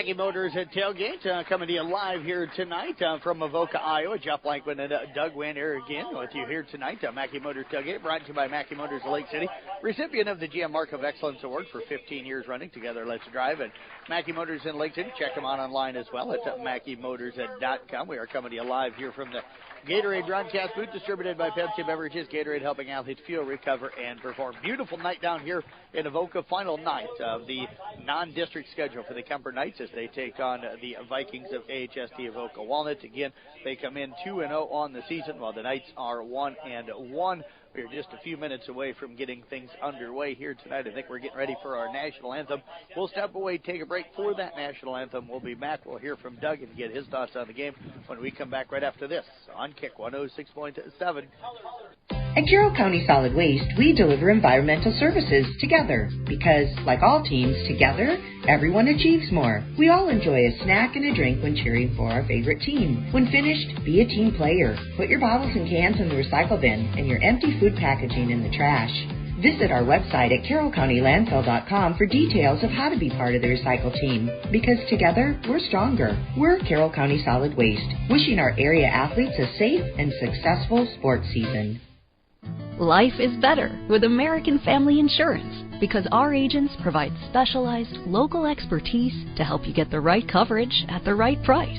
Mackey Motors at Tailgate, coming to you live here tonight from Avoca, Iowa. Jeff Blankman and Doug Wayne again with you here tonight. Mackey Motors Tailgate, brought to you by Mackey Motors of Lake City, recipient of the GM Mark of Excellence Award for 15 years running. Together, let's drive. And Mackey Motors in Lake City, check them out online as well at MackeyMotors.com. We are coming to you live here from the Gatorade broadcast booth, distributed by Pepsi Beverages. Gatorade helping athletes fuel, recover, and perform. Beautiful night down here in Avoca. Final night of the non-district schedule for the Kuemper Knights as they take on the Vikings of AHST Avoca Walnut. Again, they come in 2-0 on the season, while the Knights are 1-1. We're just a few minutes away from getting things underway here tonight. I think we're getting ready for our national anthem. We'll step away, take a break for that national anthem. We'll be back. We'll hear from Doug and get his thoughts on the game when we come back right after this on Kick 106.7. At Carroll County Solid Waste, we deliver environmental services together because, like all teams, together, everyone achieves more. We all enjoy a snack and a drink when cheering for our favorite team. When finished, be a team player. Put your bottles and cans in the recycle bin and your empty food packaging in the trash. Visit our website at carrollcountylandfill.com for details of how to be part of the recycle team. Because together, we're stronger. We're Carroll County Solid Waste, wishing our area athletes a safe and successful sports season. Life is better with American Family Insurance because our agents provide specialized local expertise to help you get the right coverage at the right price.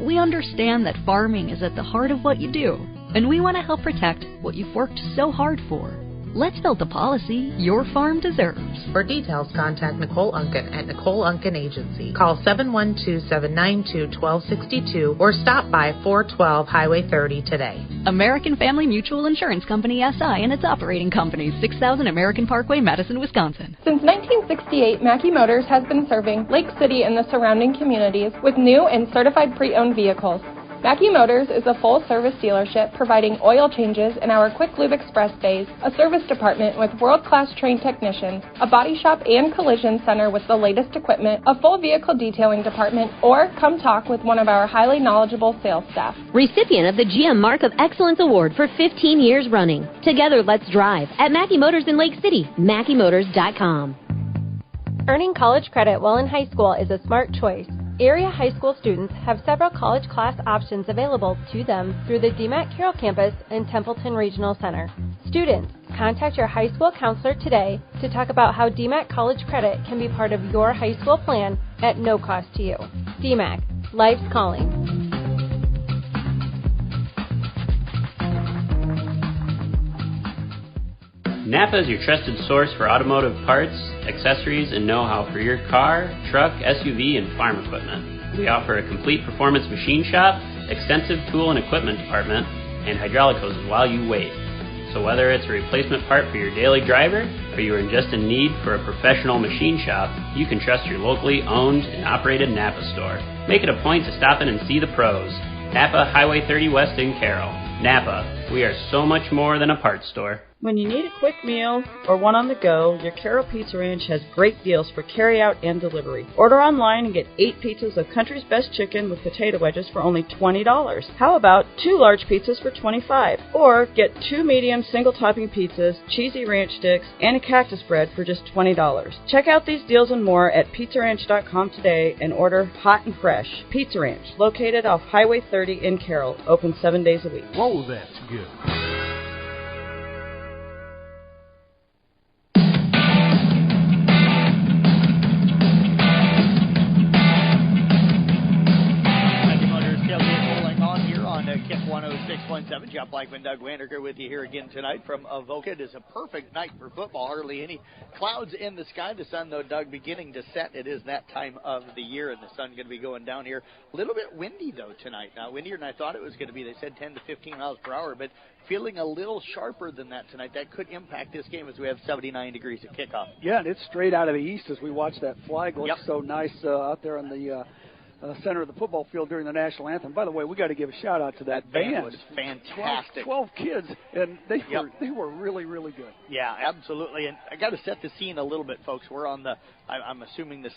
We understand that farming is at the heart of what you do, and we want to help protect what you've worked so hard for. Let's build the policy your farm deserves. For details, contact Nicole Unken at Nicole Unken Agency. Call 712-792-1262 or stop by 412 Highway 30 today. American Family Mutual Insurance Company, SI, and its operating companies, 6000 American Parkway, Madison, Wisconsin. Since 1968, Mackey Motors has been serving Lake City and the surrounding communities with new and certified pre-owned vehicles. Mackey Motors is a full-service dealership providing oil changes in our Quick Lube Express bays, a service department with world-class trained technicians, a body shop and collision center with the latest equipment, a full vehicle detailing department, or come talk with one of our highly knowledgeable sales staff. Recipient of the GM Mark of Excellence Award for 15 years running. Together, let's drive at Mackey Motors in Lake City, MackeyMotors.com. Earning college credit while in high school is a smart choice. Area high school students have several college class options available to them through the DMAC Carroll campus and Templeton Regional Center. Students, contact your high school counselor today to talk about how DMAC college credit can be part of your high school plan at no cost to you. DMAC, life's calling. Napa is your trusted source for automotive parts, accessories, and know-how for your car, truck, SUV, and farm equipment. We offer a complete performance machine shop, extensive tool and equipment department, and hydraulic hoses while you wait. So whether it's a replacement part for your daily driver, or you are just in need for a professional machine shop, you can trust your locally owned and operated Napa store. Make it a point to stop in and see the pros. Napa, Highway 30 West in Carroll. Napa, we are so much more than a parts store. When you need a quick meal or one on the go, your Carroll Pizza Ranch has great deals for carry-out and delivery. Order online and get 8 pizzas of Country's Best Chicken with potato wedges for only $20. How about 2 large pizzas for $25? Or get 2 medium single-topping pizzas, cheesy ranch sticks, and a cactus bread for just $20. Check out these deals and more at pizzaranch.com today and order hot and fresh. Pizza Ranch, located off Highway 30 in Carroll, open 7 days a week. Whoa, that's good. Kick 106.7. Jeff Blankman, Doug Wanderker with you here again tonight from Avoca. It is a perfect night for football. Hardly any clouds in the sky. The sun, though, Doug, beginning to set. It is that time of the year, and the sun going to be going down here. A little bit windy, though, tonight. Now, windier than I thought it was going to be. They said 10 to 15 miles per hour, but feeling a little sharper than that tonight. That could impact this game as we have 79 degrees at kickoff. Yeah, and it's straight out of the east as we watch that flag. Looks so nice out there on the center of the football field during the national anthem. By the way, we got to give a shout out to that band. It was fantastic. 12 kids, and they were really, really good. Yeah, absolutely. And I got to set the scene a little bit, folks. We're on the, I'm assuming the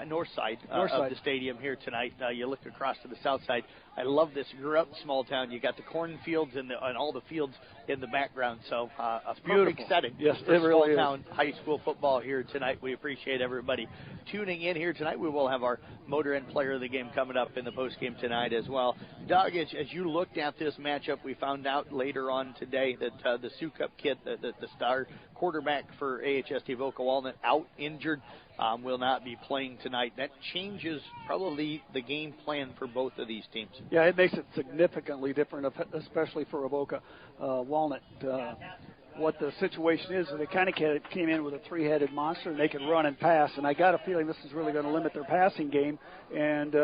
north side of the stadium here tonight. You look across to the south side. I love this. Grew up small town. You got the cornfields and all the fields in the background. So a perfect setting for small town high school football here tonight. We appreciate everybody tuning in here tonight. We will have our Motor Inn Player of the Game coming up in the postgame tonight as well. Doug, as you looked at this matchup, we found out later on today that the Sioux Cup kid, the star quarterback for AHST Voca Walnut, out injured. Will not be playing tonight. That changes probably the game plan for both of these teams. Yeah, it makes it significantly different, especially for Avoca Walnut. What the situation is they kind of came in with a three-headed monster, and they can run and pass. And I got a feeling this is really going to limit their passing game and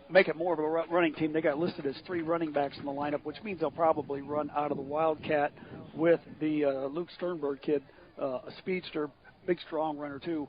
make it more of a running team. They got listed as 3 running backs in the lineup, which means they'll probably run out of the Wildcat with the Luke Sternberg kid, a speedster, big, strong runner, too.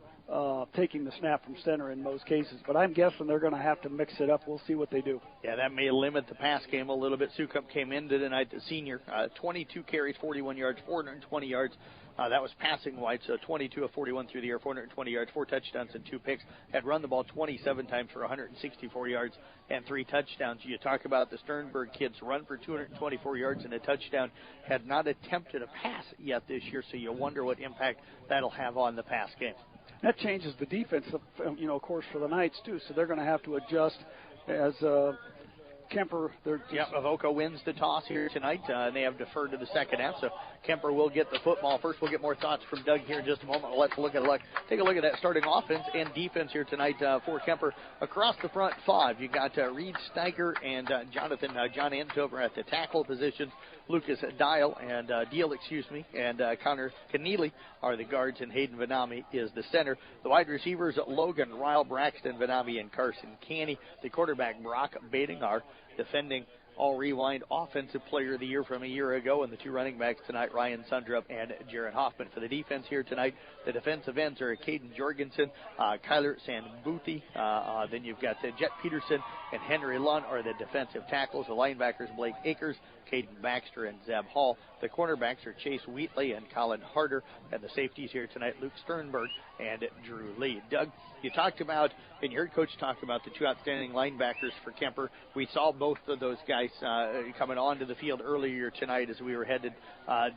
Taking the snap from center in most cases. But I'm guessing they're going to have to mix it up. We'll see what they do. Yeah, that may limit the pass game a little bit. Sioux Cup came into tonight, the senior, 22 carries, 41 yards, 420 yards. That was passing wide, so 22 of 41 through the air, 420 yards, 4 touchdowns and 2 picks. Had run the ball 27 times for 164 yards and 3 touchdowns. You talk about the Sternberg kids run for 224 yards and a touchdown. Had not attempted a pass yet this year, so you wonder what impact that'll have on the pass game. That changes the defense, of course, for the Knights, too. So they're going to have to adjust as Kuemper. Avoca wins the toss here tonight, and they have deferred to the second half. So Kuemper will get the football first. We'll get more thoughts from Doug here in just a moment. Let's take a look at that starting offense and defense here tonight for Kuemper. Across the front 5, you got Reed Steiger and John Antover at the tackle positions. Lucas Deal, and Connor Keneally are the guards, and Hayden Vanami is the center. The wide receivers, Logan Ryle, Braxton Vanami, and Carson Canny. The quarterback, Brock Badingar, defending All Rewind Offensive Player of the Year from a year ago, and the 2 running backs tonight, Ryan Sundrup and Jaron Hoffman. For the defense here tonight, the defensive ends are Caden Jorgensen, Kyler Sanbuthi, then you've got Jet Peterson and Henry Lunn are the defensive tackles. The linebackers, Blake Akers, Caden Baxter, and Zeb Hall. The cornerbacks are Chase Wheatley and Colin Harder, and the safeties here tonight, Luke Sternberg and Drew Lee. Doug, you talked about, and you heard Coach talk about the 2 outstanding linebackers for Kuemper. We saw both of those guys coming onto the field earlier tonight as we were headed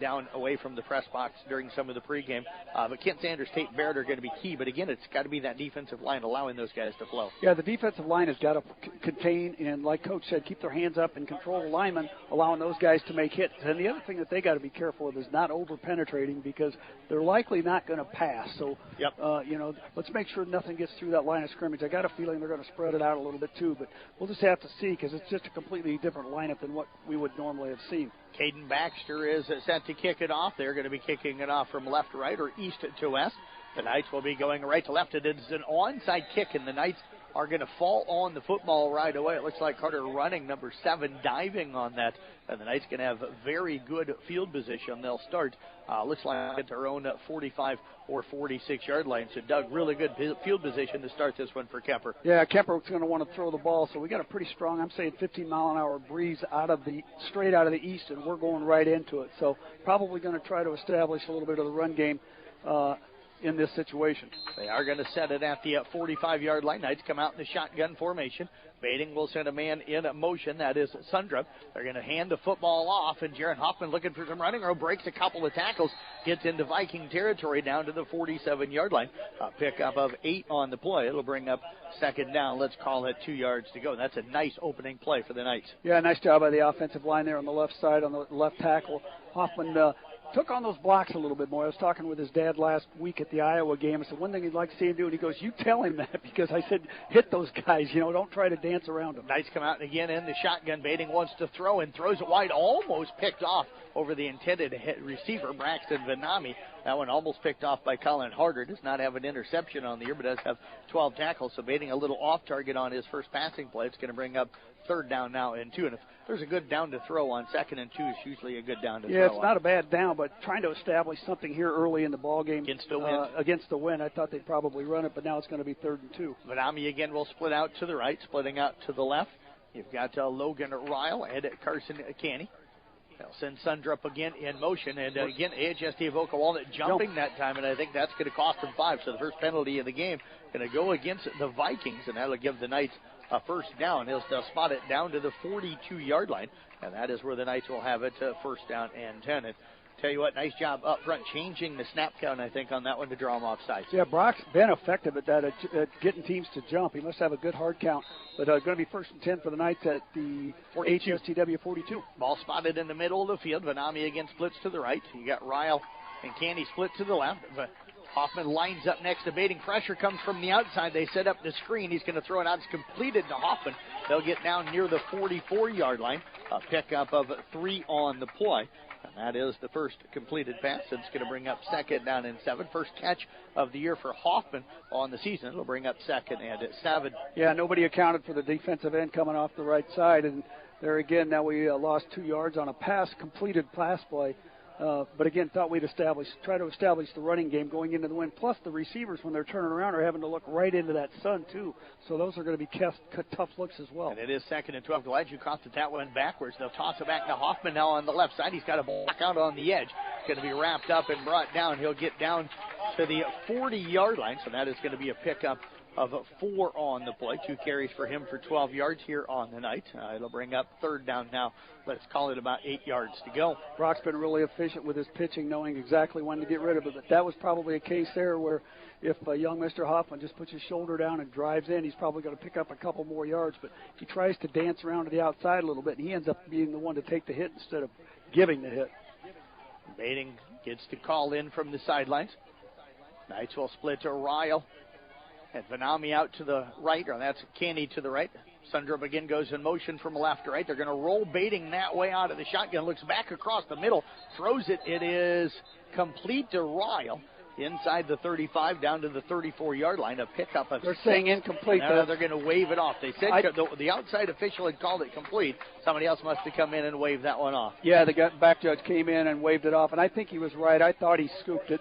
down away from the press box during some of the pregame. But Kent Sanders, Tate Barrett are going to be key. But again, it's got to be that defensive line allowing those guys to flow. Yeah, the defensive line has got to contain and, like Coach said, keep their hands up and control the linemen, allowing those guys to make hits. And the other thing that they got to be careful of is not over-penetrating, because they're likely not going to pass. So, let's make sure nothing gets through that line of scrimmage. I got a feeling they're going to spread it out a little bit too, but we'll just have to see, because it's just a completely different lineup than what we would normally have seen. Caden Baxter is set to kick it off. They're going to be kicking it off from left to right or east to west. The Knights will be going right to left. It is an onside kick, and the Knights are going to fall on the football right away. It looks like Carter Running, number 7, diving on that. And the Knights going to have very good field position. They'll start, looks like at their own 45 or 46-yard line. So, Doug, really good field position to start this one for Kuemper. Yeah, Kuemper's going to want to throw the ball. So we got a pretty strong, I'm saying 15-mile-an-hour breeze straight out of the east, and we're going right into it. So probably going to try to establish a little bit of the run game in this situation. They are going to set it at the 45-yard line. Knights come out in the shotgun formation. Bading will send a man in motion. That is Sundrup. They're going to hand the football off, and Jaron Hoffman looking for some running room, breaks a couple of tackles, gets into Viking territory down to the 47-yard line. A pickup of 8 on the play. It'll bring up second down. Let's call it 2 yards to go. That's a nice opening play for the Knights. Yeah, nice job by the offensive line there on the left side, on the left tackle. Hoffman took on those blocks a little bit more. I was talking with his dad last week at the Iowa game. I said, one thing he'd like to see him do, and he goes, you tell him that, because I said, hit those guys, don't try to dance around them. Knights come out again in the shotgun. Bading wants to throw and throws it wide, almost picked off over the intended receiver, Braxton Vanami. That one almost picked off by Colin Harder. Does not have an interception on the year, but does have 12 tackles. So baiting a little off target on his first passing play. It's going to bring up third down now and 2. And if there's a good down to throw on, 2nd and 2 is usually a good down to throw. Yeah, it's not a bad down, but trying to establish something here early in the ball game against the wind. Against the wind, I thought they'd probably run it, but now it's going to be 3rd and 2. Vanami again will split out to the right, splitting out to the left. You've got Logan Ryle and Carson Canny. They'll send Sundrup again in motion, and again, AHST Avoca Walnut jumping that time, and I think that's going to cost them 5. So the first penalty of the game going to go against the Vikings, and that'll give the Knights a first down. They'll spot it down to the 42-yard line, and that is where the Knights will have it, first down and 10. And tell you what, nice job up front changing the snap count, I think, on that one to draw them off sides. Yeah, Brock's been effective at that, at getting teams to jump. He must have a good hard count. But going to be 1st and 10 for the Knights at the AHSTW 42. Ball spotted in the middle of the field. Vanami again splits to the right. You got Ryle and Candy split to the left. But Hoffman lines up next to baiting. Pressure comes from the outside. They set up the screen. He's going to throw it out. It's completed to Hoffman. They'll get down near the 44-yard line. A pickup of 3 on the play. And that is the first completed pass. It's going to bring up 2nd down and 7. First catch of the year for Hoffman on the season. It'll bring up 2nd and 7. Yeah, nobody accounted for the defensive end coming off the right side. And there again, now we lost 2 yards on a completed pass play. But again, thought we'd try to establish the running game going into the wind. Plus, the receivers, when they're turning around, are having to look right into that sun, too. So those are going to be tough looks as well. And it is 2nd and 12. Glad you caught that one backwards. They'll toss it back to Hoffman now on the left side. He's got a block out on the edge. It's going to be wrapped up and brought down. He'll get down to the 40-yard line. So that is going to be a pickup of 4 on the play. 2 carries for him for 12 yards here on the night. It'll bring up 3rd down now. Let's call it about 8 yards to go. Brock's been really efficient with his pitching, knowing exactly when to get rid of it. But that was probably a case there where if young Mr. Hoffman just puts his shoulder down and drives in, he's probably going to pick up a couple more yards. But he tries to dance around to the outside a little bit, and he ends up being the one to take the hit instead of giving the hit. Baiting gets to call in from the sidelines. Knights will split to Ryle. And Vanami out to the right, or that's Candy to the right. Sundrup again goes in motion from left to right. They're going to roll baiting that way out of the shotgun. Looks back across the middle, throws it. It is complete to Ryle. Inside the 35, down to the 34-yard line. A pickup of They're 6. saying incomplete. Now they're going to wave it off. They said the outside official had called it complete. Somebody else must have come in and waved that one off. Yeah, the back judge came in and waved it off, and I think he was right. I thought he scooped it.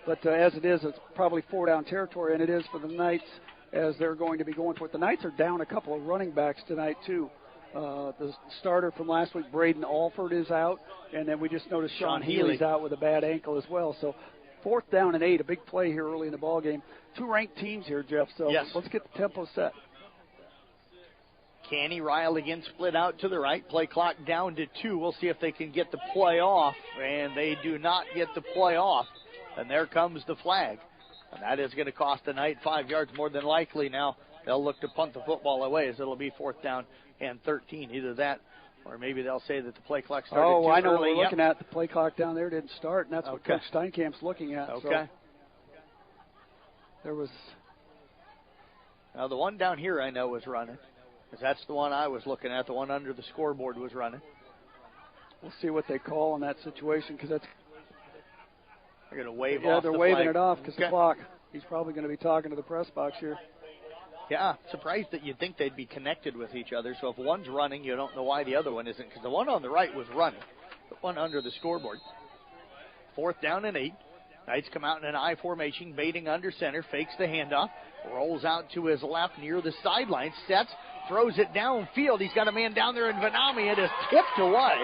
But as it is, it's probably 4-down territory, and it is for the Knights as they're going to be going for it. The Knights are down a couple of running backs tonight, too. The starter from last week, Braden Alford, is out, and then we just noticed Sean Healy's out with a bad ankle as well. So 4th down and 8, a big play here early in the ball game. 2 ranked teams here, Jeff, so yes. Let's get the tempo set. Canny Ryle again split out to the right. Play clock down to 2. We'll see if they can get the play off, and they do not get the play off. And there comes the flag. And that is going to cost the Knight 5 yards more than likely. Now they'll look to punt the football away as ittle be 4th down and 13. Either that or maybe they'll say that the play clock started too I know early. what we're looking at. The play clock down there didn't start, and that's what Coach Steinkamp's looking at. Okay. So there was... Now the one down here I know was running, because that's the one I was looking at. The one under the scoreboard was running. We'll see what they call in that situation, because that's... They're going to wave off Yeah, they're the waving flag. it off because the clock. He's probably going to be talking to the press box here. Yeah, surprised that you'd think they'd be connected with each other. So if one's running, you don't know why the other one isn't, because the one on the right was running. The one under the scoreboard. 4th down and 8. Knights come out in an I formation, baiting under center, fakes the handoff, rolls out to his left near the sideline, sets, throws it downfield. He's got a man down there in Vanami. It is tipped away.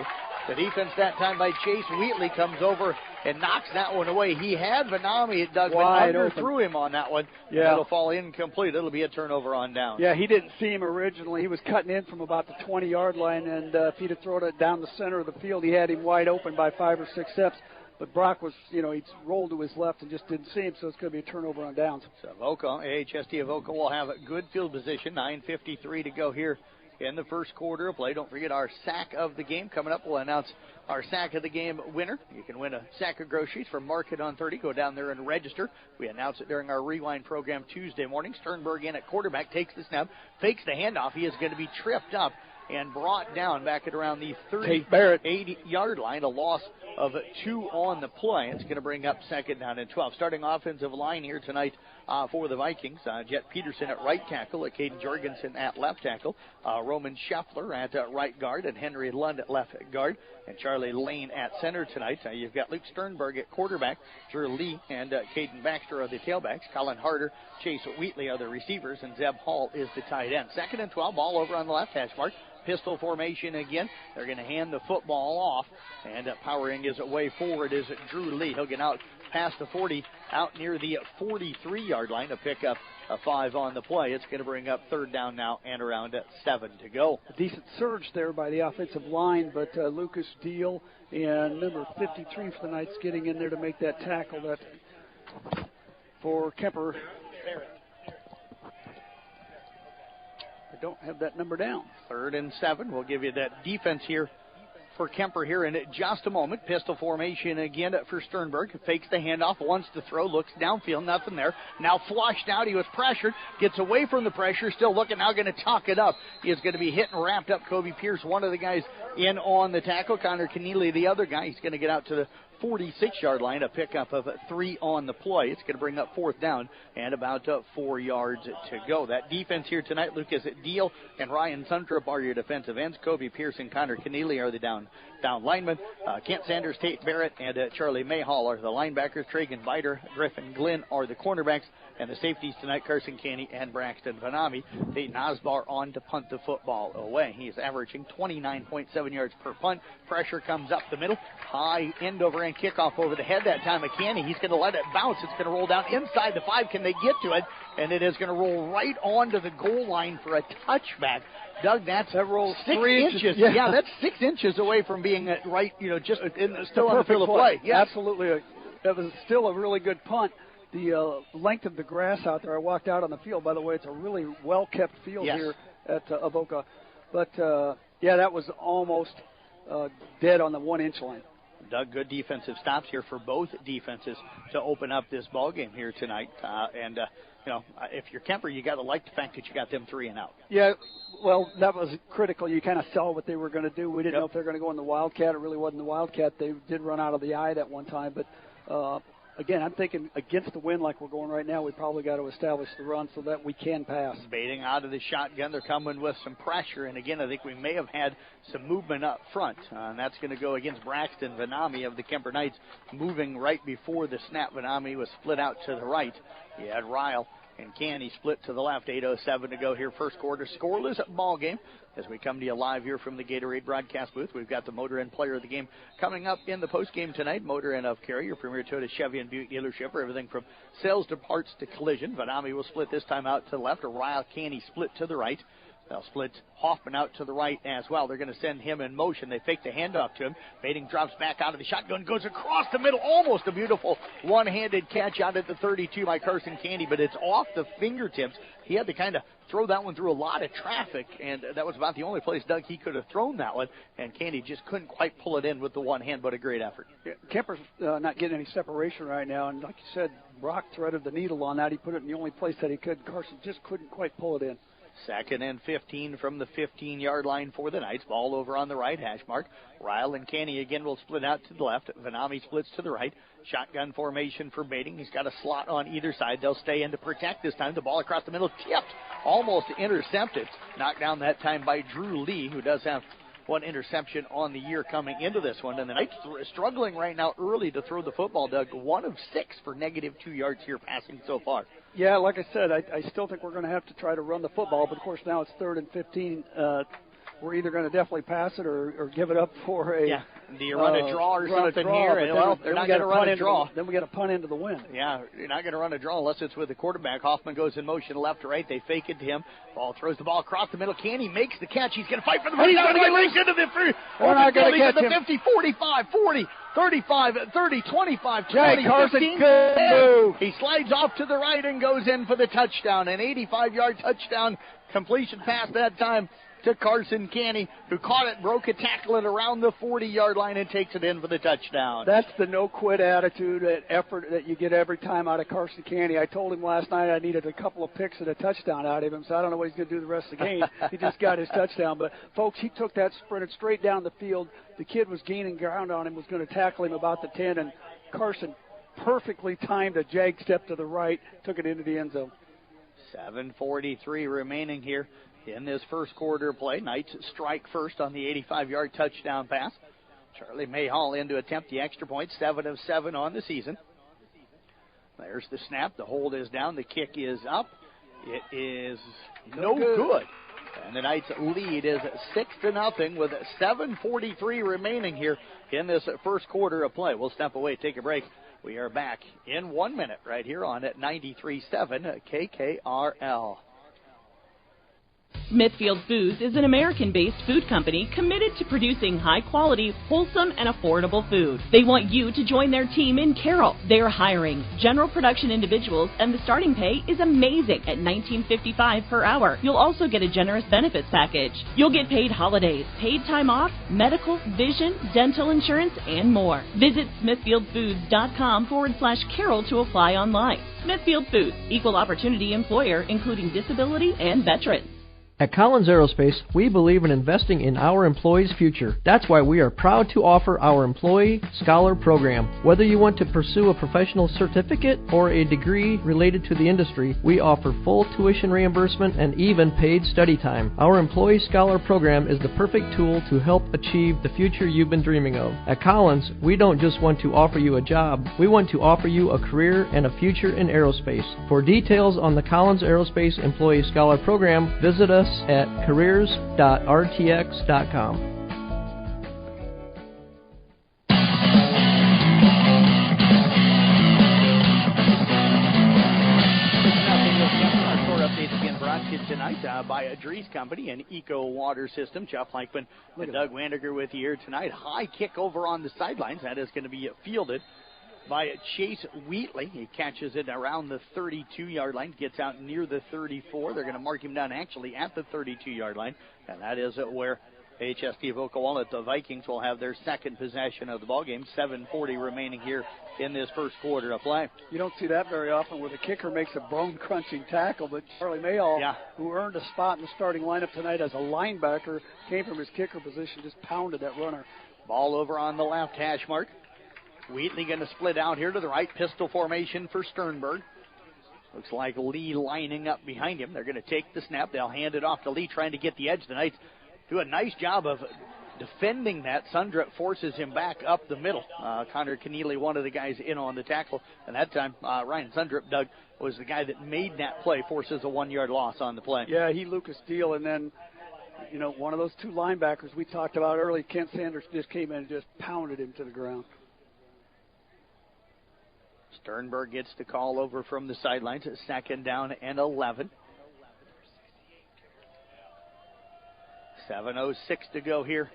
The defense that time by Chase Wheatley comes over and knocks that one away. He had Vanami, Doug, but underthrew him on that one. Yeah. It'll fall incomplete. It'll be a turnover on down. Yeah, he didn't see him originally. He was cutting in from about the 20-yard line, and if he'd have thrown it down the center of the field, he had him wide open by 5 or 6 steps. But Brock was, he'd rolled to his left and just didn't see him, so it's going to be a turnover on downs. So Avoca, AHST Avoca will have a good field position. 9:53 to go here in the first quarter of play. Don't forget our sack of the game coming up. We'll announce our sack of the game winner. You can win a sack of groceries from Market on 30. Go down there and register. We announce it during our Rewind program Tuesday morning. Sternberg in at quarterback, takes the snap, fakes the handoff. He is going to be tripped up and brought down back at around the 38-yard line. A loss of 2 on the play. It's going to bring up 2nd down and 12. Starting offensive line here tonight for the Vikings. Jet Peterson at right tackle, Caden Jorgensen at left tackle, Roman Scheffler at right guard, and Henry Lund at left guard, and Charlie Lane at center tonight. You've got Luke Sternberg at quarterback, Drew Lee and Caden Baxter are the tailbacks, Colin Harder, Chase Wheatley are the receivers, and Zeb Hall is the tight end. 2nd and 12, ball over on the left hash mark. Pistol formation again. They're going to hand the football off, and powering his way forward is Drew Lee. He'll get out past the 40, out near the 43-yard line to pick up a 5 on the play. It's going to bring up 3rd down now and around 7 to go. A decent surge there by the offensive line, but Lucas Deal and number 53 for the Knights getting in there to make that tackle that for Kuemper. I don't have that number down. 3rd and 7. We'll give you that defense here for Kuemper here in just a moment. Pistol formation again for Sternberg. Fakes the handoff, wants to throw, looks downfield, nothing there. Now flushed out. He was pressured, gets away from the pressure, still looking, now going to tuck it up. He is going to be hit and wrapped up. Kobe Pierce, one of the guys in on the tackle. Connor Keneally, the other guy. He's going to get out to the 46-yard line, a pickup of 3 on the play. It's going to bring up 4th down and about 4 yards to go. That defense here tonight, Lucas Deal and Ryan Suntrup are your defensive ends. Kobe Pierce and Connor Keneally are the down linemen. Kent Sanders, Tate Barrett, and Charlie Mayhall are the linebackers. Tragan Biter, Griffin Glenn are the cornerbacks. And the safeties tonight, Carson Canny and Braxton Vanami. Peyton Osbar on to punt the football away. He's averaging 29.7 yards per punt. Pressure comes up the middle. High end-over-end kickoff over the head that time of Canny. He's going to let it bounce. It's going to roll down inside the 5. Can they get to it? And it is going to roll right onto the goal line for a touchback. Doug, that's that rolls 6 inches. Yeah, that's 6 inches away from being right, just still on the field of play. Yeah. Absolutely. That was still a really good punt. The length of the grass out there, I walked out on the field. By the way, it's a really well-kept field here at Avoca. But, that was almost dead on the 1-inch line. Doug, good defensive stops here for both defenses to open up this ball game here tonight. If you're Kuemper, you got to like the fact that you got them 3 and out. Yeah, well, that was critical. You kind of saw what they were going to do. We didn't know if they were going to go in the Wildcat. It really wasn't the Wildcat. They did run out of the eye that one time, but again, I'm thinking against the wind like we're going right now, we probably got to establish the run so that we can pass. Baiting out of the shotgun. They're coming with some pressure. And, again, I think we may have had some movement up front. And that's going to go against Braxton Vanami of the Kuemper Knights, moving right before the snap. Vanami was split out to the right. You had Ryle and Canny split to the left. 8:07 to go here, first quarter. Scoreless ball game. As we come to you live here from the Gatorade broadcast booth, we've got the Motor Inn player of the game coming up in the postgame tonight. Motor Inn of Cary, your premier Toyota, Chevy, and Buick dealership for everything from sales to parts to collision. Vanami will split this time out to the left, or Ryle Canny split to the right. They'll split Hoffman out to the right as well. They're going to send him in motion. They fake the handoff to him. Bating drops back out of the shotgun, goes across the middle. Almost a beautiful one-handed catch out at the 32 by Carson Candy, but it's off the fingertips. He had to kind of throw that one through a lot of traffic, and that was about the only place, Doug, he could have thrown that one, and Candy just couldn't quite pull it in with the one hand, but a great effort. Yeah, Kuemper's not getting any separation right now, and like you said, Brock threaded the needle on that. He put it in the only place that he could. Carson just couldn't quite pull it in. 2nd and 15 from the 15-yard line for the Knights. Ball over on the right hash mark. Ryle and Canny again will split out to the left. Vanami splits to the right. Shotgun formation for Bating. He's got a slot on either side. They'll stay in to protect this time. The ball across the middle, tipped, almost intercepted. Knocked down that time by Drew Lee, who does have one interception on the year coming into this one. And the Knights struggling right now early to throw the football, Doug. 1 of 6 for -2 yards here passing so far. Yeah, like I said, I still think we're going to have to try to run the football, but of course now it's 3rd and 15. We're either going to definitely pass it or give it up for a... Yeah. Do you run a draw or something here? Well, they're not going to run a draw. Then we got to punt into the wind. Yeah, you're not going to run a draw unless it's with the quarterback. Hoffman goes in motion left to right. They fake it to him. Ball throws the ball across the middle. Canny makes the catch. He's going to fight for the money. He's going to get raced into the free. We're not going to get him. 50, 45, 40, 35, 30, 25, 20, Carson, 15. good move. He slides off to the right and goes in for the touchdown. An 85-yard touchdown completion pass that time to Carson Canny, who caught it, broke a tackle at around the 40-yard line and takes it in for the touchdown. That's the no-quit attitude, that effort that you get every time out of Carson Canny. I told him last night I needed a couple of picks and a touchdown out of him, so I don't know what he's going to do the rest of the game. He just got his touchdown. But, folks, he took that, sprinted straight down the field. The kid was gaining ground on him, was going to tackle him about the 10, and Carson perfectly timed a jag step to the right, took it into the end zone. 7:43 remaining here in this first quarter play. Knights strike first on the 85-yard touchdown pass. Charlie Mayhall in to attempt the extra point, 7 of 7 on the season. There's the snap. The hold is down. The kick is up. It is no good. And the Knights lead is 6-0 with 7:43 remaining here in this first quarter of play. We'll step away, take a break. We are back in 1 minute right here on at 93.7 KKRL. Smithfield Foods is an American-based food company committed to producing high-quality, wholesome, and affordable food. They want you to join their team in Carroll. They are hiring general production individuals, and the starting pay is amazing at $19.55 per hour. You'll also get a generous benefits package. You'll get paid holidays, paid time off, medical, vision, dental insurance, and more. Visit smithfieldfoods.com/Carroll to apply online. Smithfield Foods, equal opportunity employer, including disability and veterans. At Collins Aerospace, we believe in investing in our employees' future. That's why we are proud to offer our Employee Scholar Program. Whether you want to pursue a professional certificate or a degree related to the industry, we offer full tuition reimbursement and even paid study time. Our Employee Scholar Program is the perfect tool to help achieve the future you've been dreaming of. At Collins, we don't just want to offer you a job, we want to offer you a career and a future in aerospace. For details on the Collins Aerospace Employee Scholar Program, visit us at careers.rtx.com. Our score updates again brought to you tonight by Adrees Company and Eco Water System. Jeff Lankman and Doug Wandiger with you here tonight. High kick over on the sidelines. That is going to be fielded by Chase Wheatley. He catches it around the 32-yard line, gets out near the 34. They're going to mark him down actually at the 32-yard line, and that is where AHSTW-Football-09-13, the Vikings, will have their second possession of the ballgame. 7:40 remaining here in this first quarter of play. You don't see that very often where the kicker makes a bone-crunching tackle, but Charlie Mayall, who earned a spot in the starting lineup tonight as a linebacker, came from his kicker position, just pounded that runner. Ball over on the left hash mark. Wheatley going to split out here to the right. Pistol formation for Sternberg. Looks like Lee lining up behind him. They're going to take the snap. They'll hand it off to Lee, trying to get the edge. The Knights do a nice job of defending that. Sundrup forces him back up the middle. Connor Keneally, one of the guys in on the tackle. And that time, Ryan Sundrup, Doug, was the guy that made that play, forces a 1-yard loss on the play. Yeah, he Lucas Deal, and then, you know, one of those two linebackers we talked about early, Kent Sanders, just came in and just pounded him to the ground. Sternberg gets the call over from the sidelines at 2nd down and 11. 7:06 to go here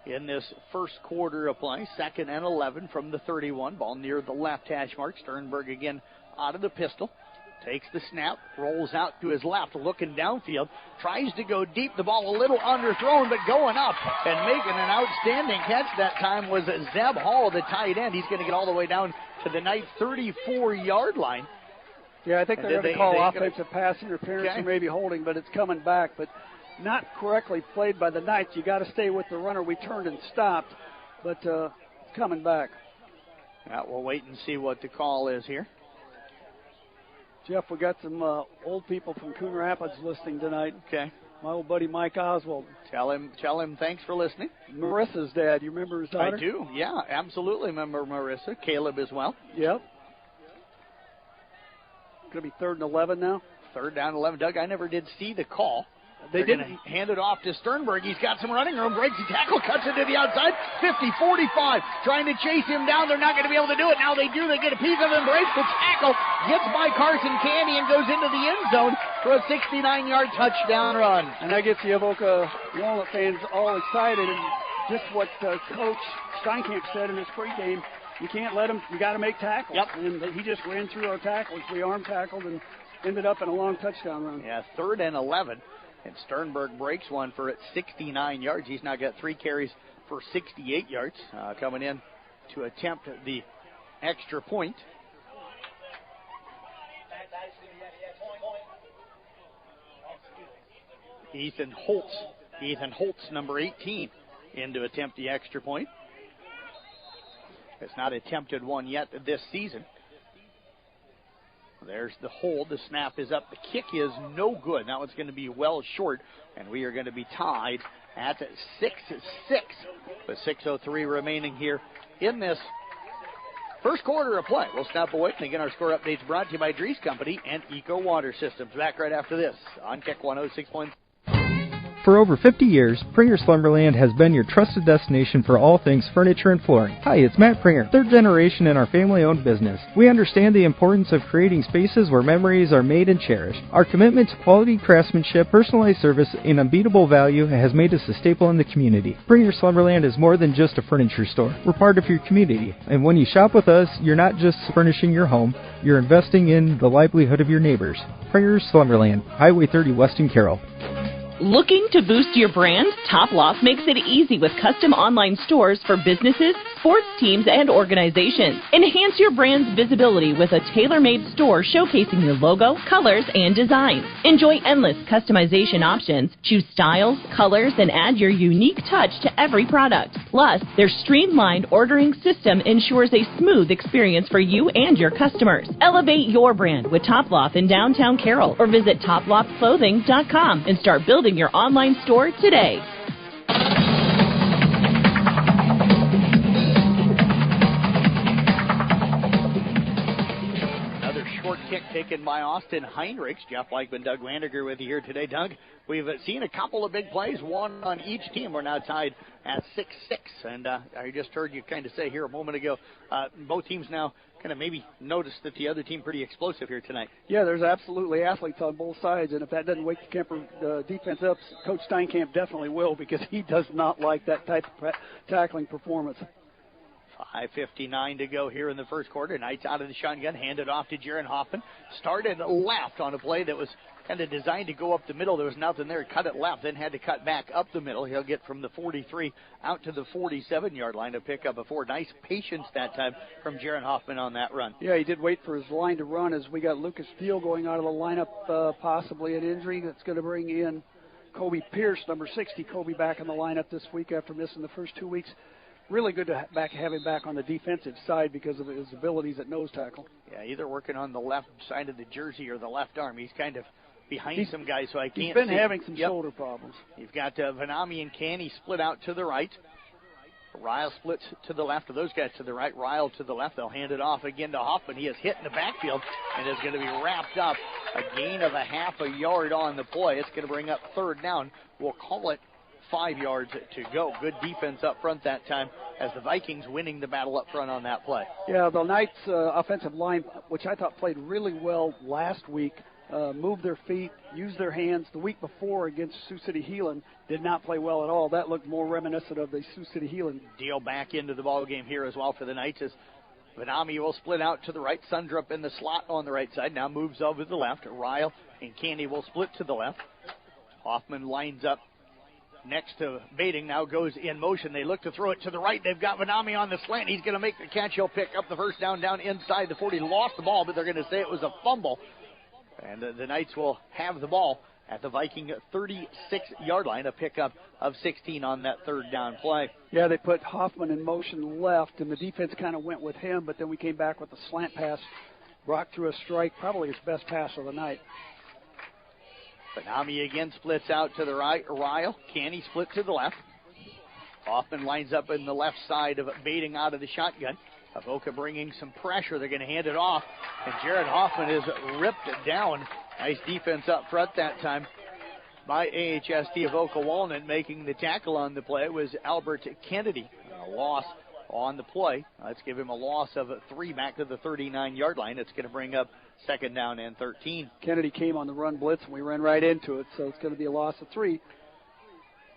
in this first quarter of play. 2nd and 11 from the 31. Ball near the left hash mark. Sternberg again out of the pistol. Takes the snap, rolls out to his left, looking downfield. Tries to go deep. The ball a little underthrown, but going up and making an outstanding catch that time was Zeb Hall, the tight end. He's going to get all the way down to the Knights' 34-yard line. Yeah, I think they're going to call offensive pass interference or maybe holding, but it's coming back. But not correctly played by the Knights. You got to stay with the runner. We turned and stopped, but it's coming back. Yeah, we'll wait and see what the call is here. Jeff, we got some old people from Coon Rapids listening tonight. Okay. My old buddy Mike Oswald. Tell him thanks for listening. Marissa's dad, you remember his daughter? I do, yeah, absolutely remember Marissa. Caleb as well. Yep. Going to be 3rd and 11 now? 3rd down 11. Doug, I never did see the call. They didn't hand it off to Sternberg. He's got some running room. Breaks the tackle, cuts it to the outside. 50-45. Trying to chase him down. They're not going to be able to do it. Now they do. They get a piece of him. Breaks the tackle. Gets by Carson Canny and goes into the end zone for a 69-yard touchdown run. And that gets the Avoca Walnut fans all excited. And just what Coach Steinkamp said in his pregame, you can't let him. You got to make tackles. Yep. And he just ran through our tackles. We arm tackled and ended up in a long touchdown run. Yeah, 3rd and 11. And Sternberg breaks one for 69 yards. He's now got 3 carries for 68 yards. Coming in to attempt the extra point. Ethan Holtz, number 18, in to attempt the extra point. Has not attempted one yet this season. There's the hold. The snap is up. The kick is no good. That one's going to be well short, and we are going to be tied at 6-6 with 6:03 remaining here in this first quarter of play. We'll stop away. And again, our score updates brought to you by Dries Company and Eco Water Systems. Back right after this on Kick 106.7. For over 50 years, Pringer's Lumberland has been your trusted destination for all things furniture and flooring. Hi, it's Matt Pringer, third generation in our family-owned business. We understand the importance of creating spaces where memories are made and cherished. Our commitment to quality craftsmanship, personalized service, and unbeatable value has made us a staple in the community. Pringer's Lumberland is more than just a furniture store. We're part of your community, and when you shop with us, you're not just furnishing your home, you're investing in the livelihood of your neighbors. Pringer's Lumberland, Highway 30 West in Carroll. Looking to boost your brand? Top Loft makes it easy with custom online stores for businesses, sports teams, and organizations. Enhance your brand's visibility with a tailor-made store showcasing your logo, colors, and designs. Enjoy endless customization options. Choose styles, colors, and add your unique touch to every product. Plus, their streamlined ordering system ensures a smooth experience for you and your customers. Elevate your brand with Top Loft in downtown Carroll or visit toploftclothing.com and start building your online store today. Another short kick taken by Austin Heinrichs. Jeff Blankman, Doug Wandiger with you here today. Doug, we've seen a couple of big plays, one on each team. We're now tied at 6-6, and I just heard you kind of say here a moment ago, both teams now kind of maybe noticed that the other team pretty explosive here tonight. Yeah, there's absolutely athletes on both sides, and if that doesn't wake the Kuemper defense up, Coach Steinkamp definitely will, because he does not like that type of tackling performance. 5:59 to go here in the first quarter. Knights out of the shotgun, handed off to Jaron Hoffman. Started left on a play that was kind of designed to go up the middle. There was nothing there. Cut it left, then had to cut back up the middle. He'll get from the 43 out to the 47-yard line to pick up a 4. Nice patience that time from Jaron Hoffman on that run. Yeah, he did wait for his line to run as we got Lucas Steele going out of the lineup, possibly an injury that's going to bring in Kobe Pierce, number 60. Kobe back in the lineup this week after missing the first 2 weeks. Really good to have him back on the defensive side because of his abilities at nose tackle. Yeah, either working on the left side of the jersey or the left arm. He's kind of behind some guys, so I can't see. He's been having some shoulder problems. You've got Vanami and Canny split out to the right. Ryle splits to the left of those guys to the right. Ryle to the left. They'll hand it off again to Hoffman. He is hit in the backfield and is going to be wrapped up. A gain of a half a yard on the play. It's going to bring up third down. We'll call it 5 yards to go. Good defense up front that time as the Vikings winning the battle up front on that play. Yeah, the Knights offensive line, which I thought played really well last week, moved their feet, used their hands. The week before against Sioux City Heelan did not play well at all. That looked more reminiscent of the Sioux City Heelan. Deal back into the ball game here as well for the Knights as Vanami will split out to the right. Sundrup in the slot on the right side. Now moves over to the left. Ryle and Candy will split to the left. Hoffman lines up next to Bading, now goes in motion. They look to throw it to the right. They've got Vanami on the slant. He's going to make the catch. He'll pick up the first down inside the 40. Lost the ball, but they're going to say it was a fumble. And the Knights will have the ball at the Viking 36-yard line, a pickup of 16 on that third down play. Yeah, they put Hoffman in motion left, and the defense kind of went with him, but then we came back with a slant pass. Brock threw a strike, probably his best pass of the night. Vanami again splits out to the right. Ryle, Canny split to the left. Hoffman lines up in the left side of Bading out of the shotgun. Avoca bringing some pressure. They're going to hand it off, and Jared Hoffman is ripped down. Nice defense up front that time by AHST Avoca Walnut. Making the tackle on the play was Albert Kennedy. A loss on the play. Let's give him a loss of 3 back to the 39-yard line. It's going to bring up second down and 13. Kennedy came on the run blitz, and we ran right into it, so it's going to be a loss of 3.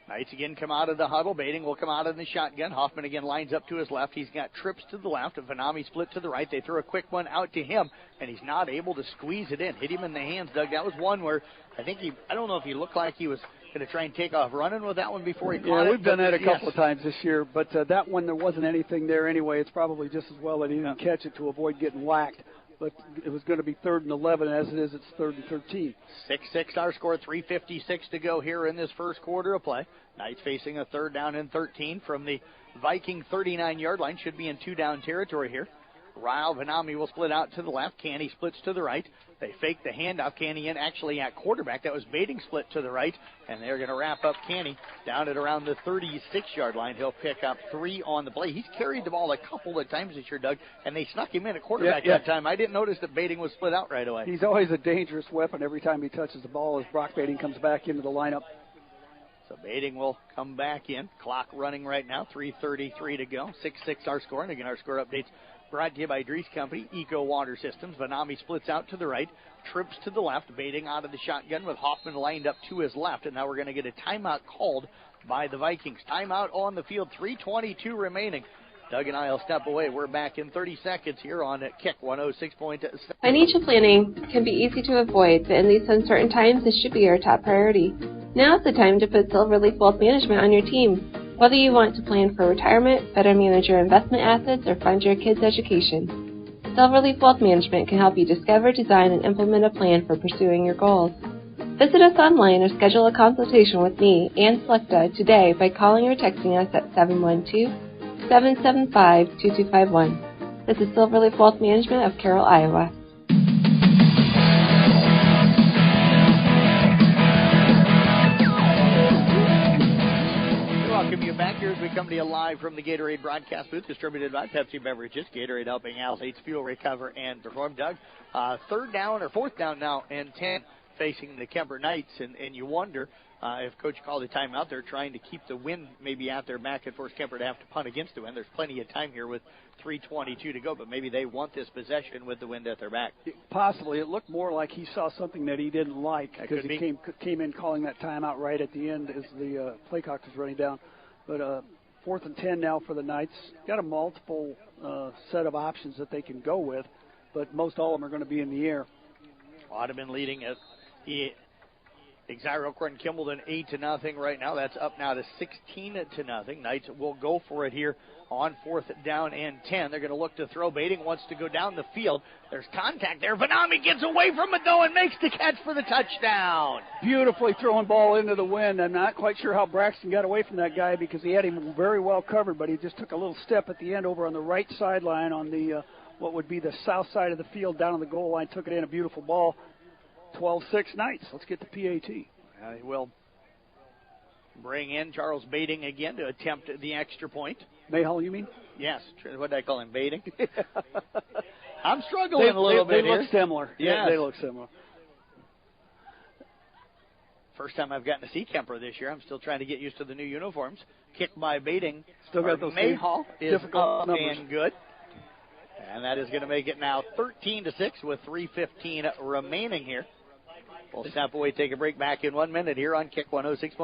Knights again come out of the huddle. Bating will come out in the shotgun. Hoffman again lines up to his left. He's got trips to the left. Vanami split to the right. They throw a quick one out to him, and he's not able to squeeze it in. Hit him in the hands, Doug. That was one where I think I don't know if he looked like he was going to try and take off running with that one before he caught it. Yeah, we've done that a couple of times this year, but that one there wasn't anything there anyway. It's probably just as well that he didn't catch it to avoid getting whacked. But it was going to be 3rd and 11. As it is, it's 3rd and 13. 6-6 our score, 3:56 to go here in this first quarter of play. Knights facing a 3rd down and 13 from the Viking 39-yard line. Should be in 2-down territory here. Ryle Vanami will split out to the left. Canny splits to the right. They fake the handoff. Canny in actually at quarterback. That was Bating split to the right, and they're going to wrap up Canny down at around the 36-yard line. He'll pick up 3 on the play. He's carried the ball a couple of times this year, Doug, and they snuck him in at quarterback that time. I didn't notice that Bating was split out right away. He's always a dangerous weapon every time he touches the ball as Brock Bating comes back into the lineup. So Bating will come back in. Clock running right now, 3:33 to go. 6-6 our score, and again our score updates brought to you by Dries Company, Eco Water Systems. Vanami splits out to the right, trips to the left, Bating out of the shotgun with Hoffman lined up to his left, and now we're going to get a timeout called by the Vikings. Timeout on the field, 3:22 remaining. Doug and I will step away. We're back in 30 seconds here on Kick 106.7. Financial planning can be easy to avoid, but in these uncertain times, it should be your top priority. Now's the time to put Silverleaf Wealth Management on your team. Whether you want to plan for retirement, better manage your investment assets, or fund your kids' education, Silverleaf Wealth Management can help you discover, design, and implement a plan for pursuing your goals. Visit us online or schedule a consultation with me, Ann Selecta, today by calling or texting us at 712-775-2251. This is Silverleaf Wealth Management of Carroll, Iowa. Welcome you back here as we come to you live from the Gatorade broadcast booth, distributed by Pepsi Beverages. Gatorade helping athletes fuel, recover, and perform. Doug, 4th down now and 10 facing the Kuemper Knights, and you wonder if Coach called a timeout. They're trying to keep the wind maybe at their back and force Kuemper to have to punt against the wind. There's plenty of time here with 3:22 to go, but maybe they want this possession with the wind at their back. Possibly. It looked more like he saw something that he didn't like because he came in calling that timeout right at the end as the play clock was running down. But 4th and 10 now for the Knights. Got a multiple set of options that they can go with, but most all of them are going to be in the air. Ottoman leading at Exire-Elkhorn Kimballton 8-0 right now. That's up now to 16-0. Knights will go for it here on 4th down and 10. They're going to look to throw. Bating wants to go down the field. There's contact there. Vanami gets away from it, though, and makes the catch for the touchdown. Beautifully thrown ball into the wind. I'm not quite sure how Braxton got away from that guy because he had him very well covered, but he just took a little step at the end over on the right sideline on the what would be the south side of the field down on the goal line. Took it in, a beautiful ball. 12-6 Knights. Let's get the PAT. They will bring in Charles Bating again to attempt the extra point. Mayhall, you mean? Yes. What did I call him, Bating? I'm struggling a little bit here. They look similar. Yeah, they look similar. First time I've gotten to see Kuemper this year. I'm still trying to get used to the new uniforms. Kicked by Bating. Still got those Mayhall is difficult up numbers. and good. And that is going to make it now 13-6 with 3:15 remaining here. We'll step away, take a break, back in 1 minute here on Kick 106.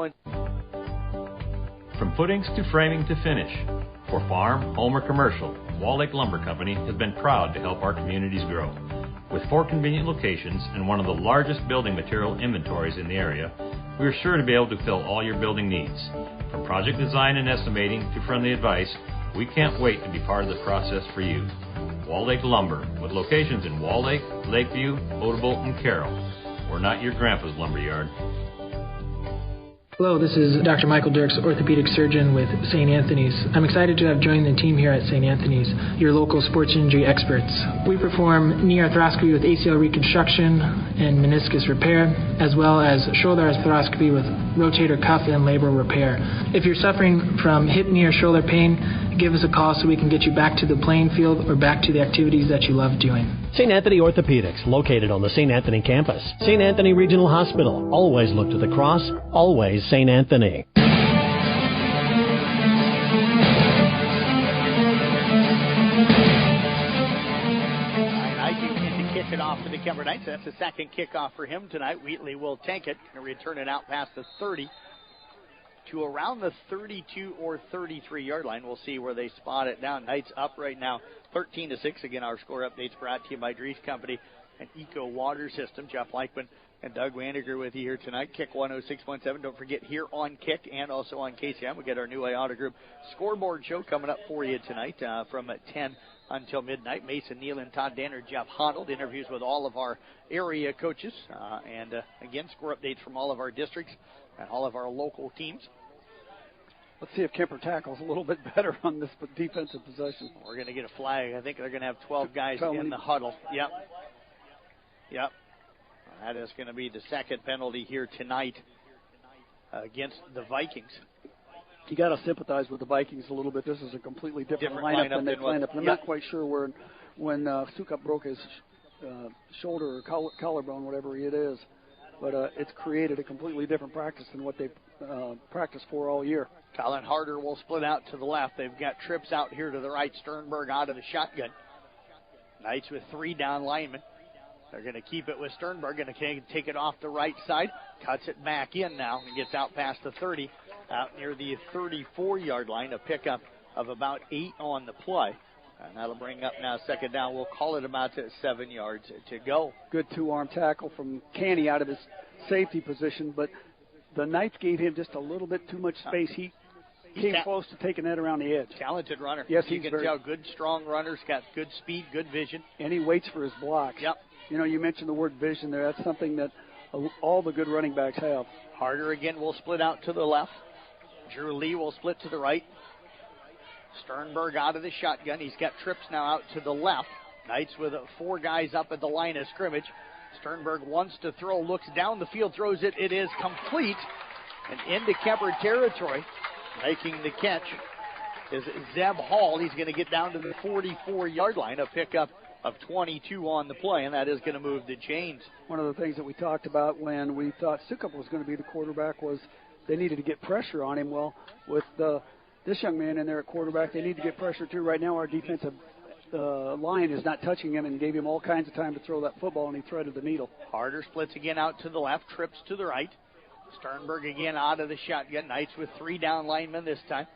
From footings to framing to finish, for farm, home, or commercial, Wall Lake Lumber Company has been proud to help our communities grow. With 4 convenient locations and one of the largest building material inventories in the area, we are sure to be able to fill all your building needs. From project design and estimating to friendly advice, we can't wait to be part of the process for you. Wall Lake Lumber, with locations in Wall Lake, Lakeview, Odebolt, and Carroll. We're not your grandpa's lumberyard. Hello, this is Dr. Michael Dirks, orthopedic surgeon with St. Anthony's. I'm excited to have joined the team here at St. Anthony's, your local sports injury experts. We perform knee arthroscopy with ACL reconstruction and meniscus repair, as well as shoulder arthroscopy with rotator cuff and labral repair. If you're suffering from hip, knee, or shoulder pain, give us a call so we can get you back to the playing field or back to the activities that you love doing. St. Anthony Orthopedics, located on the St. Anthony campus. St. Anthony Regional Hospital. Always look to the cross. Always St. Anthony. To kick it off for the Kuemper Knights. That's the second kickoff for him tonight. Wheatley will take it and return it out past the 30. to around the 32 or 33-yard line. We'll see where they spot it down. Knights up right now, 13-6. Again, our score updates brought to you by Dries Company and Eco Water System. Jeff Leichman and Doug Wandiger with you here tonight. Kick 106.7. Don't forget, here on Kick and also on KCM, we get our new Iota Group scoreboard show coming up for you tonight from 10 until midnight. Mason Neal and Todd Danner, Jeff Honnold, interviews with all of our area coaches. And again, score updates from all of our districts and all of our local teams. Let's see if Kuemper tackles a little bit better on this defensive possession. We're going to get a flag. I think they're going to have 12 guys in the huddle. Yep. That is going to be the second penalty here tonight against the Vikings. You got to sympathize with the Vikings a little bit. This is a completely different lineup than they planned. I'm not quite sure when Sukup broke his shoulder or collarbone, whatever it is, but it's created a completely different practice than what they practiced for all year. Colin Harder will split out to the left. They've got Trips out here to the right. Sternberg out of the shotgun. Knights with 3 down linemen. They're going to keep it with Sternberg. Going to take it off the right side. Cuts it back in now and gets out past the 30. Out near the 34-yard line. A pickup of about 8 on the play. And that'll bring up now second down. We'll call it about 7 yards to go. Good 2-arm tackle from Canny out of his safety position, but the Knights gave him just a little bit too much space. He came close to taking that around the edge. Talented runner. Yes, you can tell. Good, strong runners. Got good speed, good vision. And he waits for his blocks. Yep. You know, you mentioned the word vision there. That's something that all the good running backs have. Harder again will split out to the left. Drew Lee will split to the right. Sternberg out of the shotgun. He's got Trips now out to the left. Knights with 4 guys up at the line of scrimmage. Sternberg wants to throw, looks down the field, throws it. It is complete and into Kuemper territory. Making the catch is Zeb Hall. He's going to get down to the 44-yard line. A pickup of 22 on the play, and that is going to move the chains. One of the things that we talked about when we thought Sukup was going to be the quarterback was they needed to get pressure on him. Well, with this young man in there at quarterback, they need to get pressure too. Right now our defensive line is not touching him and gave him all kinds of time to throw that football, and he threaded the needle. Harder splits again out to the left, Trips to the right. Sternberg again out of the shotgun. Knights with 3 down linemen this time.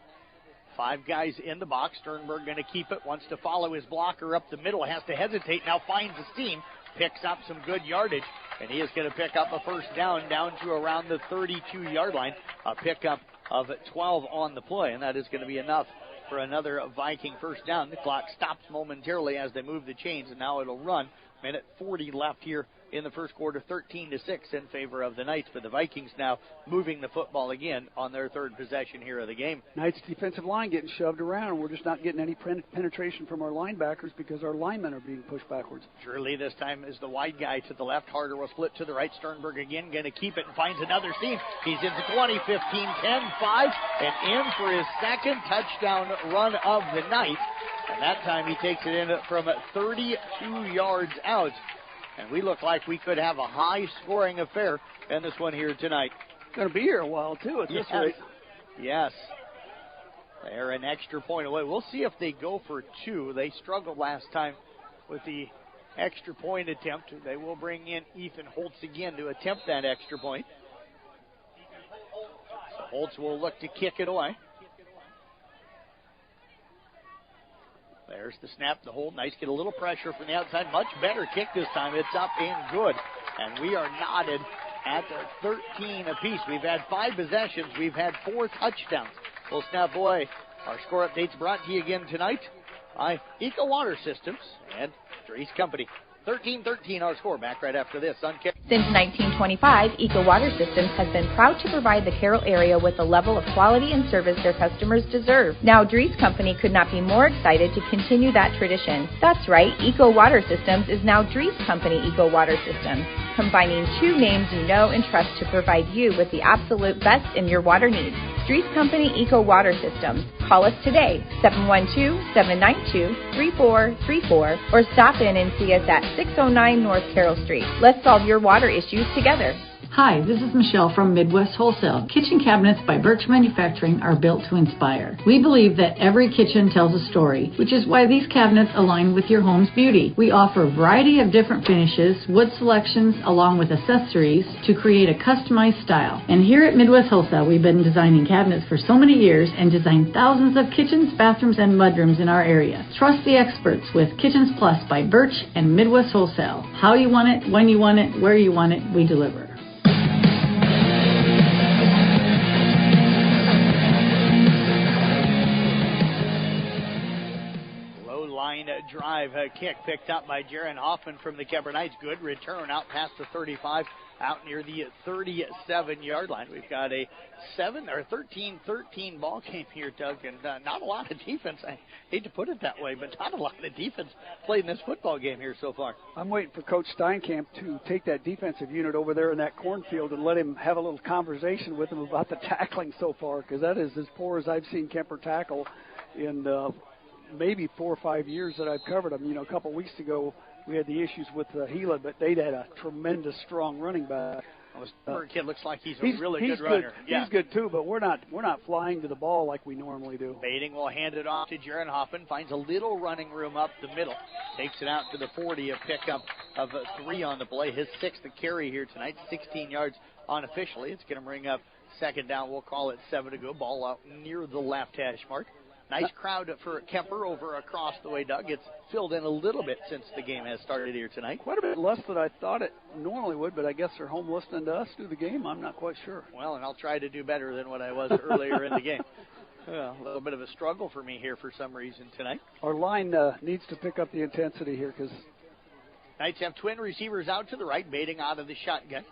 5 guys in the box. Sternberg going to keep it. Wants to follow his blocker up the middle. Has to hesitate. Now finds a seam. Picks up some good yardage. And he is going to pick up a first down to around the 32-yard line. A pickup of 12 on the play. And that is going to be enough for another Viking first down. The clock stops momentarily as they move the chains. And now it'll run. Minute 40 left here in the first quarter, 13-6 in favor of the Knights. But the Vikings now moving the football again on their third possession here of the game. Knights defensive line getting shoved around. We're just not getting any penetration from our linebackers because our linemen are being pushed backwards. Shirley this time is the wide guy to the left. Harder will split to the right. Sternberg again going to keep it and finds another seam. He's into 20, 15, 10, 5, and in for his second touchdown run of the night. And that time he takes it in from 32 yards out. And we look like we could have a high-scoring affair in this one here tonight. Going to be here a while, too, at this rate. Yes. They're an extra point away. We'll see if they go for 2. They struggled last time with the extra point attempt. They will bring in Ethan Holtz again to attempt that extra point. So Holtz will look to kick it away. There's the snap, the hold. Nice, get a little pressure from the outside. Much better kick this time. It's up and good. And we are knotted at 13 apiece. We've had 5 possessions. We've had 4 touchdowns. We'll snap away. Our score updates brought to you again tonight by Eco Water Systems and Dries Company. 13-13 our score. Back right after this on Kick. Since 1925, Eco Water Systems has been proud to provide the Carroll area with the level of quality and service their customers deserve. Now, Dries Company could not be more excited to continue that tradition. That's right, Eco Water Systems is now Dries Company Eco Water Systems, combining 2 names you know and trust to provide you with the absolute best in your water needs. Dries Company Eco Water Systems. Call us today, 712-792-3434, or stop in and see us at 609 North Carroll Street. Let's solve your water issues together. Hi, this is Michelle from Midwest Wholesale. Kitchen cabinets by Birch Manufacturing are built to inspire. We believe that every kitchen tells a story, which is why these cabinets align with your home's beauty. We offer a variety of different finishes, wood selections, along with accessories to create a customized style. And here at Midwest Wholesale, we've been designing cabinets for so many years and designed thousands of kitchens, bathrooms, and mudrooms in our area. Trust the experts with Kitchens Plus by Birch and Midwest Wholesale. How you want it, when you want it, where you want it, we deliver. Drive kick picked up by Jaron Hoffman from the Kuemper Knights. Good return out past the 35, out near the 37-yard line. We've got a 13-13 ball game here, Doug, and not a lot of defense. I hate to put it that way, but not a lot of defense played in this football game here so far. I'm waiting for Coach Steinkamp to take that defensive unit over there in that cornfield and let him have a little conversation with them about the tackling so far, because that is as poor as I've seen Kuemper tackle in maybe 4 or 5 years that I've covered them. You know, a couple weeks ago we had the issues with Gila, but they'd had a tremendous strong running back. Kid looks like he's a really good runner. Yeah. He's good too, but we're not flying to the ball like we normally do. Baiting will hand it off to Jaron Hoffman. Finds a little running room up the middle. Takes it out to the 40, a pickup of 3 on the play. His 6th carry here tonight, 16 yards unofficially. It's going to bring up second down. We'll call it 7 to go. Ball out near the left hash mark. Nice crowd for Kuemper over across the way, Doug. It's filled in a little bit since the game has started here tonight. Quite a bit less than I thought it normally would, but I guess they're home listening to us do the game. I'm not quite sure. Well, and I'll try to do better than what I was earlier in the game. A little bit of a struggle for me here for some reason tonight. Our line needs to pick up the intensity here because Knights have twin receivers out to the right, baiting out of the shotgun.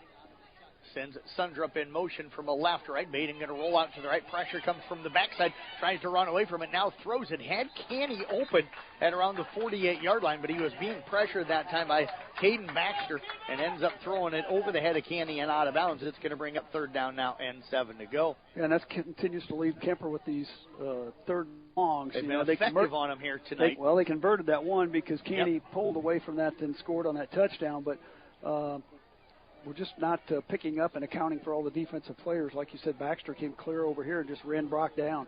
Sends Sundrup in motion from a left, right. Baden going to roll out to the right. Pressure comes from the backside. Tries to run away from it. Now throws it. Had Canny open at around the 48-yard line, but he was being pressured that time by Caden Baxter and ends up throwing it over the head of Canny and out of bounds. It's going to bring up third down now and 7 to go. Yeah, and that continues to leave Kuemper with these third longs. They've been effective on him here tonight. They converted that one because Canny pulled away from that and scored on that touchdown, but we're just not picking up and accounting for all the defensive players. Like you said, Baxter came clear over here and just ran Brock down.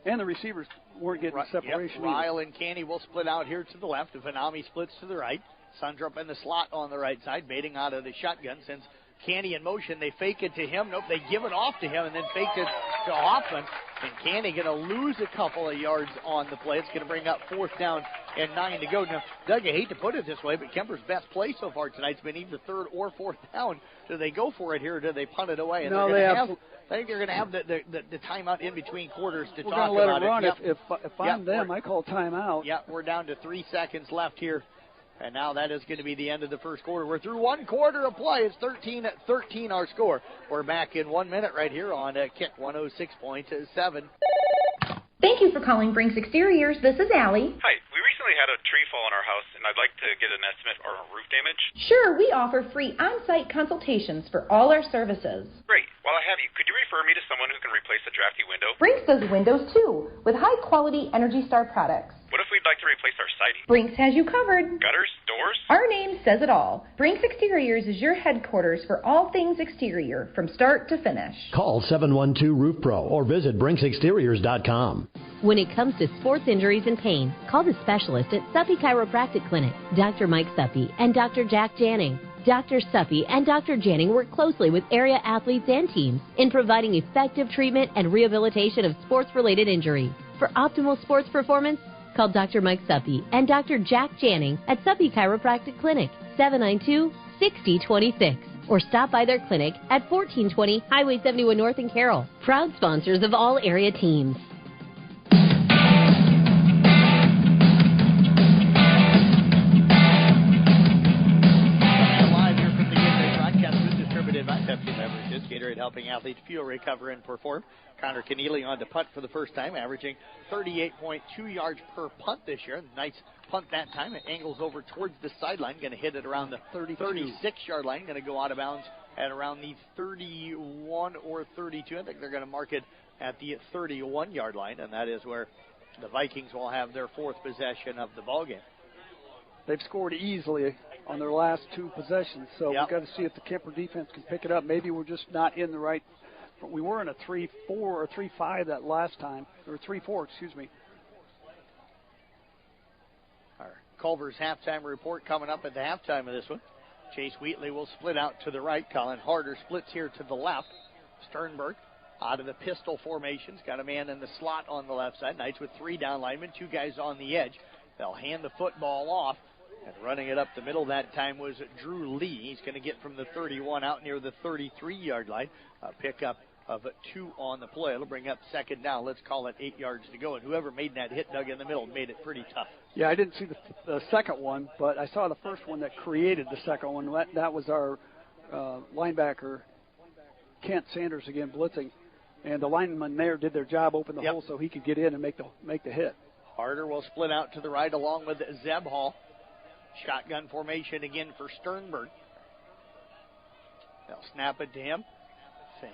And the receivers weren't getting separation. Ryle and Canny will split out here to the left. Vanami splits to the right. Sundrup in the slot on the right side, baiting out of the shotgun. Since Canny in motion, they fake it to him. Nope, they give it off to him and then faked it to Hoffman. And Canny going to lose a couple of yards on the play. It's going to bring up 4th down and 9 to go. Now, Doug, I hate to put it this way, but Kemper's best play so far tonight's been either 3rd or 4th down. Do they go for it here, or do they punt it away? And no, I think they're going to have the timeout in between quarters to talk about it. We're going to let it run. If I'm them, I call timeout. Yeah, we're down to 3 seconds left here. And now that is going to be the end of the first quarter. We're through 1 quarter of play. It's 13-13 our score. We're back in 1 minute right here on Kick 106.7. Thank you for calling Brinks Exteriors. This is Allie. Hi. We recently had a tree fall in our house, and I'd like to get an estimate for roof damage. Sure, we offer free on-site consultations for all our services. Great. While I have you, could you refer me to someone who can replace a drafty window? Brinks does windows too, with high-quality Energy Star products. What if we'd like to replace our siding? Brinks has you covered. Gutters? Doors? Our name says it all. Brinks Exteriors is your headquarters for all things exterior, from start to finish. Call 712-ROOF-PRO or visit BrinksExteriors.com. When it comes to sports injuries and pain, call the specialist at Suppy Chiropractic Clinic, Dr. Mike Suppy and Dr. Jack Janning. Dr. Suppy and Dr. Janning work closely with area athletes and teams in providing effective treatment and rehabilitation of sports-related injury. For optimal sports performance, call Dr. Mike Suppy and Dr. Jack Janning at Suppy Chiropractic Clinic, 792-6026. Or stop by their clinic at 1420 Highway 71 North in Carroll. Proud sponsors of all area teams. Gatorade helping athletes fuel, recover, and perform. Connor Keneally on to punt for the first time, averaging 38.2 yards per punt this year. Nice punt that time. It angles over towards the sideline. Going to hit it around the 36-yard line. Going to go out of bounds at around the 31 or 32. I think they're going to mark it at the 31-yard line, and that is where the Vikings will have their 4th possession of the ballgame. They've scored easily on their last 2 possessions. So we've got to see if the Kuemper defense can pick it up. Maybe we're just not in the right. We were in a 3-4 or 3-5 that last time, or 3-4, excuse me. Our Culver's halftime report coming up at the halftime of this one. Chase Wheatley will split out to the right. Colin Harder splits here to the left. Sternberg out of the pistol formations. Got a man in the slot on the left side. Knights with 3 down linemen, 2 guys on the edge. They'll hand the football off. And running it up the middle that time was Drew Lee. He's going to get from the 31 out near the 33-yard line. A pickup of 2 on the play. It'll bring up second down. Let's call it 8 yards to go. And whoever made that hit, Doug, in the middle, made it pretty tough. Yeah, I didn't see the second one, but I saw the first one that created the second one. That was our linebacker, Kent Sanders, again, blitzing. And the linemen there did their job, opened the hole so he could get in and make the hit. Harder will split out to the right along with Zeb Hall. Shotgun formation again for Sternberg. They'll snap it to him.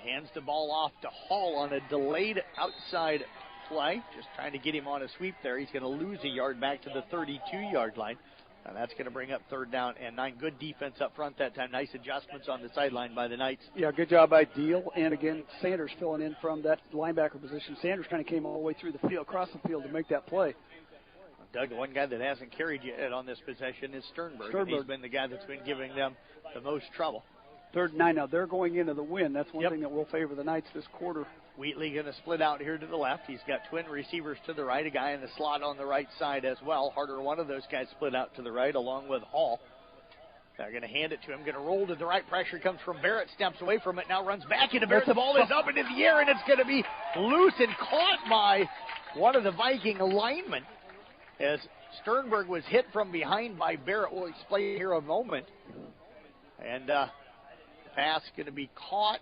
Hands the ball off to Hall on a delayed outside play. Just trying to get him on a sweep there. He's going to lose a yard back to the 32-yard line. And that's going to bring up 3rd down and 9. Good defense up front that time. Nice adjustments on the sideline by the Knights. Yeah, good job by Deal. And again, Sanders filling in from that linebacker position. Sanders kind of came all the way through the field, across the field to make that play. Doug, the one guy that hasn't carried yet on this possession is Sternberg. He's been the guy that's been giving them the most trouble. 3rd and 9. Now they're going into the win. That's one thing that will favor the Knights this quarter. Wheatley going to split out here to the left. He's got twin receivers to the right, a guy in the slot on the right side as well. Harder, one of those guys split out to the right along with Hall. They're going to hand it to him. Going to roll to the right. Pressure comes from Barrett. Steps away from it. Now runs back into Barrett. The ball is up into the air, and it's going to be loose and caught by one of the Viking linemen as Sternberg was hit from behind by Barrett. We'll explain here in a moment. And pass going to be caught.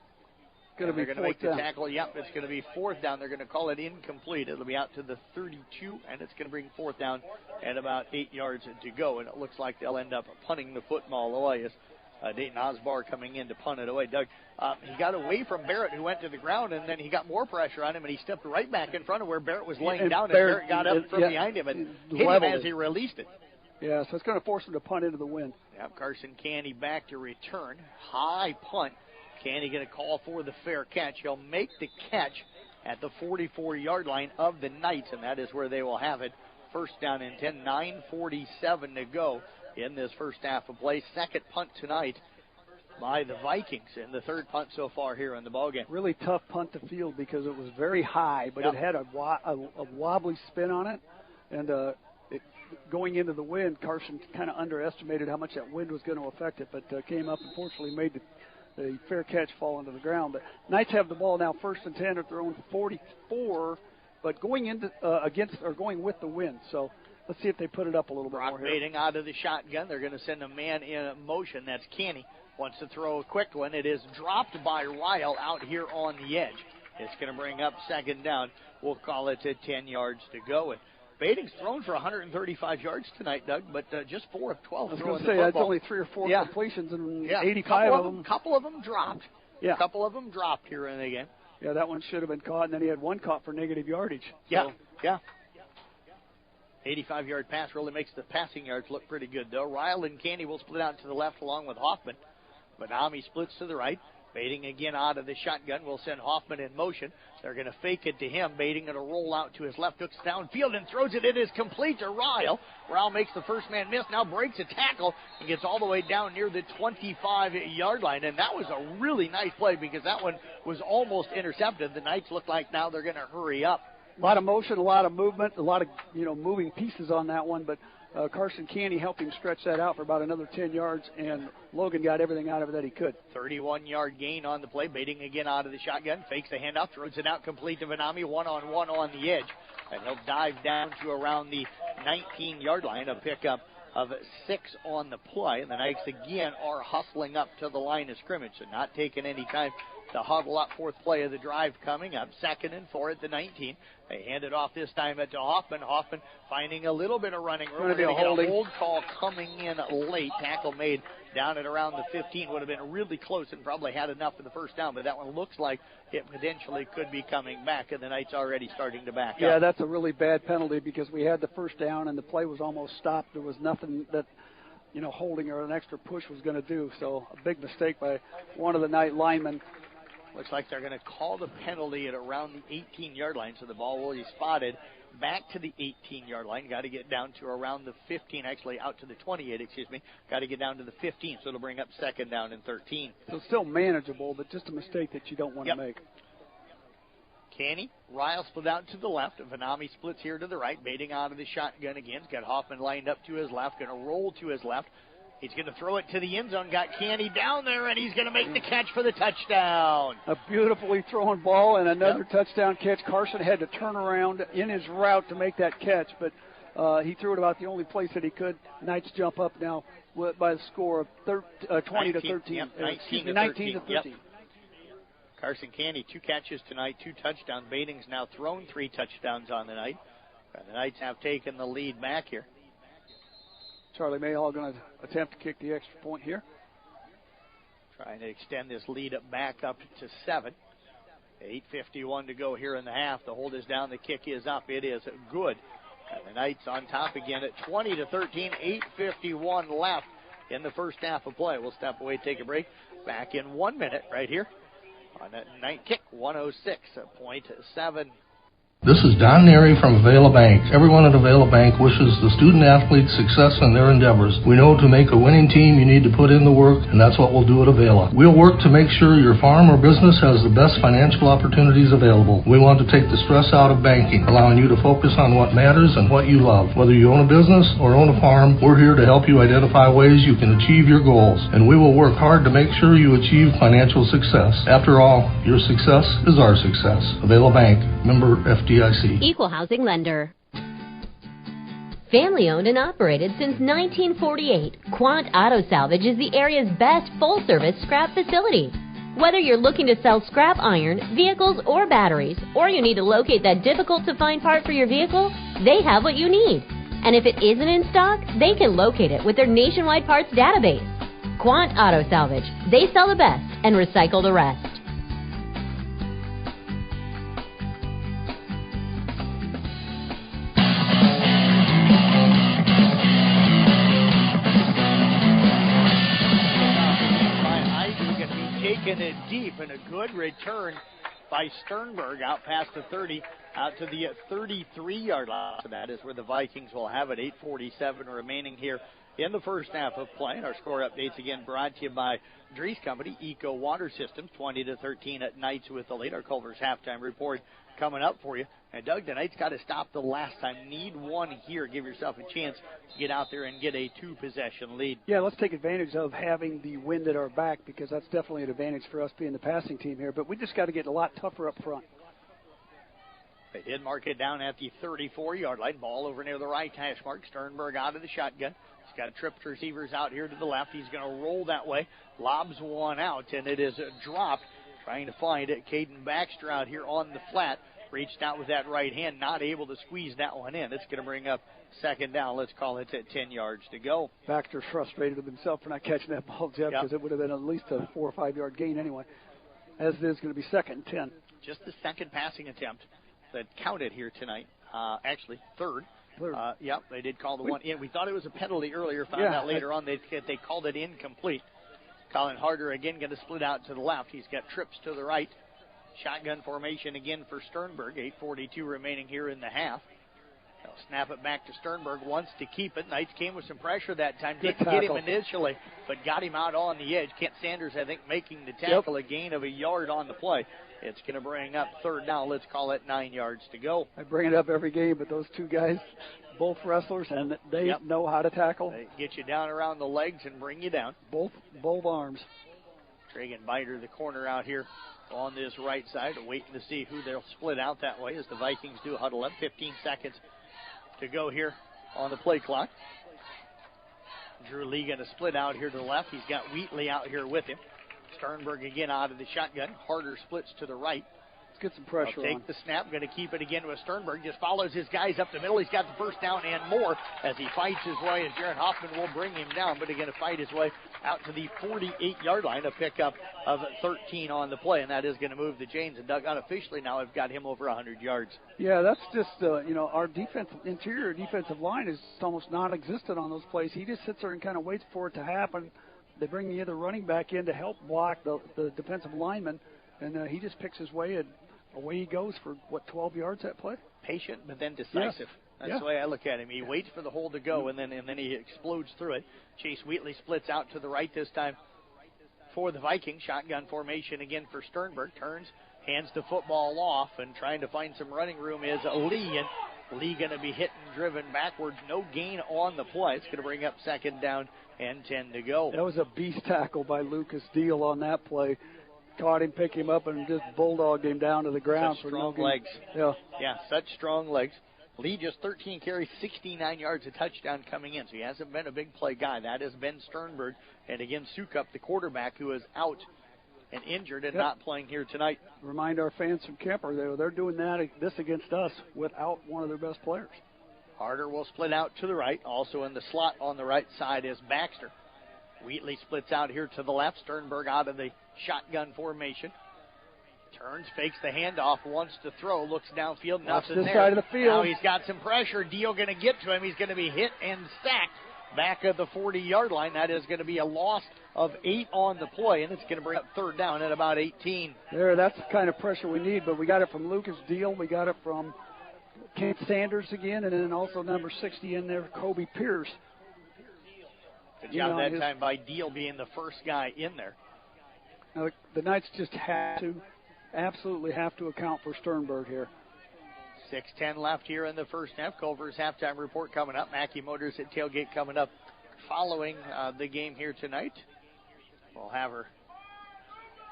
They're going to make the tackle. Yep, it's going to be 4th down. They're going to call it incomplete. It'll be out to the 32, and it's going to bring 4th down and about 8 yards to go. And it looks like they'll end up punting the football away as Dayton Osbar coming in to punt it away. Doug, he got away from Barrett, who went to the ground, and then he got more pressure on him, and he stepped right back in front of where Barrett was laying down, and Barrett got up from behind him and hit him as he released it. Yeah, so it's going to force him to punt into the wind. Yep, Carson Canny back to return. High punt. Canny going to call for the fair catch. He'll make the catch at the 44-yard line of the Knights, and that is where they will have it. 1st down and 10, 9:47 to go in this first half of play. Second punt tonight by the Vikings, and the 3rd punt so far here in the ballgame. Really tough punt to field because it was very high, but it had a wobbly spin on it, and going into the wind, Carson kind of underestimated how much that wind was going to affect it, but came up and fortunately made the fair catch fall into the ground. But Knights have the ball now 1st and 10 at their own 44, but going into going with the wind. So let's see if they put it up a little bit more here. Baiting out of the shotgun. They're going to send a man in motion. That's Canny. Wants to throw a quick one. It is dropped by Ryle out here on the edge. It's going to bring up 2nd down. We'll call it 10 yards to go. And Baiting's thrown for 135 yards tonight, Doug, but just 4 of 12. I was going to say, that's only 3 or 4 completions, and 85 of them. Couple of them dropped. Yeah. A couple of them dropped here in the game. Yeah, that one should have been caught, and then he had one caught for negative yardage. Yeah, 85-yard pass really makes the passing yards look pretty good, though. Ryle and Candy will split out to the left along with Hoffman. Benami splits to the right. Baiting again out of the shotgun. We'll send Hoffman in motion. They're going to fake it to him. Baiting going to roll out to his left. Hooks downfield and throws it. It is complete to Ryle. Ryle makes the first man miss. Now breaks a tackle and gets all the way down near the 25-yard line. And that was a really nice play because that one was almost intercepted. The Knights look like now they're going to hurry up. A lot of motion, a lot of movement, a lot of moving pieces on that one. But Carson Canny helped him stretch that out for about another 10 yards, and Logan got everything out of it that he could. 31-yard gain on the play. Baiting again out of the shotgun. Fakes the handoff. Throws it out complete to Benami. One-on-one on the edge. And he'll dive down to around the 19-yard line. A pickup of 6 on the play. And the Knights again are hustling up to the line of scrimmage. So not taking any time to huddle up. Fourth play of the drive coming up. 2nd and 4 at the 19. They hand it off this time to Hoffman. Hoffman finding a little bit of running room. We're going to get a hold call coming in late. Tackle made down at around the 15. Would have been really close and probably had enough for the first down, but that one looks like it potentially could be coming back, and the Knights already starting to back up. Yeah, that's a really bad penalty because we had the first down and the play was almost stopped. There was nothing that holding or an extra push was going to do. So a big mistake by one of the Knight linemen. Looks like they're going to call the penalty at around the 18-yard line, so the ball will be spotted back to the 18-yard line. Got to get down to around the 15, actually out to the 28, Got to get down to the 15, so it'll bring up 2nd down and 13. So still manageable, but just a mistake that you don't want to make. Canny, Ryle split out to the left. Vanami splits here to the right, baiting out of the shotgun again. He's got Hoffman lined up to his left, going to roll to his left. He's going to throw it to the end zone. Got Canny down there, and he's going to make the catch for the touchdown. A beautifully thrown ball and another touchdown catch. Carson had to turn around in his route to make that catch, but he threw it about the only place that he could. Knights jump up now by the score of 20 to 13. 19 to 13. Yep. Carson Canny, 2 catches tonight, 2 touchdowns. Baiting's now thrown 3 touchdowns on the night. The Knights have taken the lead back here. Charlie Mayhall going to attempt to kick the extra point here. Trying to extend this lead back up to 7. 8:51 to go here in the half. The hold is down. The kick is up. It is good. And the Knights on top again at 20 to 13. 8:51 left in the first half of play. We'll step away, take a break. Back in 1 minute right here on that night kick. 106.7. This is Don Neary from Avila Bank. Everyone at Avila Bank wishes the student-athletes success in their endeavors. We know to make a winning team, you need to put in the work, and that's what we'll do at Avila. We'll work to make sure your farm or business has the best financial opportunities available. We want to take the stress out of banking, allowing you to focus on what matters and what you love. Whether you own a business or own a farm, we're here to help you identify ways you can achieve your goals, and we will work hard to make sure you achieve financial success. After all, your success is our success. Avila Bank, member FDIC. Equal housing lender. Family owned and operated since 1948, Quant Auto Salvage is the area's best full-service scrap facility. Whether you're looking to sell scrap iron, vehicles, or batteries, or you need to locate that difficult-to-find part for your vehicle, they have what you need. And if it isn't in stock, they can locate it with their nationwide parts database. Quant Auto Salvage. They sell the best and recycle the rest. Taking it deep, and a good return by Sternberg out past the 30, out to the 33-yard line. So that is where the Vikings will have it. 8:47 remaining here in the first half of play. And our score updates again brought to you by Drees Company, Eco Water Systems, 20 to 13 at Knights with the lead. Our Culver's halftime report coming up for you. And Doug, the Knights got to stop the last time. Need one here. Give yourself a chance to get out there and get a 2-possession lead. Yeah, let's take advantage of having the wind at our back, because that's definitely an advantage for us being the passing team here. But we just got to get a lot tougher up front. They did mark it down at the 34-yard line. Ball over near the right hash mark. Sternberg out of the shotgun. He's got tripped receivers out here to the left. He's going to roll that way. Lobs one out, and it is dropped. Trying to find it. Caden Baxter out here on the flat. Reached out with that right hand, not able to squeeze that one in. It's going to bring up 2nd down. Let's call it at 10 yards to go. Baxter's frustrated with himself for not catching that ball, Jeff, because it would have been at least a 4 or 5 yard gain anyway. As it is going to be 2nd and 10. Just the second passing attempt that counted here tonight. Actually, third. Yep, they did call the one in. We thought it was a penalty earlier. Found out later on they called it incomplete. Colin Harder again going to split out to the left. He's got trips to the right. Shotgun formation again for Sternberg. 8:42 remaining here in the half. They'll snap it back to Sternberg. Wants to keep it. Knights came with some pressure that time. Didn't get him initially, but got him out on the edge. Kent Sanders, I think, making the tackle. A gain of a yard on the play. It's going to bring up 3rd down. Let's call it 9 yards to go. I bring it up every game, but those two guys, both wrestlers, and they know how to tackle. They get you down around the legs and bring you down. Both arms. Tragan Biter, the corner out here on this right side, waiting to see who they'll split out that way as the Vikings do huddle up. 15 seconds to go here on the play clock. Drew Lee going to split out here to the left. He's got Wheatley out here with him. Sternberg again out of the shotgun. Harder splits to the right. Let's get some pressure on. Take the snap, going to keep it again with Sternberg. Just follows his guys up the middle. He's got the first down and more as he fights his way, as Jaron Hoffman will bring him down, but he's going to fight his way out to the 48-yard line, a pickup of 13 on the play, and that is going to move the chains. And Doug, unofficially now, have got him over 100 yards. Yeah, that's just, our interior defensive line is almost non-existent on those plays. He just sits there and kind of waits for it to happen. They bring the other running back in to help block the defensive lineman, and he just picks his way, and away he goes for, 12 yards that play? Patient, but then decisive. Yeah. That's the way I look at him. He waits for the hole to go, and then he explodes through it. Chase Wheatley splits out to the right this time for the Vikings. Shotgun formation again for Sternberg. Turns, hands the football off, and trying to find some running room is Lee. And Lee going to be hit and driven backwards. No gain on the play. It's going to bring up second down and 10 to go. That was a beast tackle by Lucas Deal on that play. Caught him, picked him up, and just bulldogged him down to the ground. Such strong legs. Yeah, such strong legs. Lee just 13 carries, 69 yards, a touchdown coming in. So he hasn't been a big play guy. That has been Sternberg. And again, Sukup, the quarterback, who is out and injured and not playing here tonight. Remind our fans from Kuemper, they're doing this against us without one of their best players. Harder will split out to the right. Also in the slot on the right side is Baxter. Wheatley splits out here to the left. Sternberg out of the shotgun formation. Turns, fakes the handoff, wants to throw, looks downfield, nothing there. Side of the field. Now he's got some pressure. Deal going to get to him. He's going to be hit and sacked back of the 40-yard line. That is going to be a loss of 8 on the play, and it's going to bring up third down at about 18. That's the kind of pressure we need, but we got it from Lucas Deal. We got it from Kent Sanders again, and then also number 60 in there, Kobe Pierce. Good job that time by Deal being the first guy in there. Now, the Knights just absolutely have to account for Sternberg here. 6:10 left here in the first half. Culver's halftime report coming up. Mackey Motors at tailgate coming up following the game here tonight. We'll have her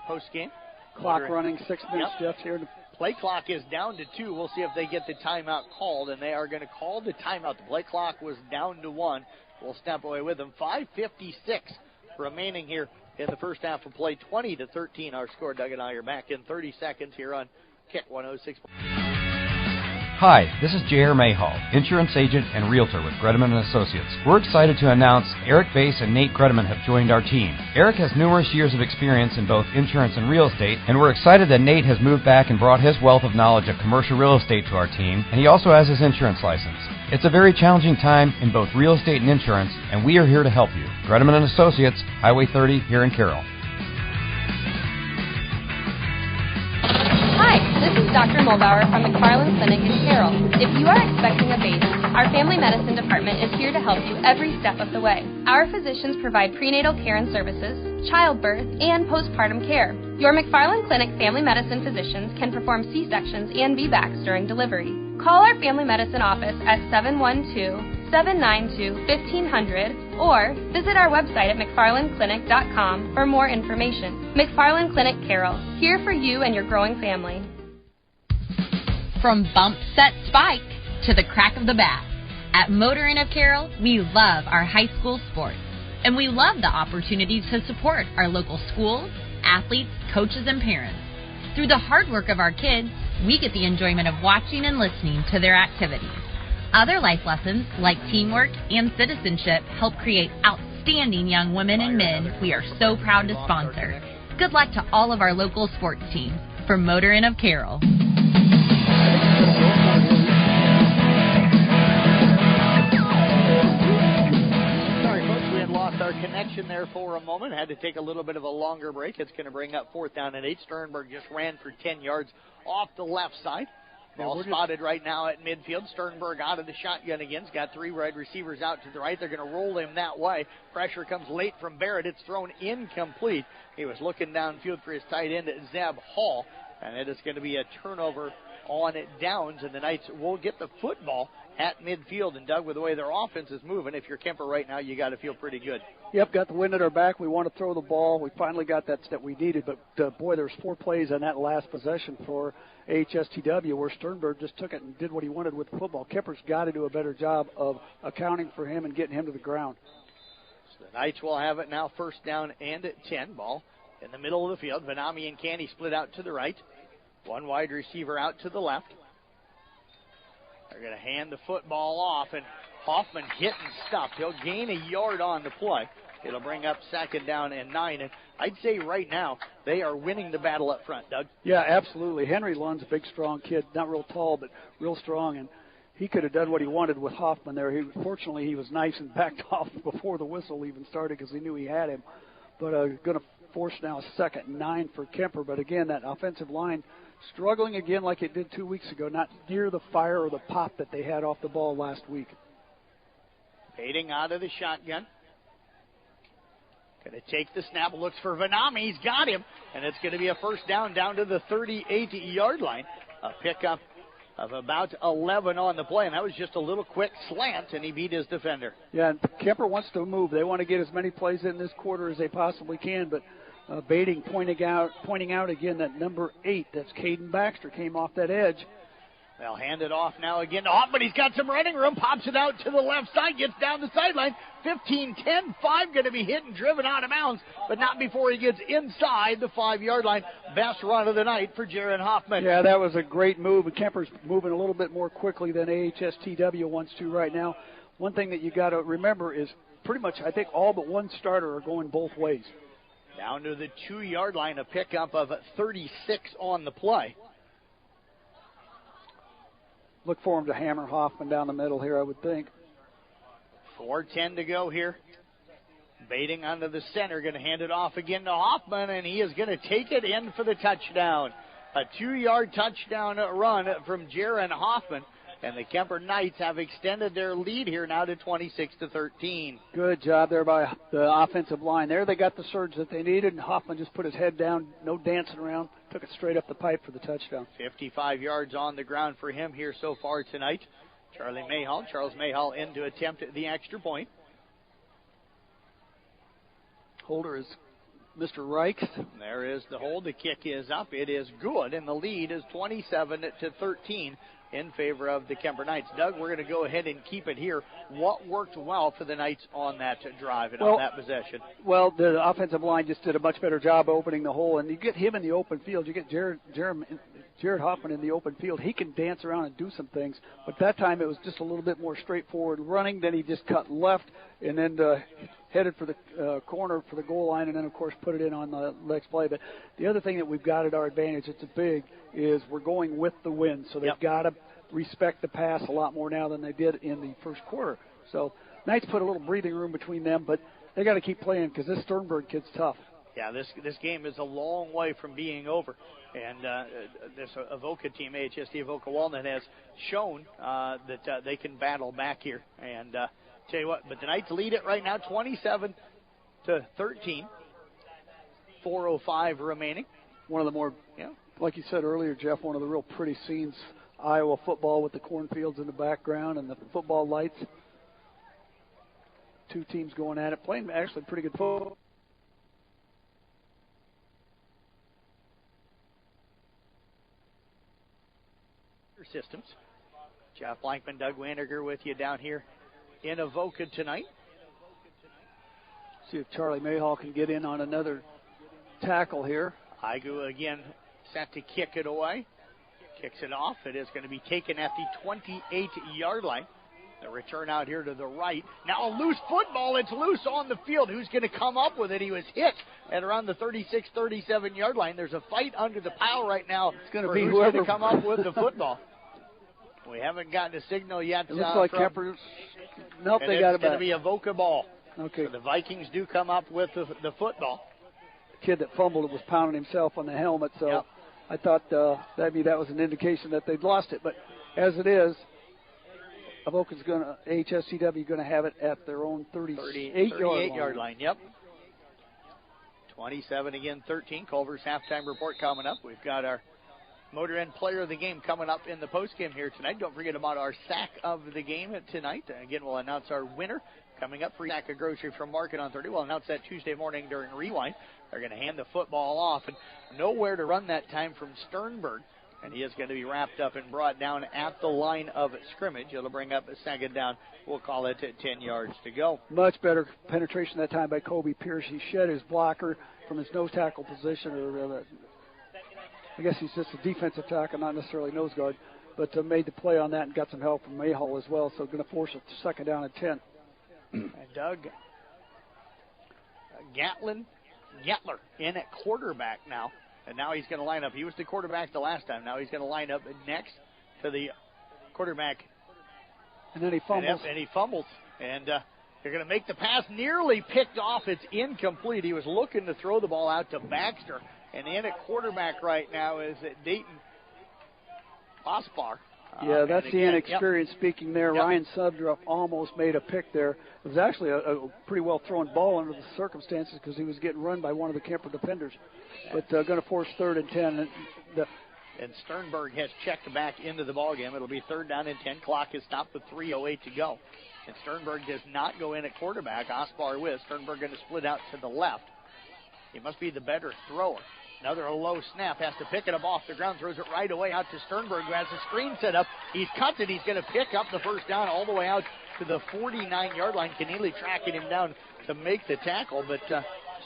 post-game. Clock running, 6 minutes, Jeff, here. Play clock is down to 2. We'll see if they get the timeout called, and they are going to call the timeout. The play clock was down to 1. We'll step away with them. 5:56 remaining here in the first half of play. 20-13 our score. Doug and I are back in 30 seconds here on Kick 106. Hi, this is J.R. Mayhall, insurance agent and realtor with Gredeman & Associates. We're excited to announce Eric Bass and Nate Gredeman have joined our team. Eric has numerous years of experience in both insurance and real estate, and we're excited that Nate has moved back and brought his wealth of knowledge of commercial real estate to our team, and he also has his insurance license. It's a very challenging time in both real estate and insurance, and we are here to help you. Gredeman & Associates, Highway 30 here in Carroll. Hi, this is Dr. Mulbauer from McFarland Clinic in Carroll. If you are expecting a baby, our family medicine department is here to help you every step of the way. Our physicians provide prenatal care and services, childbirth, and postpartum care. Your McFarland Clinic family medicine physicians can perform C-sections and VBACs during delivery. Call our family medicine office at 712-792-1500 or visit our website at mcfarlandclinic.com for more information. McFarland Clinic Carroll, here for you and your growing family. From bump, set, spike to the crack of the bat, at Motor Inn of Carroll, we love our high school sports, and we love the opportunities to support our local schools, athletes, coaches, and parents. Through the hard work of our kids, we get the enjoyment of watching and listening to their activities. Other life lessons, like teamwork and citizenship, help create outstanding young women and men we are so proud to sponsor. Good luck to all of our local sports teams. From Motor Inn of Carroll. Our connection there for a moment. Had to take a little bit of a longer break. It's going to bring up 4th down and 8. Sternberg just ran for 10 yards off the left side. Ball spotted right now at midfield. Sternberg out of the shotgun again. He's got 3 wide receivers out to the right. They're going to roll him that way. Pressure comes late from Barrett. It's thrown incomplete. He was looking downfield for his tight end, Zeb Hall. And it is going to be a turnover on downs. And the Knights will get the football at midfield. And Doug, with the way their offense is moving, if you're Kuemper right now, you got to feel pretty good. Yep, got the wind at our back. We want to throw the ball. We finally got that we needed, but boy, there's 4 plays on that last possession for AHSTW where Sternberg just took it and did what he wanted with the football. Kuemper's got to do a better job of accounting for him and getting him to the ground. So the Knights will have it now, 1st down and 10. Ball in the middle of the field. Vanami and Canny split out to the right. One wide receiver out to the left. They're going to hand the football off, and Hoffman hit and stopped. He'll gain a yard on the play. It'll bring up 2nd down and 9. And I'd say right now they are winning the battle up front, Doug. Yeah, absolutely. Henry Lund's a big, strong kid. Not real tall, but real strong. And he could have done what he wanted with Hoffman there. Fortunately, he was nice and backed off before the whistle even started because he knew he had him. But going to force now a 2nd and 9 for Kuemper. But again, that offensive line struggling again like it did 2 weeks ago, not near the fire or the pop that they had off the ball last week. Fading out of the shotgun. Going to take the snap, looks for Vanami. He's got him, and it's going to be a 1st down to the 38-yard line. A pickup of about 11 on the play, and that was just a little quick slant, and he beat his defender. Yeah, and Kuemper wants to move. They want to get as many plays in this quarter as they possibly can, but Bading pointing out again that number 8, that's Caden Baxter, came off that edge. They'll hand it off now again to Hoffman. He's got some running room, pops it out to the left side, gets down the sideline. 15, 10, 5 going to be hit and driven out of bounds, but not before he gets inside the 5-yard line. Best run of the night for Jaron Hoffman. Yeah, that was a great move. Kemper's moving a little bit more quickly than AHSTW wants to right now. One thing that you got to remember is pretty much, I think, all but one starter are going both ways. Down to the 2-yard line, a pickup of 36 on the play. Look for him to hammer Hoffman down the middle here, I would think. 4:10 to go here. Bading onto the center, going to hand it off again to Hoffman, and he is going to take it in for the touchdown. A 2-yard touchdown run from Jaron Hoffman, and the Kuemper Knights have extended their lead here now to 26-13. Good job there by the offensive line. There they got the surge that they needed, and Hoffman just put his head down, no dancing around, took it straight up the pipe for the touchdown. 55 yards on the ground for him here so far tonight. Charles Mayhall in to attempt the extra point. Holder is Mr. Reichs. There is the hold. The kick is up. It is good, and the lead is 27-13 in favor of the Kuemper Knights. Doug, we're going to go ahead and keep it here. What worked well for the Knights on that drive and on that possession? Well, the offensive line just did a much better job opening the hole, and you get him in the open field. You get Jared Hoffman in the open field. He can dance around and do some things, but that time it was just a little bit more straightforward running. Then he just cut left and then headed for the corner for the goal line, and then, of course, put it in on the next play. But the other thing that we've got at our advantage, it's a big, is we're going with the wind, so they've got to respect the pass a lot more now than they did in the first quarter. So Knights put a little breathing room between them, but they got to keep playing because this Sternberg kid's tough. Yeah, this game is a long way from being over, and this Avoca team, AHST Avoca Walnut, has shown that they can battle back here. And tell you what, but the Knights lead it right now, 27-13. 4:05 remaining. One of the more, like you said earlier, Jeff, one of the real pretty scenes. Iowa football with the cornfields in the background and the football lights. Two teams going at it, playing actually pretty good football. Systems. Jeff Blankman, Doug Wandiger with you down here in Avoca tonight. See if Charlie Mayhall can get in on another tackle here. Igu again set to kick it away. Kicks it off. It is going to be taken at the 28-yard line. The return out here to the right. Now a loose football. It's loose on the field. Who's going to come up with it? He was hit at around the 36, 37-yard line. There's a fight under the pile right now. It's going to be who's whoever going to come up with the football. We haven't gotten a signal yet. It looks like Kuemper's. Nope, they got it back. It's going to be a Avoca ball. Okay. So the Vikings do come up with the football. The kid that fumbled it was pounding himself on the helmet, so I thought maybe that was an indication that they'd lost it. But as it is, Avoca's AHSTW going to have it at their own 38-yard line. Yep. 27-13. Culver's halftime report coming up. We've got our Motor Inn Player of the Game coming up in the postgame here tonight. Don't forget about our sack of the game tonight. Again, we'll announce our winner coming up. Free sack of grocery from Market on 30. We'll announce that Tuesday morning during Rewind. They're going to hand the football off, and nowhere to run that time from Sternberg. And he is going to be wrapped up and brought down at the line of scrimmage. It'll bring up a second down. We'll call it 10 yards to go. Much better penetration that time by Kobe Pierce. He shed his blocker from his nose tackle position. I guess he's just a defensive tackle, not necessarily nose guard, but made the play on that and got some help from Mayhall as well, so going to force a second down and 10. And Doug Gatler in at quarterback now. And now he's going to line up. He was the quarterback the last time. Now he's going to line up next to the quarterback. And then he fumbles. And he fumbles. And they're going to make the pass. Nearly picked off. It's incomplete. He was looking to throw the ball out to Baxter. And in at quarterback right now is Dayton Ospar. Yeah, that's the inexperience speaking there. Yep. Ryan Subdruff almost made a pick there. It was actually a pretty well thrown ball under the circumstances because he was getting run by one of the Kuemper defenders. But going to force 3rd and 10. And Sternberg has checked back into the ballgame. It'll be 3rd down and 10. Clock is stopped with 3:08 to go. And Sternberg does not go in at quarterback. Ospar with. Sternberg going to split out to the left. He must be the better thrower. Another low snap, has to pick it up off the ground, throws it right away out to Sternberg, who has a screen set up. He's cut it. He's going to pick up the first down all the way out to the 49-yard line. Keneally tracking him down to make the tackle, but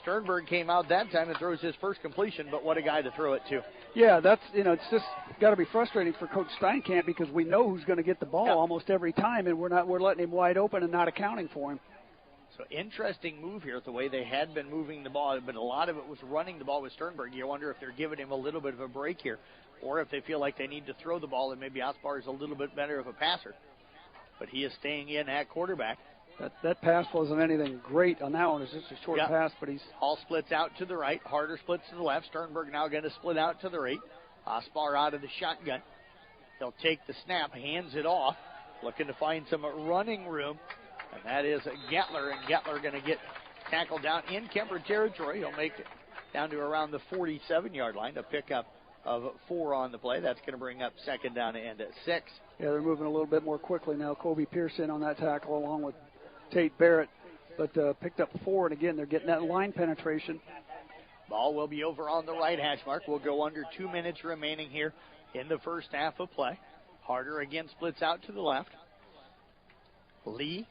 Sternberg came out that time and throws his first completion, but what a guy to throw it to. Yeah, that's, it's just got to be frustrating for Coach Steinkamp because we know who's going to get the ball almost every time, and we're letting him wide open and not accounting for him. So interesting move here, the way they had been moving the ball, but a lot of it was running the ball with Sternberg. You wonder if they're giving him a little bit of a break here, or if they feel like they need to throw the ball and maybe Ospar is a little bit better of a passer. But he is staying in at quarterback. That pass wasn't anything great on that one. It's just a short pass, but he's... Hall splits out to the right. Harder splits to the left. Sternberg now going to split out to the right. Ospar out of the shotgun. He'll take the snap, hands it off, looking to find some running room. And that is Gatler, and Gatler going to get tackled down in Kuemper territory. He'll make it down to around the 47-yard line, a pickup of 4 on the play. That's going to bring up 2nd down and 6. Yeah, they're moving a little bit more quickly now. Kobe Pearson on that tackle along with Tate Barrett, but picked up 4, and again, they're getting that line penetration. Ball will be over on the right hash mark. We'll go under 2 minutes remaining here in the first half of play. Harder again splits out to the left. Lee.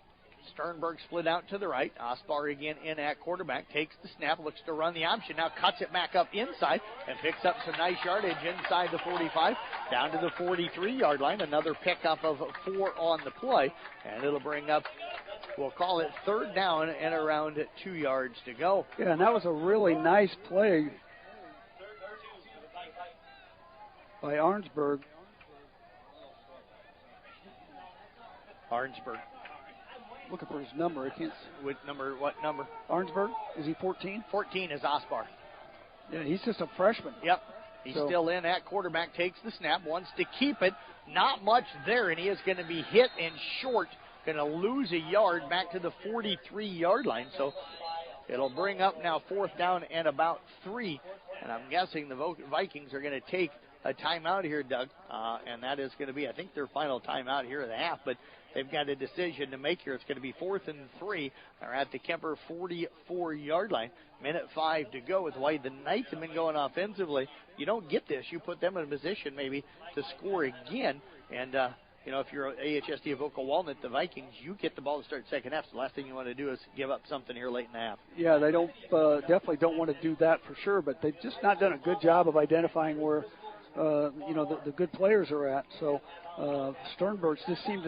Sternberg split out to the right. Ospar again in at quarterback. Takes the snap, looks to run the option. Now cuts it back up inside and picks up some nice yardage inside the 45. Down to the 43-yard line. Another pickup of 4 on the play. And it'll bring up, we'll call it 3rd down and around 2 yards to go. Yeah, and that was a really nice play by Arnsberg. Looking for his number. I can't. What number? Arnsberg? Is he 14? 14 is Ospar. Yeah, he's just a freshman. Yep. He's still in at quarterback, takes the snap, wants to keep it. Not much there, and he is going to be hit and short. Going to lose a yard back to the 43-yard line. So it'll bring up now 4th down and about 3. And I'm guessing the Vikings are going to take a timeout here, Doug. And that is going to be, I think, their final timeout here at the half. But they've got a decision to make here. It's going to be 4th and 3. They're at the Kuemper 44-yard line. 1:05 to go. With the way the Knights have been going offensively, you don't get this. You put them in a position maybe to score again. And, if you're AHST of Avoca Walnut, the Vikings, you get the ball to start second half. So the last thing you want to do is give up something here late in the half. Yeah, they don't definitely don't want to do that for sure. But they've just not done a good job of identifying where the good players are at. So Sternberg just seems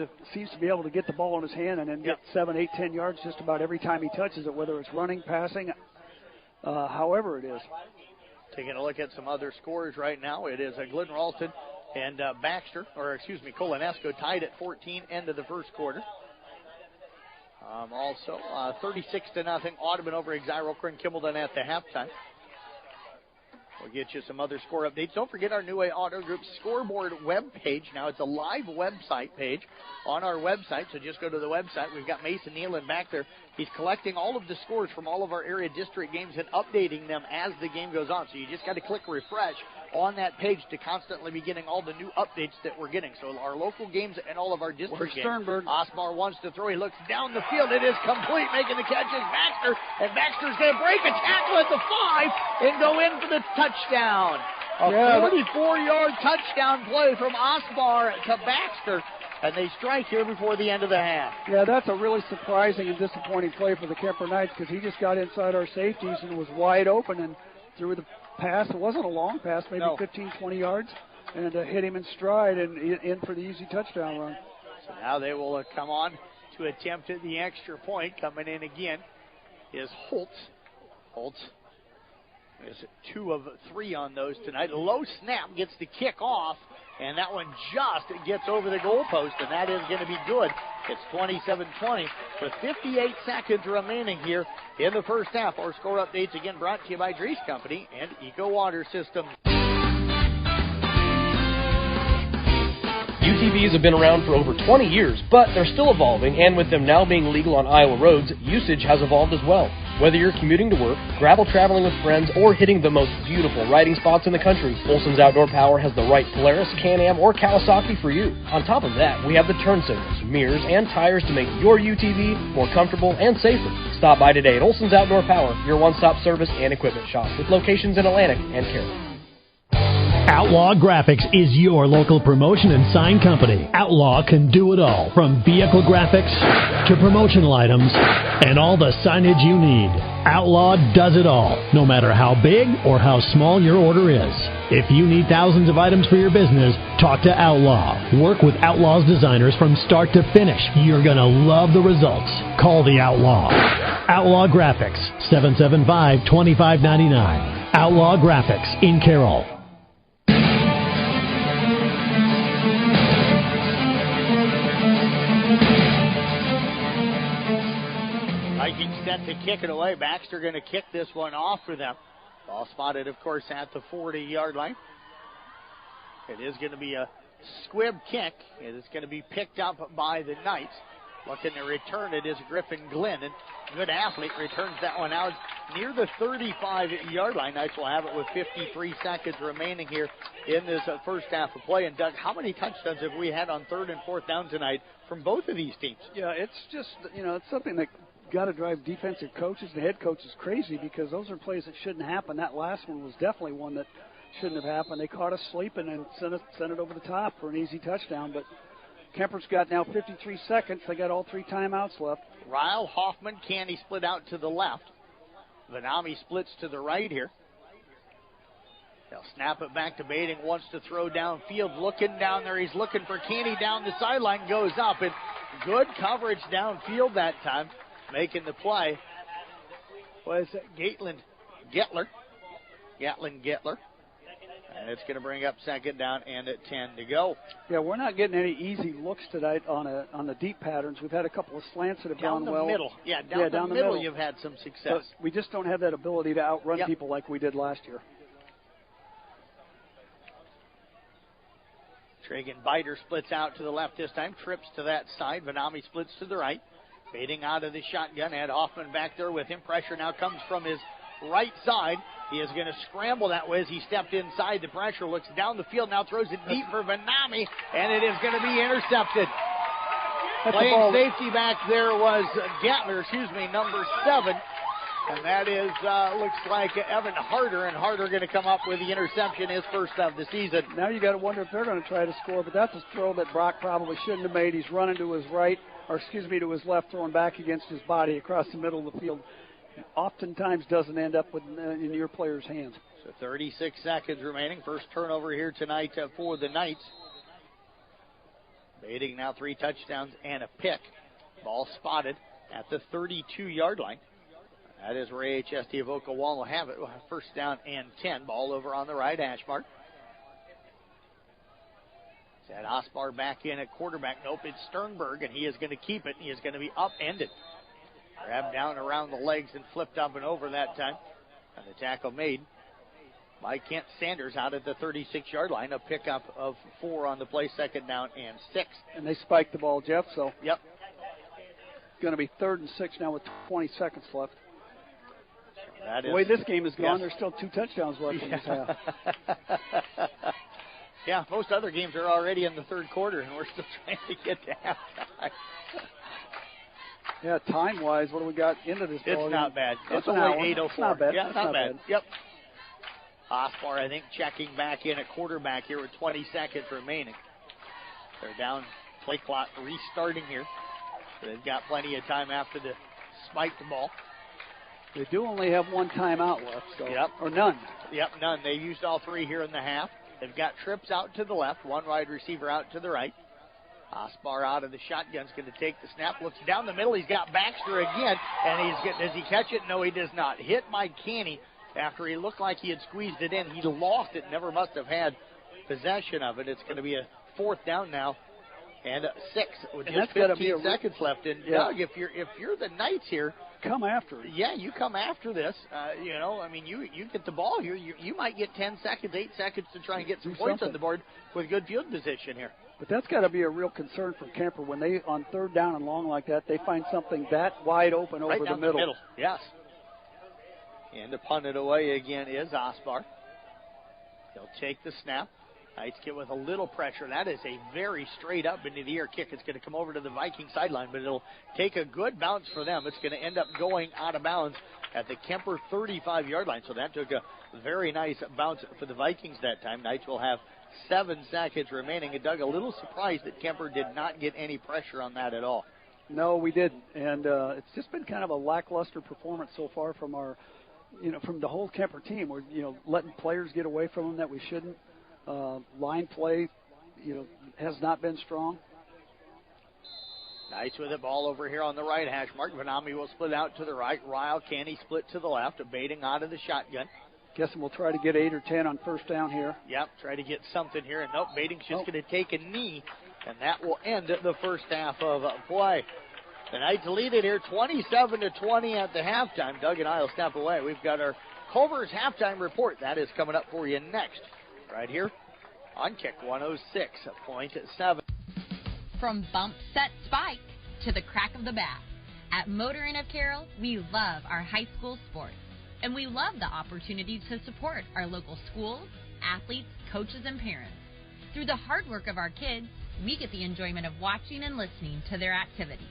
to be able to get the ball in his hand and then get 7, 8, 10 yards just about every time he touches it, whether it's running, passing, however it is. Taking a look at some other scores right now, it is Glenn Ralston and Colonesco tied at 14 end of the first quarter. Also, 36-0 Audubon over Exira Kimballton at the halftime. We'll get you some other score updates. Don't forget our New Way Auto Group scoreboard web page. Now, it's a live website page on our website, so just go to the website. We've got Mason Nealon back there. He's collecting all of the scores from all of our area district games and updating them as the game goes on. So you just got to click refresh on that page to constantly be getting all the new updates that we're getting. So our local games and all of our district games. Osmar wants to throw. He looks down the field. It is complete. Making the catch is Baxter. And Baxter's going to break a tackle at the 5 and go in for the touchdown. A 44-yard touchdown play from Osmar to Baxter. And they strike here before the end of the half. Yeah, that's a really surprising and disappointing play for the Kuemper Knights because he just got inside our safeties and was wide open and threw the pass. It wasn't a long pass, maybe 15, 20 yards, and hit him in stride and in for the easy touchdown run. So now they will come on to attempt the extra point. Coming in again is Holtz. Holtz is 2 of 3 on those tonight. Low snap, gets the kick off, and that one just gets over the goalpost, and that is going to be good. It's 27-20 with 58 seconds remaining here in the first half. Our score updates again brought to you by Drees Company and Eco Water Systems. UTVs have been around for over 20 years, but they're still evolving, and with them now being legal on Iowa roads, usage has evolved as well. Whether you're commuting to work, gravel traveling with friends, or hitting the most beautiful riding spots in the country, Olson's Outdoor Power has the right Polaris, Can-Am, or Kawasaki for you. On top of that, we have the turn signals, mirrors, and tires to make your UTV more comfortable and safer. Stop by today at Olson's Outdoor Power, your one-stop service and equipment shop, with locations in Atlantic and Carroll. Outlaw Graphics is your local promotion and sign company. Outlaw can do it all, from vehicle graphics to promotional items and all the signage you need. Outlaw does it all, no matter how big or how small your order is. If you need thousands of items for your business, talk to Outlaw. Work with Outlaw's designers from start to finish. You're going to love the results. Call the Outlaw. Outlaw Graphics, 775-2599. Outlaw Graphics in Carroll. Vikings set to kick it away. Baxter going to kick this one off for them. Ball spotted, of course, at the 40-yard line. It is going to be a squib kick. It is going to be picked up by the Knights. Looking to return it is Griffin Glenn, and good athlete returns that one out near the 35-yard line. Knights will have it with 53 seconds remaining here in this first half of play. And Doug, how many touchdowns have we had on 3rd and 4th down tonight from both of these teams? Yeah, it's just, it's something that got to drive defensive coaches and head coaches crazy, because those are plays that shouldn't happen. That last one was definitely one that shouldn't have happened. They caught us sleeping and sent it over the top for an easy touchdown. But Kuemper's got now 53 seconds. They got all 3 timeouts left. Ryle, Hoffman, Canny split out to the left. Vanami splits to the right here. They'll snap it back to Bading. Wants to throw downfield. Looking down there. He's looking for Canny down the sideline. Goes up. And good coverage downfield that time. Making the play was Gatlin Gettler. And it's going to bring up 2nd down and at 10 to go. Yeah, we're not getting any easy looks tonight on the deep patterns. We've had a couple of slants that have gone well. Down the middle you've had some success. But we just don't have that ability to outrun people like we did last year. Tragan Biter splits out to the left this time, trips to that side. Vanami splits to the right. Fading out of the shotgun, had Hoffman back there with him. Pressure now comes from his right side. He is going to scramble that way as he stepped inside. The pressure looks down the field, now throws it deep for Vanami, and it is going to be intercepted. Playing safety back there was number 7. And that is, looks like Evan Harder, and Harder going to come up with the interception, his first of the season. Now you got to wonder if they're going to try to score, but that's a throw that Brock probably shouldn't have made. He's running to his right, to his left, throwing back against his body across the middle of the field. Oftentimes doesn't end up in your player's hands. So 36 seconds remaining. First turnover here tonight for the Knights. Bading now 3 touchdowns and a pick. Ball spotted at the 32-yard line. That is where AHST of Oklahoma will have it. We'll have 1st down and 10. Ball over on the right hash mark. That Osbar back in at quarterback. Nope, it's Sternberg, and he is going to keep it. He is going to be upended. Grabbed down around the legs and flipped up and over that time. And the tackle made by Kent Sanders out at the 36-yard line. A pickup of 4 on the play, 2nd down and 6. And they spiked the ball, Jeff, so. Yep. It's going to be 3rd and 6 now with 20 seconds left. The way this game is gone, there's still 2 touchdowns left in this half. Yeah, most other games are already in the 3rd quarter, and we're still trying to get to halftime. Yeah, time-wise, what do we got into this ball? It's not bad. It's only 8:04. It's not bad. Yeah, it's not bad. Yep. Osbar, I think, checking back in at quarterback here with 20 seconds remaining. They're down, play clock restarting here. They've got plenty of time after the spiked ball. They do only have one timeout left, so or none. Yep, none. They used all three here in the half. They've got trips out to the left, one wide receiver out to the right. Osbar out of the shotgun's going to take the snap, looks down the middle. He's got Baxter again, and does he catch it? No, he does not. Hit Mike Canny after he looked like he had squeezed it in. He lost it, never must have had possession of it. It's going to be a fourth down now and 6 with just 15 seconds left. And Doug, if you're the Knights here, come after it. Yeah, you come after this. You get the ball here. You might get 10 seconds, 8 seconds to try and get some points on the board with good field position here. But that's got to be a real concern for Kuemper when they, on third down and long like that, they find something that wide open over the middle. Yes. And to punt it away again is Osbar. He'll take the snap. Knights get with a little pressure. That is a very straight up into the air kick. It's going to come over to the Viking sideline, but it'll take a good bounce for them. It's going to end up going out of bounds at the Kuemper 35-yard line. So that took a very nice bounce for the Vikings that time. Knights will have 7 seconds remaining. And Doug, a little surprised that Kuemper did not get any pressure on that at all. No, we didn't. And it's just been kind of a lackluster performance so far from our, from the whole Kuemper team. We're, letting players get away from them that we shouldn't. Line play, has not been strong. Nice with it. Ball over here on the right hash mark. Vanami will split out to the right. Ryle Canny split to the left. Baiting out of the shotgun. Guessing we'll try to get 8 or 10 on first down here. Yep, try to get something here. And nope, Baiting's just going to take a knee, and that will end the first half of play. The Knights lead it here 27-20 at the halftime. Doug and I will step away. We've got our Culver's halftime report. That is coming up for you next, right here on Kick 106.7. From bump, set, spike to the crack of the bat, at Motor Inn of Carroll, we love our high school sports. And we love the opportunity to support our local schools, athletes, coaches, and parents. Through the hard work of our kids, we get the enjoyment of watching and listening to their activities.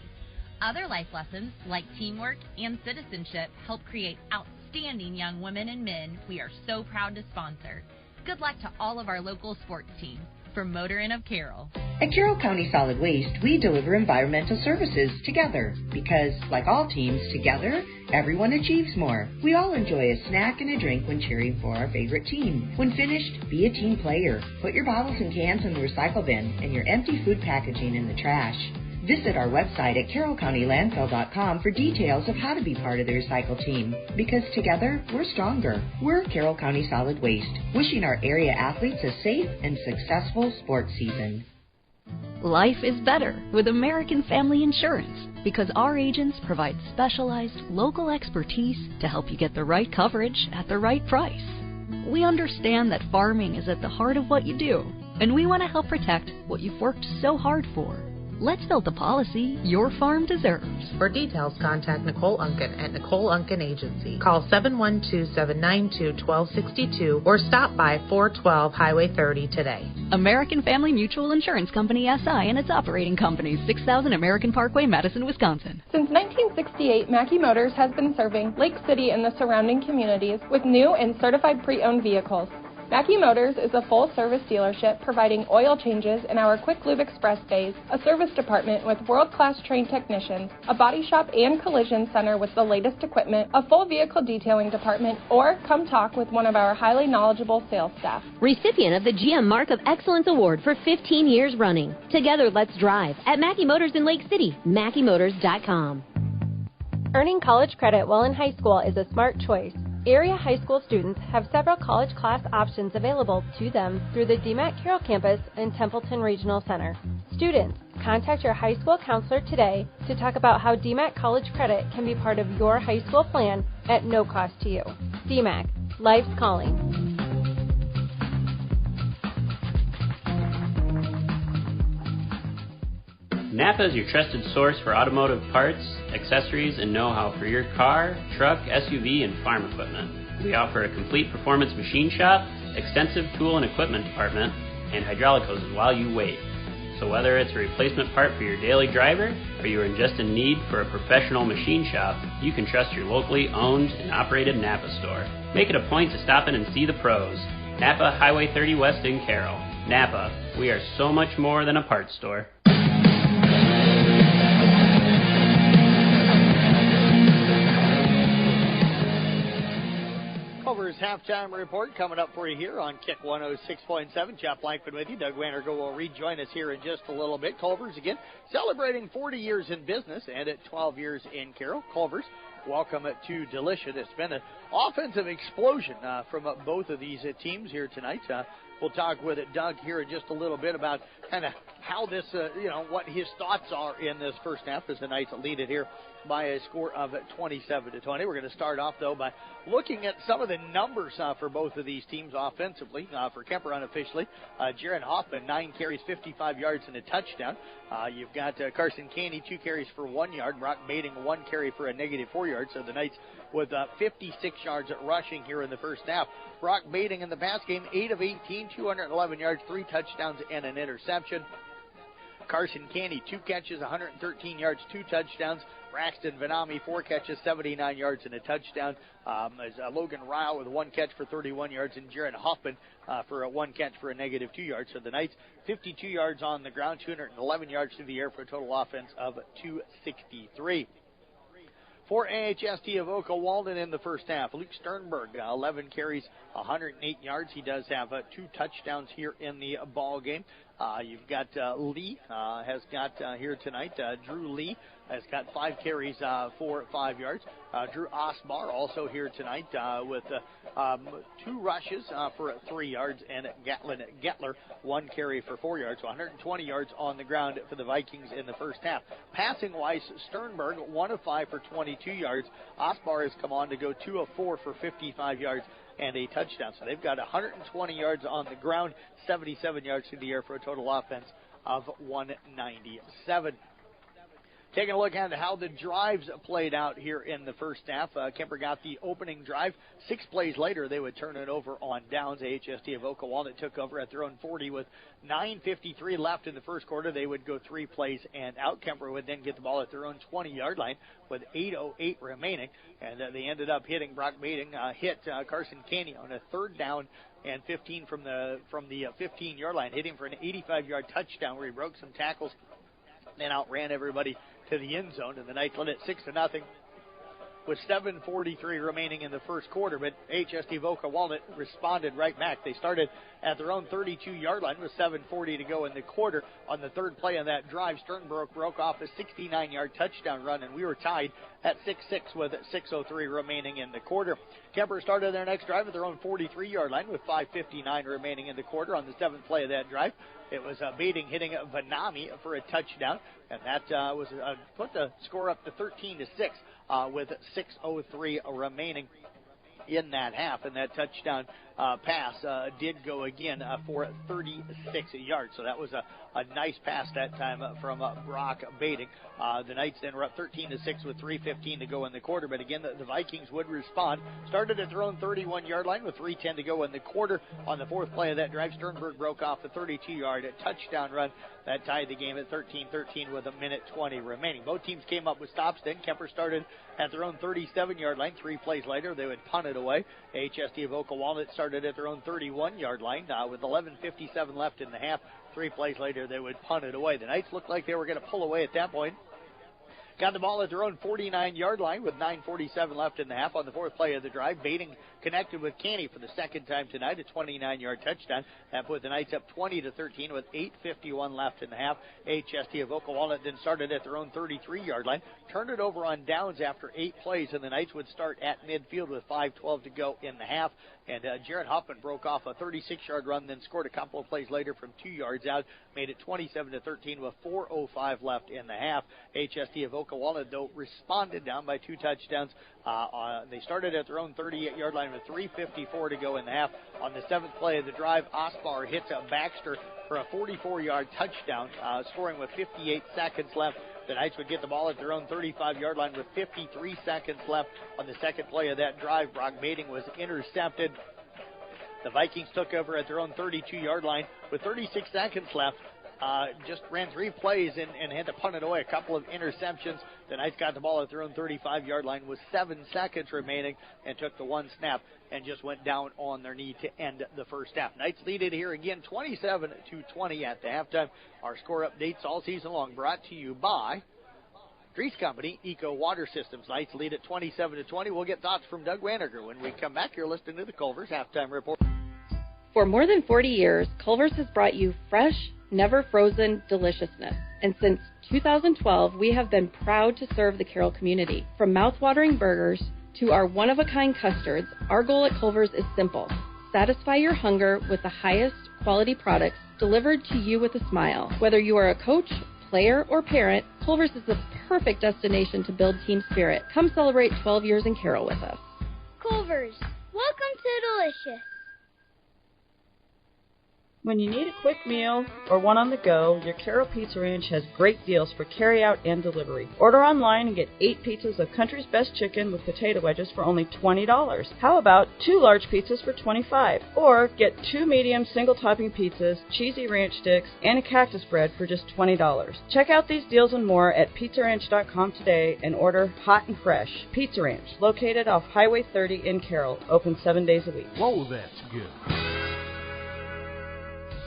Other life lessons, like teamwork and citizenship, help create outstanding young women and men we are so proud to sponsor. Good luck to all of our local sports teams. From Motor Inn of Carroll. At Carroll County Solid Waste, we deliver environmental services together because, like all teams, together, everyone achieves more. We all enjoy a snack and a drink when cheering for our favorite team. When finished, be a team player. Put your bottles and cans in the recycle bin and your empty food packaging in the trash. Visit our website at carrollcountylandfill.com for details of how to be part of the recycle team. Because together, we're stronger. We're Carroll County Solid Waste, wishing our area athletes a safe and successful sports season. Life is better with American Family Insurance because our agents provide specialized local expertise to help you get the right coverage at the right price. We understand that farming is at the heart of what you do, and we want to help protect what you've worked so hard for. Let's build the policy your farm deserves. For details, contact Nicole Unken at Nicole Unken Agency. Call 712-792-1262 or stop by 412 Highway 30 today. American Family Mutual Insurance Company, SI, and its operating companies, 6000 American Parkway, Madison, Wisconsin. Since 1968, Mackey Motors has been serving Lake City and the surrounding communities with new and certified pre-owned vehicles. Mackey Motors is a full-service dealership providing oil changes in our Quick Lube Express days, a service department with world-class trained technicians, a body shop and collision center with the latest equipment, a full vehicle detailing department, or come talk with one of our highly knowledgeable sales staff. Recipient of the GM Mark of Excellence Award for 15 years running. Together, let's drive at Mackey Motors in Lake City, MackeyMotors.com. Earning college credit while in high school is a smart choice. Area high school students have several college class options available to them through the DMAC Carroll campus and Templeton Regional Center. Students, contact your high school counselor today to talk about how DMAC college credit can be part of your high school plan at no cost to you. DMAC, life's calling. Napa is your trusted source for automotive parts, accessories, and know-how for your car, truck, SUV, and farm equipment. We offer a complete performance machine shop, extensive tool and equipment department, and hydraulic hoses while you wait. So whether it's a replacement part for your daily driver, or you are just in need for a professional machine shop, you can trust your locally owned and operated Napa store. Make it a point to stop in and see the pros. Napa, Highway 30 West in Carroll. Napa, we are so much more than a parts store. halftime report coming up for you here on Kick 106.7. Jeff Blankman with you. Doug Wannergo will rejoin us here in just a little bit. Culver's again celebrating 40 years in business and at 12 years in Carroll. Culver's, welcome to Delicious. It's been an offensive explosion from both of these teams here tonight. We'll talk with Doug here in just a little bit about kind of how this, what his thoughts are in this first half as the Knights lead it here by a score of 27-20. We're going to start off, though, by looking at some of the numbers for both of these teams offensively. For Kuemper unofficially, Jaron Hoffman, 9 carries, 55 yards, and a touchdown. You've got Carson Caney, 2 carries for 1 yard. Brock Bading, 1 carry for a negative 4 yards. So the Knights with 56 yards at rushing here in the first half. Brock Bading in the pass game, 8 of 18, 211 yards, 3 touchdowns, and an interception. Carson Caney, 2 catches, 113 yards, 2 touchdowns. Braxton Vanami, 4 catches, 79 yards, and a touchdown. Logan Ryle with 1 catch for 31 yards, and Jaron Hoffman for a 1 catch for a negative 2 yards. So the Knights, 52 yards on the ground, 211 yards through the air for a total offense of 263. For AHST of Oka-Walden in the first half, Luke Sternberg, 11 carries, 108 yards. He does have 2 touchdowns here in the ball game. You've got Lee has got here tonight. Drew Lee has got 5 carries for 5 yards. Drew Osbar also here tonight with 2 rushes for 3 yards, and Gatlin Getler 1 carry for 4 yards. So 120 yards on the ground for the Vikings in the first half. Passing-wise, Sternberg 1 of 5 for 22 yards. Osbar has come on to go 2 of 4 for 55 yards and a touchdown. So they've got 120 yards on the ground, 77 yards through the air for a total offense of 197. Taking a look at how the drives played out here in the first half. Kuemper got the opening drive. 6 plays later, they would turn it over on downs. AHST of Oka-Walden took over at their own 40 with 9:53 left in the first quarter. They would go 3 plays and out. Kuemper would then get the ball at their own 20-yard line with 8:08 remaining. And they ended up hitting Brock Bading, hit Carson Caney on a 3rd down and 15 from the 15-yard line, hit him for an 85-yard touchdown where he broke some tackles, then outran everybody to the end zone, and the Knights led it 6-0 with 7:43 remaining in the first quarter. But HST of Oka-Walden responded right back. They started at their own 32-yard line with 7:40 to go in the quarter. On the 3rd play of that drive, Sternberg broke off a 69-yard touchdown run, and we were tied at 6-6 with 6:03 remaining in the quarter. Kuemper started their next drive at their own 43-yard line with 5:59 remaining in the quarter. On the 7th play of that drive, it was Bading hitting Vanami for a touchdown, and that was put the score up to 13-6 with 6:03 remaining in that half, and that touchdown pass did go again for 36 yards. So that was a nice pass that time from Brock Bading. The Knights then were up 13-6 with 3:15 to go in the quarter, but again, the Vikings would respond. Started at their own 31-yard line with 3:10 to go in the quarter. On the 4th play of that drive, Sternberg broke off a 32-yard touchdown run that tied the game at 13-13 with 1:20 remaining. Both teams came up with stops then. Kuemper started at their own 37-yard line. 3 plays later, they would punt it away. HST of Oka-Walden started at their own 31-yard line with 11:57 left in the half. 3 plays later, they would punt it away. The Knights looked like they were going to pull away at that point. Got the ball at their own 49-yard line with 9:47 left in the half. On the 4th play of the drive, Bading connected with Caney for the 2nd time tonight, a 29-yard touchdown. That put the Knights up 20-13 with 8:51 left in the half. HST of Oka-Walden then started at their own 33-yard line, turned it over on downs after 8 plays, and the Knights would start at midfield with 5:12 to go in the half. And Jaron Hoffman broke off a 36-yard run, then scored a couple of plays later from 2 yards out, made it 27-13 with 4:05 left in the half. HST of Oka-Walden, though, responded down by 2 touchdowns. They started at their own 38-yard line with 3:54 to go in the half. On the 7th play of the drive, Osbar hits Baxter for a 44-yard touchdown, scoring with 58 seconds left. The Knights would get the ball at their own 35-yard line with 53 seconds left. On the 2nd play of that drive, Brock Bading was intercepted. The Vikings took over at their own 32-yard line with 36 seconds left. Just ran 3 plays and had to punt it away. A couple of interceptions. The Knights got the ball at their own 35-yard line with 7 seconds remaining and took the 1 snap and just went down on their knee to end the first half. Knights lead it here again 27-20 at the halftime. Our score updates all season long brought to you by Treese Company, Eco Water Systems. Knights lead at 27-20. We'll get thoughts from Doug Waniger when we come back. You're listening to the Culver's Halftime Report. For more than 40 years, Culver's has brought you fresh, never frozen deliciousness. And since 2012, we have been proud to serve the Carroll community. From mouth-watering burgers to our one-of-a-kind custards, our goal at Culver's is simple. Satisfy your hunger with the highest quality products delivered to you with a smile. Whether you are a coach, player, or parent, Culver's is the perfect destination to build team spirit. Come celebrate 12 years in Carroll with us. Culver's, welcome to Delicious. When you need a quick meal or one on the go, your Carroll Pizza Ranch has great deals for carry-out and delivery. Order online and get 8 pizzas of Country's Best Chicken with potato wedges for only $20. How about 2 large pizzas for $25? Or get 2 medium single-topping pizzas, cheesy ranch sticks, and a cactus bread for just $20. Check out these deals and more at pizzaranch.com today and order hot and fresh. Pizza Ranch, located off Highway 30 in Carroll, open 7 days a week. Whoa, that's good.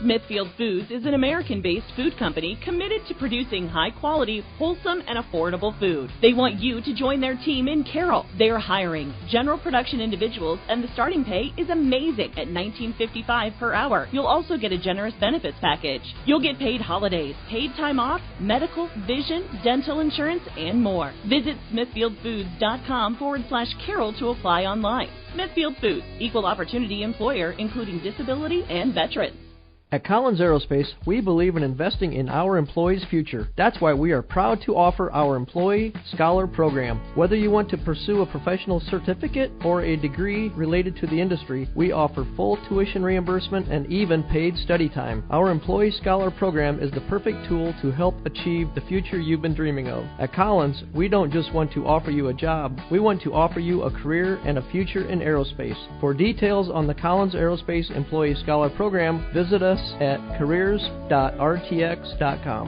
Smithfield Foods is an American-based food company committed to producing high-quality, wholesome, and affordable food. They want you to join their team in Carroll. They are hiring general production individuals, and the starting pay is amazing at $19.55 per hour. You'll also get a generous benefits package. You'll get paid holidays, paid time off, medical, vision, dental insurance, and more. Visit smithfieldfoods.com/Carroll to apply online. Smithfield Foods, equal opportunity employer, including disability and veterans. At Collins Aerospace, we believe in investing in our employees' future. That's why we are proud to offer our Employee Scholar Program. Whether you want to pursue a professional certificate or a degree related to the industry, we offer full tuition reimbursement and even paid study time. Our Employee Scholar Program is the perfect tool to help achieve the future you've been dreaming of. At Collins, we don't just want to offer you a job, we want to offer you a career and a future in aerospace. For details on the Collins Aerospace Employee Scholar Program, visit us at careers.rtx.com.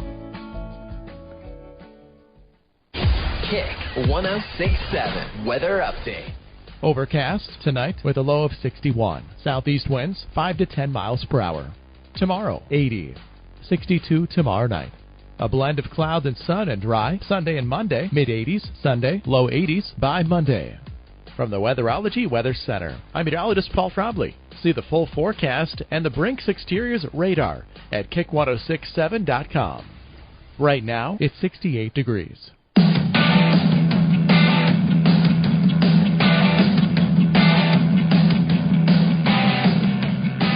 Kick 106.7 Weather Update. Overcast tonight with a low of 61. Southeast winds 5 to 10 miles per hour. Tomorrow 80. 62 tomorrow night. A blend of clouds and sun and dry. Sunday and Monday mid-80s. Sunday low 80s by Monday. From the Weatherology Weather Center, I'm meteorologist Paul Frobley. See the full forecast and the Brinks Exteriors radar at kick1067.com. Right now, it's 68 degrees.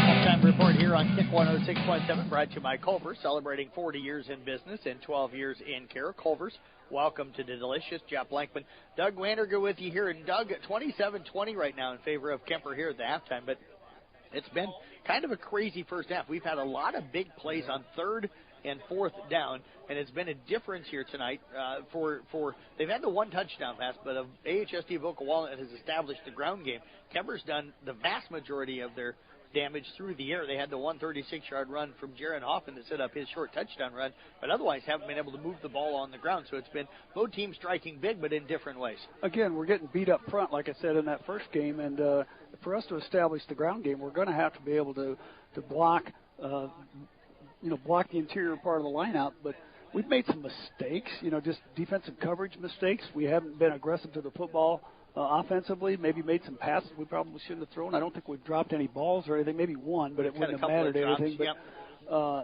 Halftime report here on Kick 106.7, brought to you by Culver's, celebrating 40 years in business and 12 years in Carroll. Culver's, welcome to the Delicious. Jeff Blankman, Doug Waniger with you here. And Doug, at 27-20 right now in favor of Kuemper here at the halftime. But it's been kind of a crazy first half. We've had a lot of big plays on third and fourth down, and it's been a difference here tonight. They've had the one touchdown pass, but AHSTW-Football-09-13-24 has established the ground game. Kuemper's done the vast majority of their damage through the air. They had the 136-yard run from Jaron Hoffman to set up his short touchdown run, but otherwise haven't been able to move the ball on the ground. So it's been both teams striking big, but in different ways. Again, we're getting beat up front, like I said in that first game, and for us to establish the ground game, we're going to have to be able to block, block the interior part of the line out. But we've made some mistakes, just defensive coverage mistakes. We haven't been aggressive to the football. Offensively, maybe made some passes we probably shouldn't have thrown. I don't think we've dropped any balls or anything. Maybe one, but it wouldn't have mattered anything. But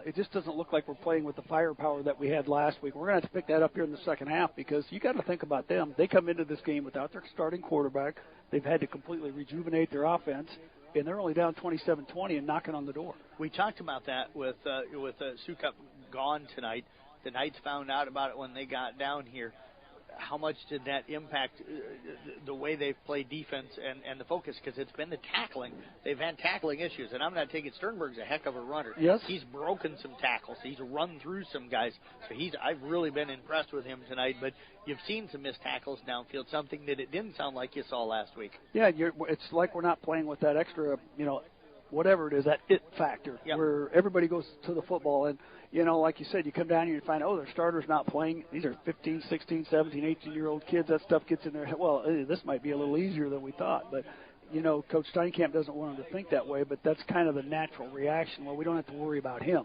it just doesn't look like we're playing with the firepower that we had last week. We're going to have to pick that up here in the second half because you got to think about them. They come into this game without their starting quarterback. They've had to completely rejuvenate their offense, and they're only down 27-20 and knocking on the door. We talked about that with Sukup gone tonight. The Knights found out about it when they got down here. How much did that impact the way they've played defense and the focus? Because it's been the tackling. They've had tackling issues, and I'm not taking Sternberg's a heck of a runner. Yes. He's broken some tackles. He's run through some guys. So I've really been impressed with him tonight. But you've seen some missed tackles downfield, something that it didn't sound like you saw last week. Yeah, it's like we're not playing with that extra, whatever it is, that it factor, where everybody goes to the football. And, like you said, you come down here and find, their starter's not playing. These are 15, 16, 17, 18-year-old kids. That stuff gets in their head. Well, this might be a little easier than we thought. But, Coach Steinkamp doesn't want them to think that way, but that's kind of the natural reaction. Well, we don't have to worry about him.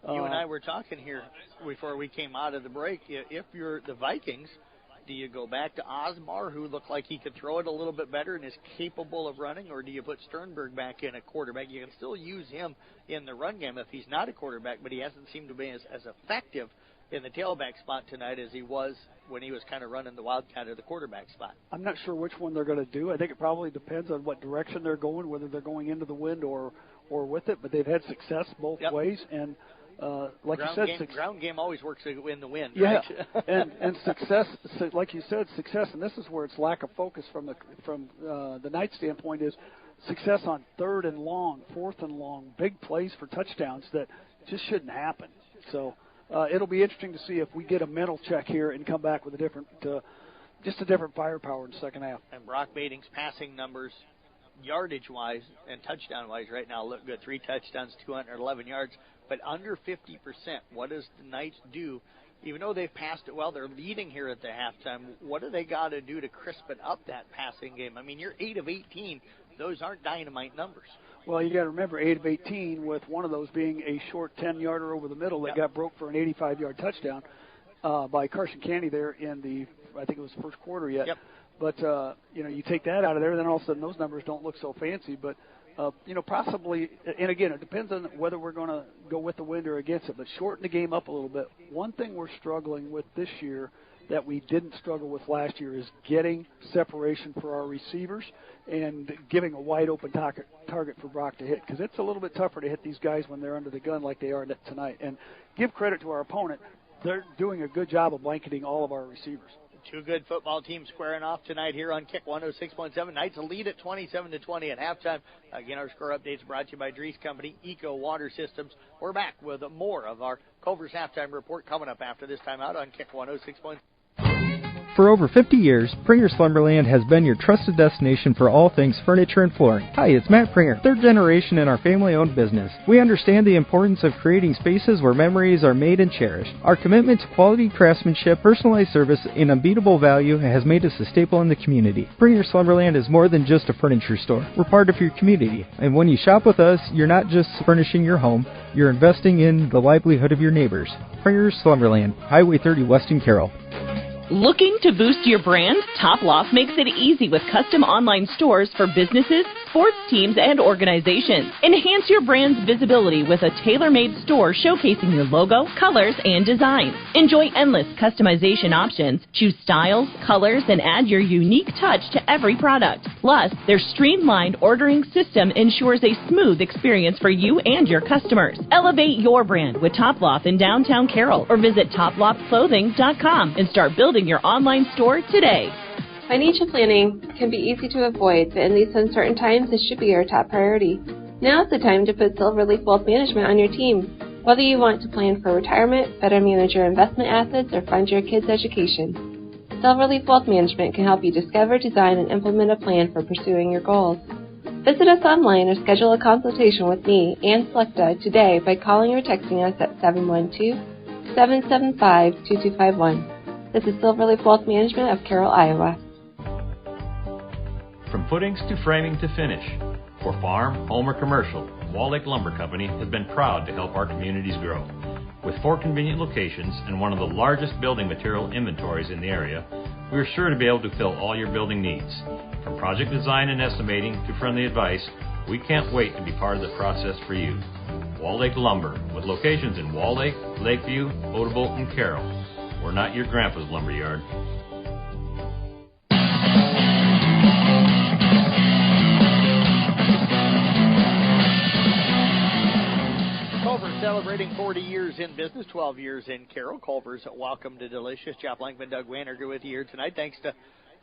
You and I were talking here before we came out of the break. If you're the Vikings, do you go back to Osmar, who looked like he could throw it a little bit better and is capable of running, or do you put Sternberg back in at quarterback? You can still use him in the run game if he's not a quarterback, but he hasn't seemed to be as effective in the tailback spot tonight as he was when he was kind of running the Wildcat at the quarterback spot. I'm not sure which one they're going to do. I think it probably depends on what direction they're going, whether they're going into the wind or with it, but they've had success both ways, and like you said, ground game always works in the wind, yeah, right? and success, like you said, success, and this is where it's lack of focus from the Knights' standpoint is success on 3rd and long, 4th and long, big plays for touchdowns that just shouldn't happen. So it'll be interesting to see if we get a mental check here and come back with a different firepower in the second half. And Brock Bading's passing numbers, yardage-wise and touchdown-wise right now look good. 3 touchdowns, 211 yards. But under 50%, what does the Knights do? Even though they've passed it well, they're leading here at the halftime. What do they got to do to crisp it up, that passing game? I mean, you're 8 of 18. Those aren't dynamite numbers. Well, you got to remember 8 of 18, with one of those being a short 10-yarder over the middle that got broke for an 85-yard touchdown by Carson Candy there in I think it was the first quarter yet. Yep. But, you take that out of there, then all of a sudden those numbers don't look so fancy. But, possibly, and again, it depends on whether we're going to go with the wind or against it, but shorten the game up a little bit. One thing we're struggling with this year that we didn't struggle with last year is getting separation for our receivers and giving a wide-open target for Brock to hit, because it's a little bit tougher to hit these guys when they're under the gun like they are tonight. And give credit to our opponent. They're doing a good job of blanketing all of our receivers. 2 good football teams squaring off tonight here on Kick 106.7. Knights lead at 27-20 at halftime. Again, our score updates brought to you by Dries Company, Eco Water Systems. We're back with more of our Culver's halftime report coming up after this time out on Kick 106.7. For over 50 years, Pringer's Lumberland has been your trusted destination for all things furniture and flooring. Hi, it's Matt Pringer, 3rd generation in our family-owned business. We understand the importance of creating spaces where memories are made and cherished. Our commitment to quality craftsmanship, personalized service, and unbeatable value has made us a staple in the community. Pringer's Lumberland is more than just a furniture store. We're part of your community, and when you shop with us, you're not just furnishing your home, you're investing in the livelihood of your neighbors. Pringer's Lumberland, Highway 30 West in Carroll. Looking to boost your brand? Top Loft makes it easy with custom online stores for businesses, sports teams, and organizations. Enhance your brand's visibility with a tailor-made store showcasing your logo, colors, and designs. Enjoy endless customization options. Choose styles, colors, and add your unique touch to every product. Plus, their streamlined ordering system ensures a smooth experience for you and your customers. Elevate your brand with Top Loft in downtown Carroll, or visit toploftclothing.com and start building your online store today. Financial planning can be easy to avoid, but in these uncertain times, it should be your top priority. Now is the time to put Silverleaf Wealth Management on your team. Whether you want to plan for retirement, better manage your investment assets, or fund your kids' education, Silverleaf Wealth Management can help you discover, design, and implement a plan for pursuing your goals. Visit us online or schedule a consultation with me, Ann Slechta, today by calling or texting us at 712-775-2251. This is Silverleaf Wealth Management of Carroll, Iowa. From footings to framing to finish, for farm, home, or commercial, Wall Lake Lumber Company has been proud to help our communities grow. With 4 convenient locations and one of the largest building material inventories in the area, we are sure to be able to fill all your building needs. From project design and estimating to friendly advice, we can't wait to be part of the process for you. Wall Lake Lumber, with locations in Wall Lake, Lakeview, Odebolt, and Carroll. We're not your grandpa's lumberyard. Culver's celebrating 40 years in business, 12 years in Carroll. Culver's welcome to Delicious. Jeff Lankman, Doug Wannerger with you here tonight. Thanks to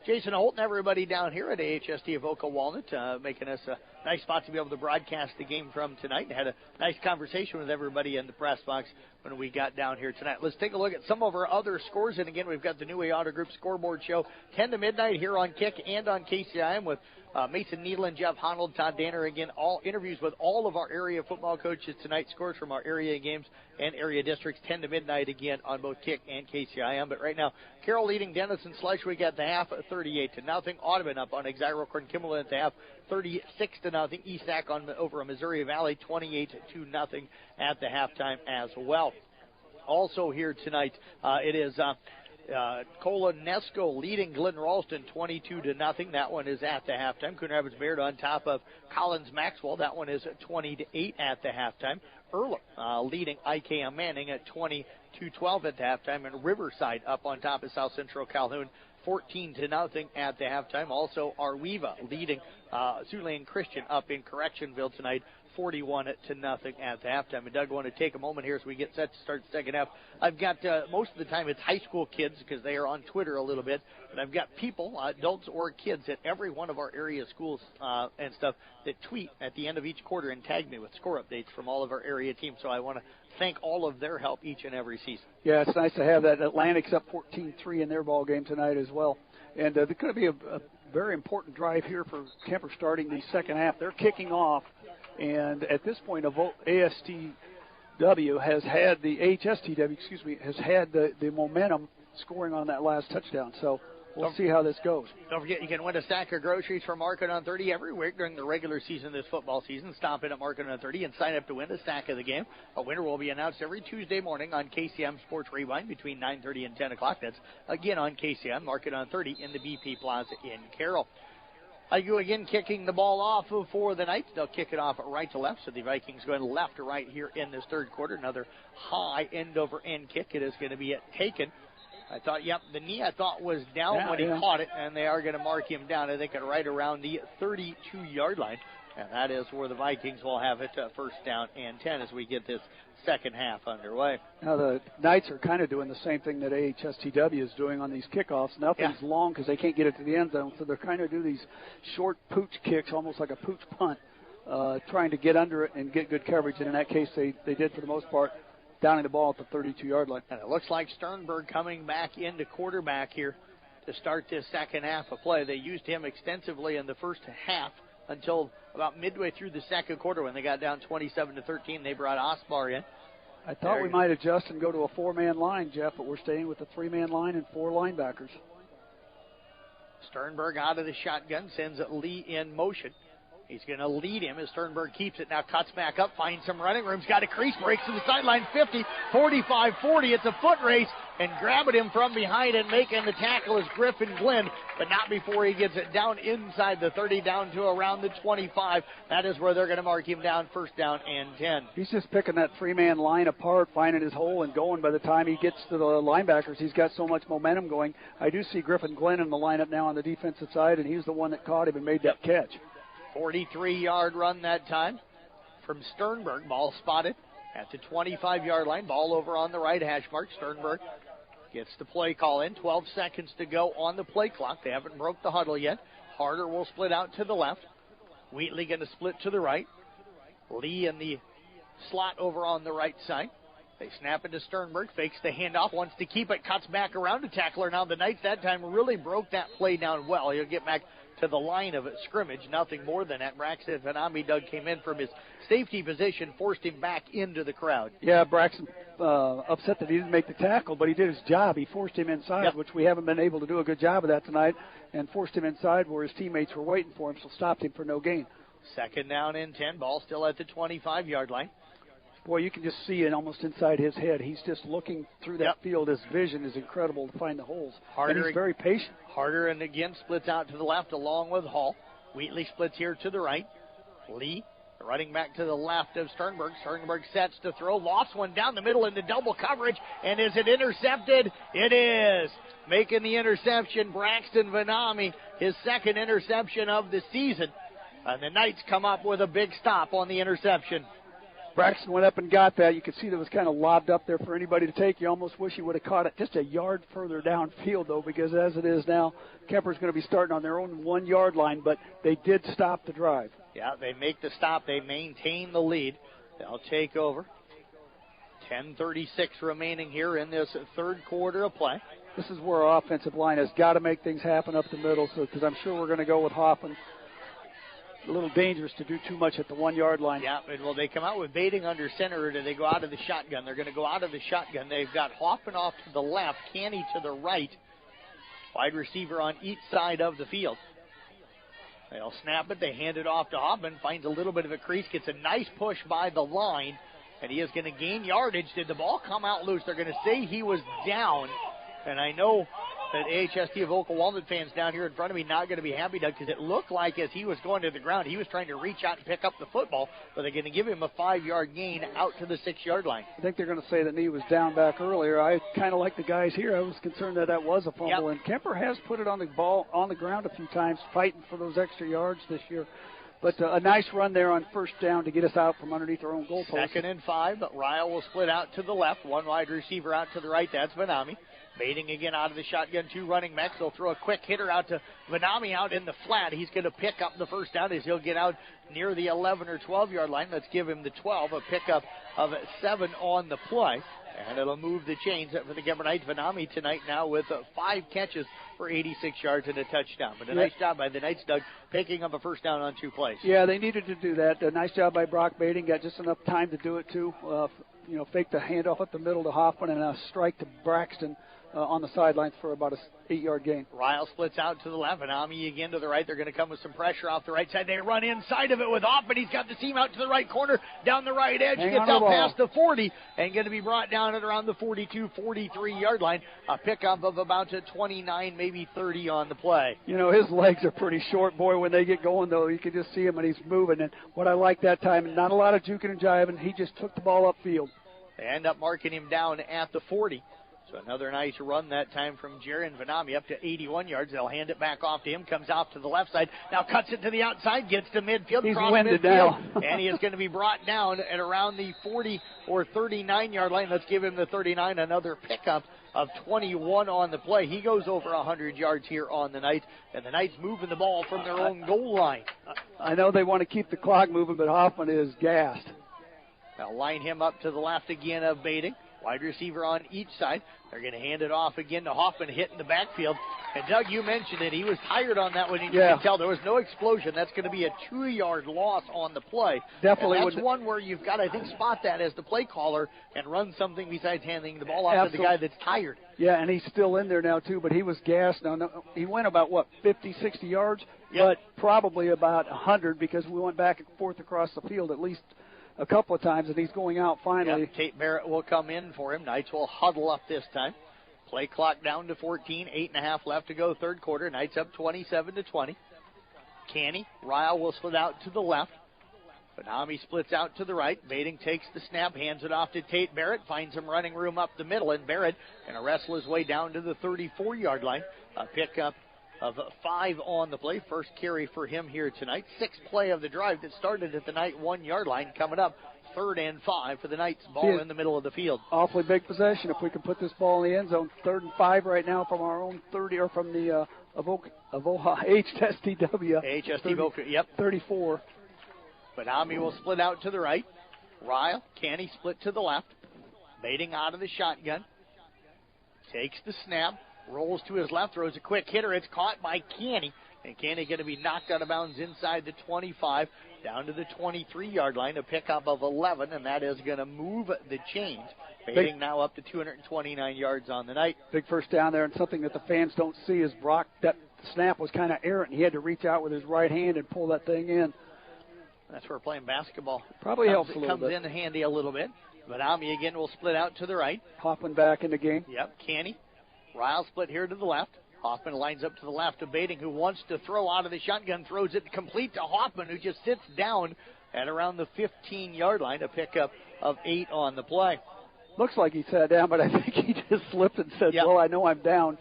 Jason Holt and everybody down here at AHST Avoca Walnut, making us a nice spot to be able to broadcast the game from tonight. And had a nice conversation with everybody in the press box when we got down here tonight. Let's take a look at some of our other scores. And again, we've got the New Way Auto Group Scoreboard Show 10 to midnight here on Kick and on KCIM with Mason Needland, Jeff Honnold, Todd Danner. Again, all interviews with all of our area football coaches tonight. Scores from our area games and area districts 10 to midnight again on both Kick and KCIM. But right now, Carroll leading Denison Schleswig at the half, 38-0. Audubon up on Exira-Corn Kimball at the half, 36-0. Esac over Missouri Valley, 28-0 at the halftime as well. Also here tonight, it is Colonesco leading Glen Ralston 22-0. That one is at the halftime. Coon Rapids Bayard on top of Collins Maxwell. That one is 20-8 at the halftime. Earl leading IKM Manning at 20-12 at the halftime. And Riverside up on top of South Central Calhoun 14-0 at the halftime. Also, Arweva leading Siouxland Christian up in Correctionville tonight, 41-0 at the halftime. And Doug, I want to take a moment here as we get set to start the second half. I've got most of the time it's high school kids because they are on Twitter a little bit, but I've got people, adults or kids at every one of our area schools and stuff that tweet at the end of each quarter and tag me with score updates from all of our area teams. So I want to thank all of their help each and every season. Yeah, it's nice to have that. Atlantic's up 14-3 in their ball game tonight as well. And there's going to be a very important drive here for Kuemper starting the second half. They're kicking off. And at this point, AHSTW has had the momentum scoring on that last touchdown. So we'll see how this goes. Don't forget, you can win a stack of groceries from Market on 30 every week during the regular season this football season. Stop in at Market on 30 and sign up to win a stack of the game. A winner will be announced every Tuesday morning on KCM Sports Rewind between 9:30 and 10 o'clock. That's again on KCM Market on 30 in the BP Plaza in Carroll. IU again kicking the ball off for the Knights. They'll kick it off right to left, so the Vikings going left to right here in this third quarter. Another high end-over-end kick. It is going to be taken. The knee I thought was down when he caught it, and they are going to mark him down, I think, right around the 32-yard line. And that is where the Vikings will have it, first down and 10 as we get this second half underway. Now the Knights are kind of doing the same thing that AHSTW is doing on these kickoffs. Nothing's long because they can't get it to the end zone, so they're kind of doing these short pooch kicks, almost like a pooch punt, trying to get under it and get good coverage. And in that case, they did for the most part, downing the ball at the 32-yard line. And it looks like Sternberg coming back into quarterback here to start this second half of play. They used him extensively in the first half until about midway through the second quarter when they got down 27-13. They brought Osbar in. I thought we might adjust and go to a four-man line, Jeff, but we're staying with the three-man line and four linebackers. Sternberg out of the shotgun, sends Lee in motion. He's going to lead him as Sternberg keeps it. Now cuts back up, finds some running room. He's got a crease, breaks to the sideline, 50, 45, 40. It's a foot race, and grabbing him from behind and making the tackle is Griffin Glenn, but not before he gets it down inside the 30, down to around the 25. That is where they're going to mark him down, first down and 10. He's just picking that three-man line apart, finding his hole and going. By the time he gets to the linebackers, he's got so much momentum going. I do see Griffin Glenn in the lineup now on the defensive side, and he's the one that caught him and made that catch. 43-yard run that time from Sternberg. Ball spotted at the 25-yard line. Ball over on the right hash mark. Sternberg gets the play call in. 12 seconds to go on the play clock. They haven't broke the huddle yet. Harder will split out to the left. Wheatley going to split to the right. Lee in the slot over on the right side. They snap into Sternberg. Fakes the handoff. Wants to keep it. Cuts back around the tackler. Now the Knights that time really broke that play down well. He'll get back to the line of scrimmage, nothing more than that. Braxton Vanami, Doug, came in from his safety position, forced him back into the crowd. Yeah, Braxton upset that he didn't make the tackle, but he did his job. He forced him inside, which we haven't been able to do a good job of that tonight, and forced him inside where his teammates were waiting for him, so stopped him for no gain. Second down and 10, ball still at the 25-yard line. Boy, you can just see it almost inside his head. He's just looking through that field. His vision is incredible to find the holes. And he's very patient. Harder and again splits out to the left along with Hall. Wheatley splits here to the right. Lee running back to the left of Sternberg. Sternberg sets to throw. Lost one down the middle into double coverage. And is it intercepted? It is. Making the interception, Braxton Vanami, his second interception of the season. And the Knights come up with a big stop on the interception. Braxton went up and got that. You could see that was kind of lobbed up there for anybody to take. You almost wish he would have caught it just a yard further downfield, though, because as it is now, Kuemper's going to be starting on their own 1 yard line, but they did stop the drive. Yeah, they make the stop. They maintain the lead. They'll take over. 10:36 remaining here in this third quarter of play. This is where our offensive line has got to make things happen up the middle, because I'm sure we're going to go with Hoffman a little dangerous to do too much at the 1-yard line. Yeah, and well, they come out with Bating under center, or do they go out of the shotgun? They're going to go out of the shotgun. They've got Hoffman off to the left, Canny to the right. Wide receiver on each side of the field. They'll snap it. They hand it off to Hoffman. Finds a little bit of a crease. Gets a nice push by the line. And he is going to gain yardage. Did the ball come out loose? They're going to say he was down. And I know that AHST of Oka-Walnut fans down here in front of me not going to be happy, Doug, because it looked like as he was going to the ground, he was trying to reach out and pick up the football, but they're going to give him a 5-yard gain out to the 6-yard line. I think they're going to say that he was down back earlier. I kind of like the guys here. I was concerned that was a fumble, and Kuemper has put it on the ball on the ground a few times, fighting for those extra yards this year. But a nice run there on first down to get us out from underneath our own goalpost. 2nd and 5, but Ryle will split out to the left. One wide receiver out to the right. That's Vanami. Bating again out of the shotgun, 2 running backs. They'll throw a quick hitter out to Vanami out in the flat. He's going to pick up the first down as he'll get out near the 11 or 12-yard line. Let's give him the 12, a pickup of 7 on the play. And it'll move the chains for the Kuemper Knights. Vanami tonight now with 5 catches for 86 yards and a touchdown. But a nice job by the Knights, Doug, picking up a first down on 2 plays. Yeah, they needed to do that. A nice job by Brock Bating. Got just enough time to do it, too. Fake the handoff up the middle to Hoffman and a strike to Braxton on the sidelines for about a 8-yard gain. Ryle splits out to the left, and Ami again to the right. They're going to come with some pressure off the right side. They run inside of it with Hoffman. He's got the seam out to the right corner, down the right edge, gets out past the 40, and going to be brought down at around the 42, 43-yard line. A pickup of about 29, maybe 30 on the play. His legs are pretty short, boy. When they get going, though, you can just see him, and he's moving. And what I like that time, not a lot of juking and jiving. He just took the ball upfield. They end up marking him down at the 40. So another nice run that time from Jaron Vanami up to 81 yards. They'll hand it back off to him. Comes off to the left side. Now cuts it to the outside. Gets to midfield. He's winded now. And he is going to be brought down at around the 40 or 39-yard line. Let's give him the 39. Another pickup of 21 on the play. He goes over 100 yards here on the night. And the Knights moving the ball from their own goal line. I know they want to keep the clock moving, but Hoffman is gassed. They'll line him up to the left again of Bating. Wide receiver on each side. They're going to hand it off again to Hoffman, hitting the backfield. And, Doug, you mentioned it. He was tired on that one. You can tell there was no explosion. That's going to be a 2-yard loss on the play. Definitely. And that's one where you've got to, I think, spot that as the play caller and run something besides handing the ball off to the guy that's tired. Yeah, and he's still in there now, too, but he was gassed. Now, he went about, 50, 60 yards? Yep. But probably about 100 because we went back and forth across the field at least a couple of times, and he's going out finally. Yep. Tate Barrett will come in for him. Knights will huddle up this time. Play clock down to 14, 8.5 left to go, third quarter. Knights up 27-20. Canny, Ryle will split out to the left. Vanami splits out to the right. Bating takes the snap, hands it off to Tate Barrett, finds some running room up the middle, and Barrett going to wrestle his way down to the 34-yard line. A pickup of 5 on the play. First carry for him here tonight. 6th play of the drive that started at the Knight 1-yard line. Coming up, 3rd and 5 for the Knights. Ball in the middle of the field. Awfully big possession if we can put this ball in the end zone. 3rd and 5 right now from our own 30, or from the AHSTW. AHST Voca, yep. 34. Vanami will split out to the right. Ryle, Canny split to the left. Bating out of the shotgun. Takes the snap. Rolls to his left, throws a quick hitter. It's caught by Canny. And Canny going to be knocked out of bounds inside the 25, down to the 23-yard line. A pickup of 11, and that is going to move the chains. Bating now up to 229 yards on the night. Big first down there, and something that the fans don't see is Brock, that snap was kind of errant. He had to reach out with his right hand and pull that thing in. That's where we're playing basketball. Probably helps a little bit. Comes in handy a little bit. But Ami again will split out to the right. Hoffman back in the game. Yep, Canny. Ryle split here to the left. Hoffman lines up to the left of Bating, who wants to throw out of the shotgun, throws it complete to Hoffman, who just sits down at around the 15-yard line. A pickup of 8 on the play. Looks like he sat down, but I think he just slipped and said, well, I know I'm down.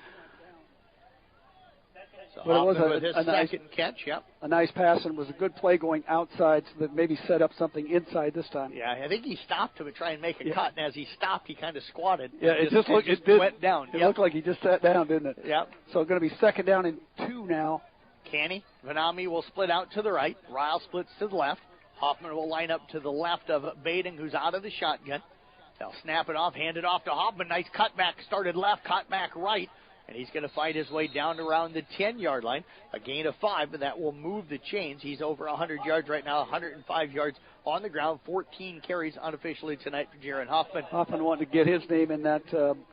So but it was with his second catch, a nice pass, and was a good play going outside so that maybe set up something inside this time. Yeah, I think he stopped to try and make a cut, and as he stopped, he kind of squatted. Yeah, it just went down. It looked like he just sat down, didn't it? Yep. So it's going to be 2nd down and 2 now. Canny, Vanami will split out to the right. Ryle splits to the left. Hoffman will line up to the left of Bating, who's out of the shotgun. They'll snap it off, hand it off to Hoffman. Nice cutback, started left, cut back right. And he's going to fight his way down around the 10-yard line. A gain of 5, but that will move the chains. He's over 100 yards right now, 105 yards on the ground, 14 carries unofficially tonight for Jaron Hoffman. Hoffman wanted to get his name in that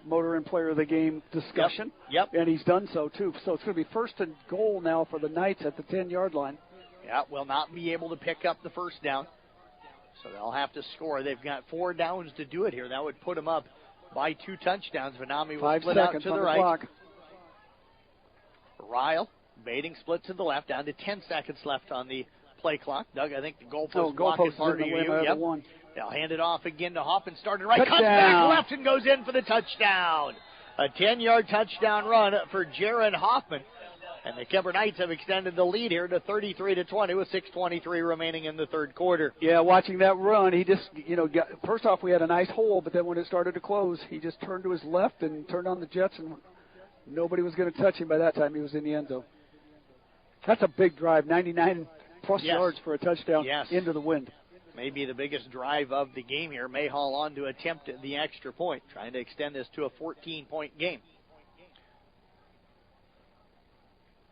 Motor Inn Player of the Game discussion. Yep. And he's done so, too. So it's going to be first and goal now for the Knights at the 10-yard line. Yeah, will not be able to pick up the first down. So they'll have to score. They've got 4 downs to do it here. That would put them up by 2 touchdowns. Vanami will split out to the right. Clock. Ryle, baiting, split to the left, down to 10 seconds left on the play clock. Doug, I think the goalpost block is part of you. Yep. They'll hand it off again to Hoffman, started right, cuts back left and goes in for the touchdown. A 10-yard touchdown run for Jaron Hoffman. And the Kuemper Knights have extended the lead here to 33-20 with 6:23 remaining in the third quarter. Yeah, watching that run, he just, first off, we had a nice hole, but then when it started to close, he just turned to his left and turned on the jets, and nobody was going to touch him by that time. He was in the end zone. That's a big drive, 99-plus yards for a touchdown into the wind. Maybe the biggest drive of the game here. Mayhall on to attempt the extra point, trying to extend this to a 14-point game.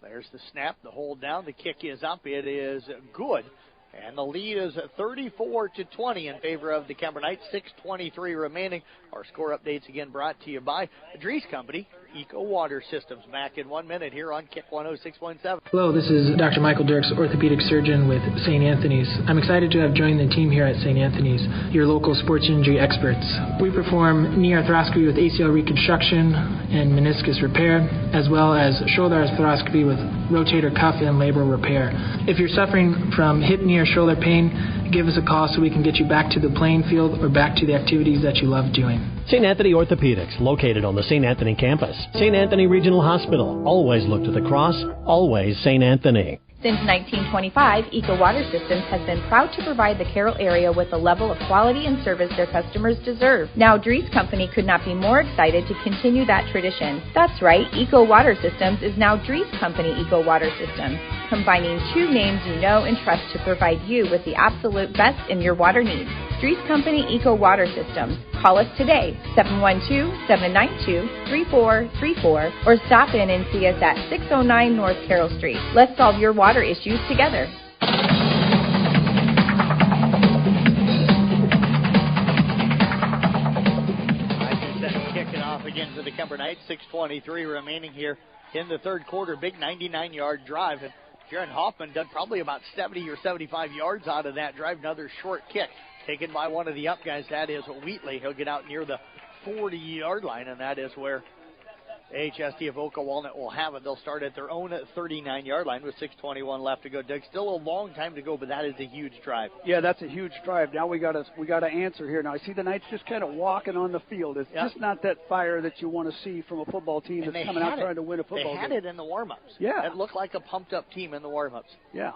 There's the snap, the hold down, the kick is up. It is good. And the lead is 34-20 in favor of the Kuemper Knights. 6:23 remaining. Our score updates again brought to you by the Dries Company, Eco Water Systems. Back in 1 minute here on Kick 106.7. Hello, this is Dr. Michael Dirks, orthopedic surgeon with St. Anthony's. I'm excited to have joined the team here at St. Anthony's, your local sports injury experts. We perform knee arthroscopy with ACL reconstruction and meniscus repair, as well as shoulder arthroscopy with rotator cuff and labral repair. If you're suffering from hip, knee, or shoulder pain, give us a call so we can get you back to the playing field or back to the activities that you love doing. St. Anthony Orthopedics, located on the St. Anthony campus. St. Anthony Regional Hospital. Always look to the cross. Always St. Anthony. Since 1925, Eco Water Systems has been proud to provide the Carroll area with the level of quality and service their customers deserve. Now, Dries Company could not be more excited to continue that tradition. That's right, Eco Water Systems is now Dries Company Eco Water Systems, combining 2 names you know and trust to provide you with the absolute best in your water needs. Dries Company Eco Water Systems. Call us today, 712-792-3434, or stop in and see us at 609 North Carroll Street. Let's solve your water issues together. Kicking off again for the Kuemper Knights. 6:23 remaining here in the third quarter. Big 99-yard drive. And Jaron Hoffman done probably about 70 or 75 yards out of that drive. Another short kick taken by one of the up guys. That is Wheatley. He'll get out near the 40-yard line, and that is where AHST of Oka Walnut will have it. They'll start at their own 39-yard line with 6:21 left to go. Doug, still a long time to go, but that is a huge drive. Yeah, that's a huge drive. Now we got to answer here. Now I see the Knights just kind of walking on the field. It's just not that fire that you want to see from a football team that's coming out trying to win a football game. They had it in the warm-ups. Yeah, it looked like a pumped-up team in the warm-ups. Yeah.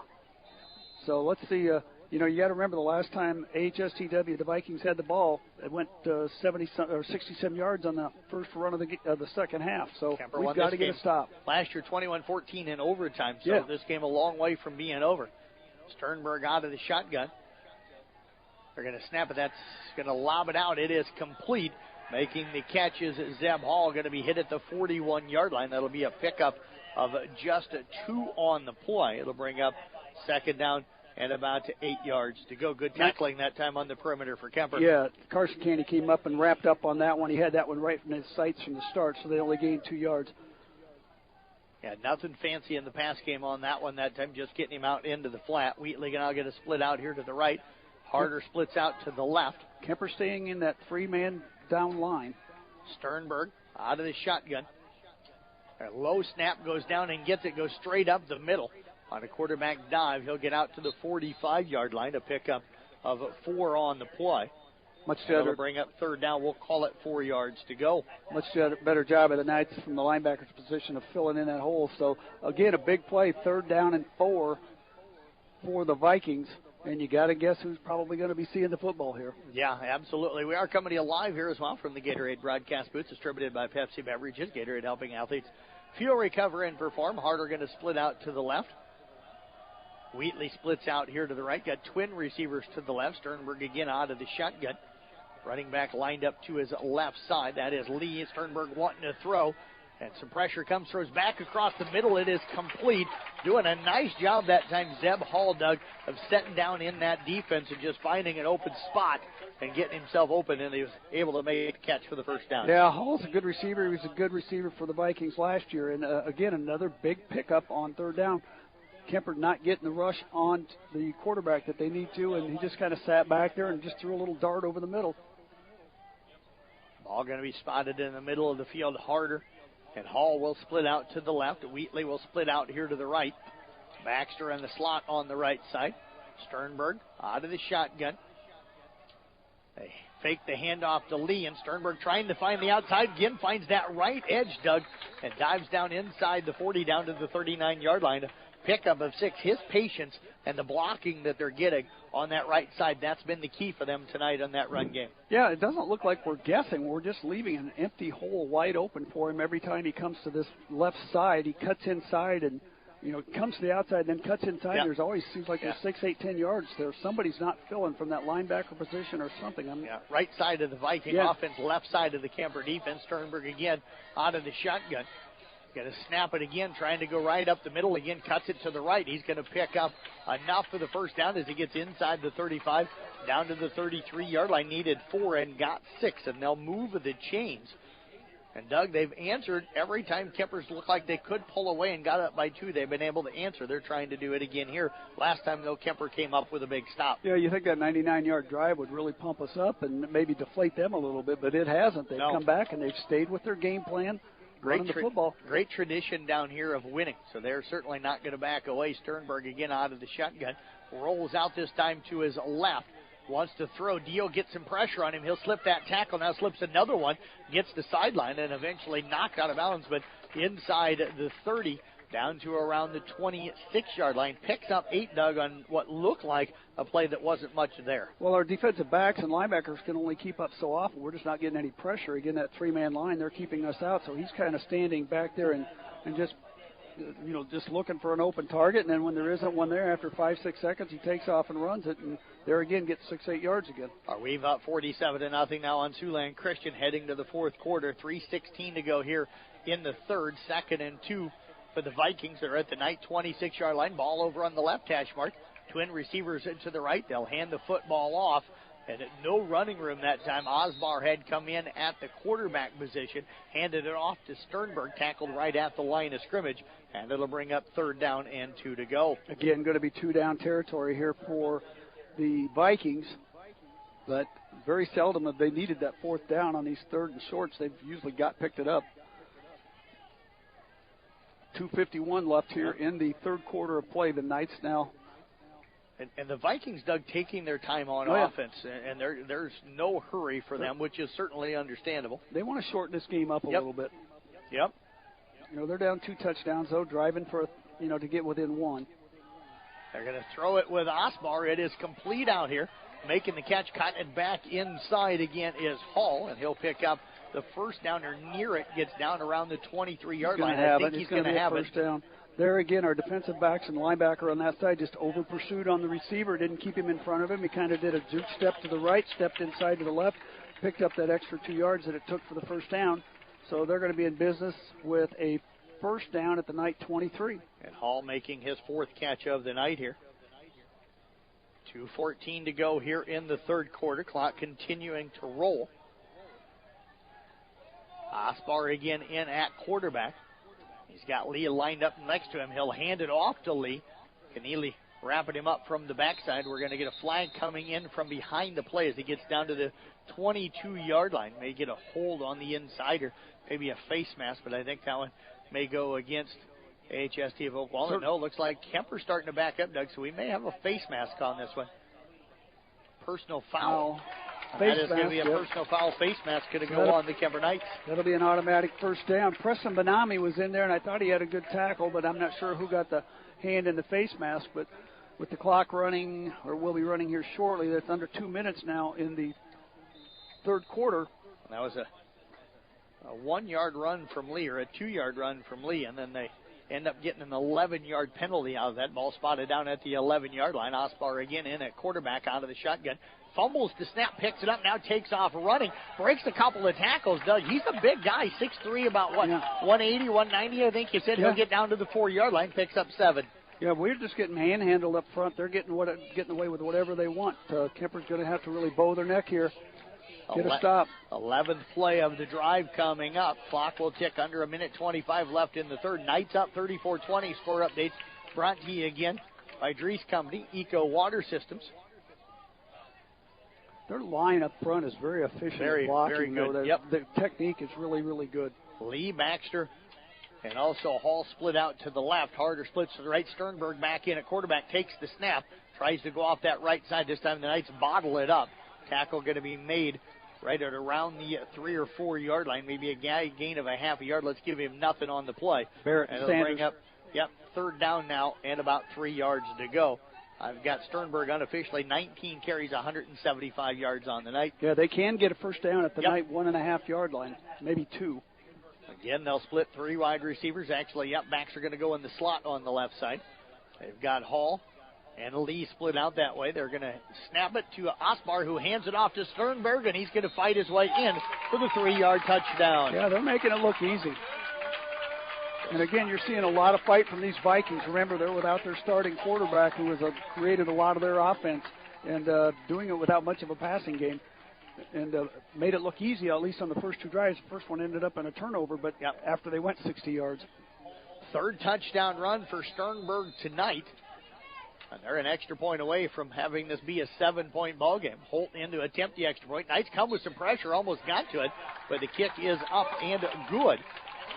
So let's see. You got to remember the last time AHSTW, the Vikings, had the ball, it went 67 yards on the first run of the second half. So we've got to get a stop. Last year, 21-14 in overtime. So this game a long way from being over. Sternberg out of the shotgun. They're going to snap it. That's going to lob it out. It is complete. Making the catch is Zeb Hall, going to be hit at the 41-yard line. That'll be a pickup of just 2 on the play. It'll bring up second down and about 8 yards to go. Good tackling that time on the perimeter for Kuemper. Yeah, Carson Candy came up and wrapped up on that one. He had that one right from his sights from the start, so they only gained 2 yards. Yeah, nothing fancy in the pass game on that one that time, just getting him out into the flat. Wheatley now going to split out here to the right. Harder splits out to the left. Kuemper staying in that 3-man down line. Sternberg out of the shotgun. A low snap goes down and gets it, goes straight up the middle. On a quarterback dive, he'll get out to the 45-yard line, a pickup of 4 on the play. Much better. That'll bring up third down. We'll call it 4 yards to go. Much better job of the Knights from the linebacker's position of filling in that hole. So, again, a big play, 3rd down and 4 for the Vikings. And you got to guess who's probably going to be seeing the football here. Yeah, absolutely. We are coming to you live here as well from the Gatorade broadcast booth, distributed by Pepsi Beverages. Gatorade helping athletes fuel, recover, and perform. Harder going to split out to the left. Wheatley splits out here to the right. Got twin receivers to the left. Sternberg again out of the shotgun. Running back lined up to his left side. That is Lee. Sternberg wanting to throw. And some pressure comes, throws back across the middle. It is complete. Doing a nice job that time, Zeb Hall, Doug, of setting down in that defense and just finding an open spot and getting himself open, and he was able to make a catch for the first down. Yeah, Hall's a good receiver. He was a good receiver for the Vikings last year. And, again, another big pickup on third down. Kuemper not getting the rush on the quarterback that they need to, and he just kind of sat back there and just threw a little dart over the middle. Ball going to be spotted in the middle of the field, Harder. And Hall will split out to the left. Wheatley will split out here to the right. Baxter in the slot on the right side. Sternberg out of the shotgun. They fake the handoff to Lee, and Sternberg trying to find the outside. Again, finds that right edge, Doug, and dives down inside the 40 down to the 39-yard line. Pickup of 6. His patience and the blocking that they're getting on that right side, that's been the key for them tonight on that run game. Yeah, it doesn't look like we're guessing. We're just leaving an empty hole wide open for him every time he comes to this left side. He cuts inside and, comes to the outside and then cuts inside. Yeah. There's always seems like there's 6, 8, 10 yards there. Somebody's not filling from that linebacker position or something. Right side of the Viking offense, left side of the Kuemper defense. Sternberg again out of the shotgun. Going to snap it again, trying to go right up the middle. Again, cuts it to the right. He's going to pick up enough for the first down as he gets inside the 35, down to the 33-yard line. Needed 4 and got 6, and they'll move the chains. And, Doug, they've answered every time Kuemper's looked like they could pull away and got up by 2. They've been able to answer. They're trying to do it again here. Last time, though, Kuemper came up with a big stop. Yeah, you think that 99-yard drive would really pump us up and maybe deflate them a little bit, but it hasn't. They've come back, and they've stayed with their game plan. Great tradition down here of winning, so they're certainly not going to back away. Sternberg again out of the shotgun. Rolls out this time to his left. Wants to throw. Dio gets some pressure on him. He'll slip that tackle. Now slips another one. Gets the sideline and eventually knocked out of bounds, but inside the 30, down to around the 26-yard line. Picks up 8, Doug, on what looked like a play that wasn't much there. Well, our defensive backs and linebackers can only keep up so often. We're just not getting any pressure. Again, that 3-man line, they're keeping us out, so he's kind of standing back there and just looking for an open target, and then when there isn't one there, after 5-6 seconds, he takes off and runs it, and there again gets 6-8 yards again. We've up 47-0 now on Siouxland Christian, heading to the fourth quarter. 3:16 to go here in the third. 2nd and 2 for the Vikings. They're at the 26-yard line. Ball over on the left hash mark. Twin receivers into the right. They'll hand the football off. And no running room that time. Osbar had come in at the quarterback position, handed it off to Sternberg, tackled right at the line of scrimmage, and it'll bring up 3rd down and 2 to go. Again, going to be 2-down territory here for the Vikings, but very seldom have they needed that 4th down on these 3rd and shorts. They've usually picked it up. 2:51 left here in the 3rd quarter of play. The Knights now. And the Vikings, Doug, taking their time on offense, and there's no hurry for them, which is certainly understandable. They want to shorten this game up a little bit. Yep. They're down 2 touchdowns, though, driving for, to get within 1. They're going to throw it with Osbar. It is complete out here. Making the catch, cutting it back inside again is Hall, and he'll pick up the first down or near it. Gets down around the 23-yard line. I think he's going to have it. First down. There again, our defensive backs and linebacker on that side just over-pursued on the receiver, didn't keep him in front of him. He kind of did a juke step to the right, stepped inside to the left, picked up that extra 2 yards that it took for the first down. So they're going to be in business with a first down at the night 23. And Hall making his 4th catch of the night here. 2:14 to go here in the 3rd quarter. Clock continuing to roll. Osbar again in at quarterback. He's got Lee lined up next to him. He'll hand it off to Lee. Keneally wrapping him up from the backside. We're going to get a flag coming in from behind the play as he gets down to the 22-yard line. May get a hold on the inside or maybe a face mask, but I think that one may go against AHST of Oklahoma. No, looks like Kuemper's starting to back up, Doug, so we may have a face mask on this one. Personal foul. That is going to be a personal foul. Face mask going to go on the Kuemper Knights. That'll be an automatic first down. Preston Benami was in there, and I thought he had a good tackle, but I'm not sure who got the hand in the face mask. But with the clock running, or will be running here shortly, that's under 2 minutes now in the 3rd quarter. That was a 1-yard run from Lee, or a 2-yard run from Lee, and then they End up getting an 11-yard penalty out of that. Ball spotted down at the 11-yard line. Osbar again in at quarterback out of the shotgun. Fumbles the snap, picks it up, now takes off running. Breaks a couple of tackles, Doug. He's a big guy, 6'3", about 180, 190, I think you said. He'll get down to the 4-yard line, picks up 7. Yeah, we're just getting manhandled up front. They're getting away with whatever they want. Kemper's going to have to really bow their neck here. Get a stop. 11th play of the drive coming up. Clock will tick under a minute 25 left in the third. Knights up 34-20. Score updates brought to you again by Drees Company, Eco Water Systems. Their line up front is very efficient at blocking. Very good. The technique is really, really good. Lee, Baxter, and also Hall split out to the left. Harder splits to the right. Sternberg back in at quarterback, takes the snap, tries to go off that right side. This time the Knights bottle it up. Tackle going to be made right at around the 3 or 4 yard line, maybe a gain of a half a yard. Let's give him nothing on the play. Barrett and it'll Sanders. bring up. Third down now and about 3 yards to go. I've got Sternberg unofficially 19 carries, 175 yards on the night. Yeah, they can get a first down at the night 1.5 yard line, maybe 2. Again, they'll split 3 wide receivers. Actually, backs are going to go in the slot on the left side. They've got Hall and Lee split out that way. They're going to snap it to Osbar, who hands it off to Sternberg, and he's going to fight his way in for the 3-yard touchdown. Yeah, they're making it look easy. And again, you're seeing a lot of fight from these Vikings. Remember, they're without their starting quarterback, who has created a lot of their offense, and doing it without much of a passing game. And made it look easy, at least on the first 2 drives. The first one ended up in a turnover, but after they went 60 yards. Third touchdown run for Sternberg tonight. And they're an extra point away from having this be a 7-point ball game. Holt in to attempt the extra point. Knights come with some pressure, almost got to it, but the kick is up and good.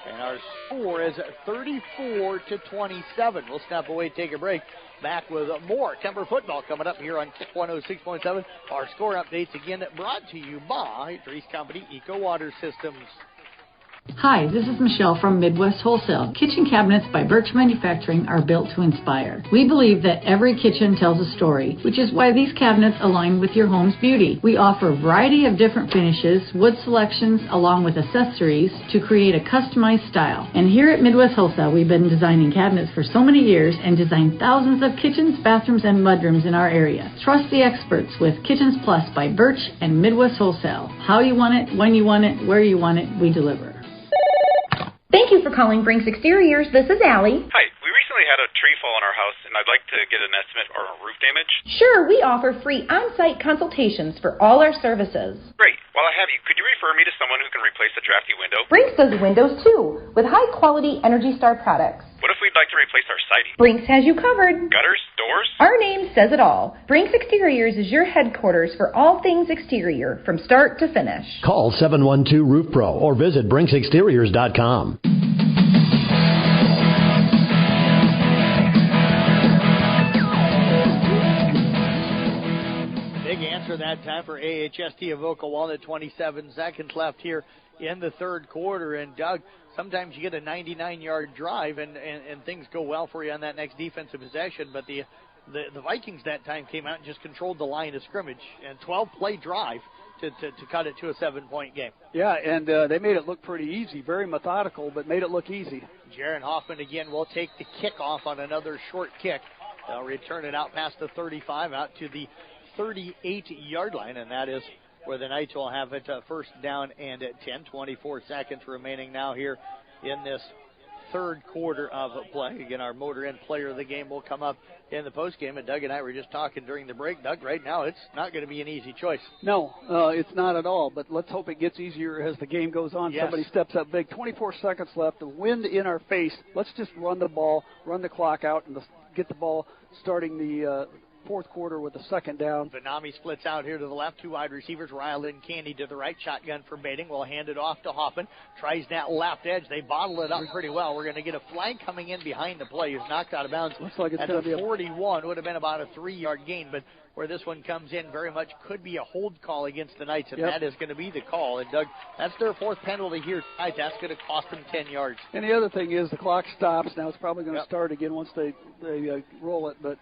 And our score is 34-27. We'll step away, take a break. Back with more Kemper football coming up here on 106.7. Our score updates again brought to you by Drees Company, Eco Water Systems. Hi, this is Michelle from Midwest Wholesale. Kitchen cabinets by Birch Manufacturing are built to inspire. We believe that every kitchen tells a story, which is why these cabinets align with your home's beauty. We offer a variety of different finishes, wood selections, along with accessories to create a customized style. And here at Midwest Wholesale, we've been designing cabinets for so many years and designed thousands of kitchens, bathrooms, and mudrooms in our area. Trust the experts with Kitchens Plus by Birch and Midwest Wholesale. How you want it, when you want it, where you want it, we deliver. Thank you for calling Brinks Exteriors. This is Allie. Hi, we recently had a tree fall on our house, and I'd like to get an estimate for roof damage. Sure, we offer free on-site consultations for all our services. Great. While I have you, could you refer me to someone who can replace the drafty window? Brinks does windows too, with high-quality Energy Star products. What if we'd like to replace our siding? Brinks has you covered. Gutters? Doors? Our name says it all. Brinks Exteriors is your headquarters for all things exterior, from start to finish. Call 712-ROOF-PRO or visit BrinksExteriors.com. Big answer that time for AHST Avoca Walnut. 27 seconds left here in the third quarter. And Doug, sometimes you get a 99-yard drive and things go well for you on that next defensive possession, but the Vikings that time came out and just controlled the line of scrimmage, and 12-play drive to cut it to a 7-point game. Yeah, and they made it look pretty easy, very methodical, but made it look easy. Jaron Hoffman again will take the kickoff on another short kick. They'll return it out past the 35, out to the 38-yard line, and that is where the Knights will have it first down and at 10. 24 seconds remaining now here in this third quarter of play. Again, our Motor Inn player of the game will come up in the postgame, and Doug and I were just talking during the break. Doug, right now it's not going to be an easy choice. No, it's not at all, but let's hope it gets easier as the game goes on. Yes. Somebody steps up big. 24 seconds left, the wind in our face. Let's just run the ball, run the clock out, and get the ball starting the fourth quarter with a second down. Vanami splits out here to the left. 2 wide receivers, Riley and Candy to the right. Shotgun for Baiting. We'll hand it off to Hoffman. Tries that left edge. They bottle it up pretty well. We're going to get a flag coming in behind the play. He's knocked out of bounds. Looks like it's at going to the be 41. Would have been about a 3-yard gain, but where this one comes in very much could be a hold call against the Knights, and that is going to be the call. And, Doug, that's their 4th penalty here tonight. That's going to cost them 10 yards. And the other thing is the clock stops. Now it's probably going to start again once they roll it, but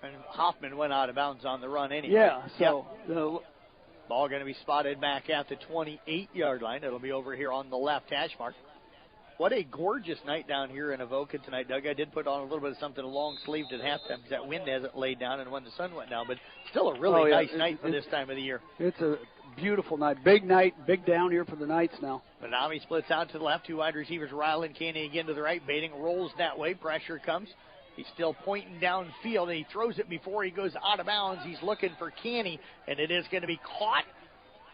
and Hoffman went out of bounds on the run anyway. Yeah, so ball going to be spotted back at the 28-yard line. It'll be over here on the left hash mark. What a gorgeous night down here in Avoca tonight, Doug. I did put on a little bit of something long-sleeved at halftime because that wind hasn't laid down and when the sun went down. But still a really nice night for this time of the year. It's a beautiful night. Big down here for the Knights now. Vanami splits out to the left. 2 wide receivers, Ryle and Canny again to the right. Baiting rolls that way. Pressure comes. He's still pointing downfield, and he throws it before he goes out of bounds. He's looking for Canny, and it is going to be caught.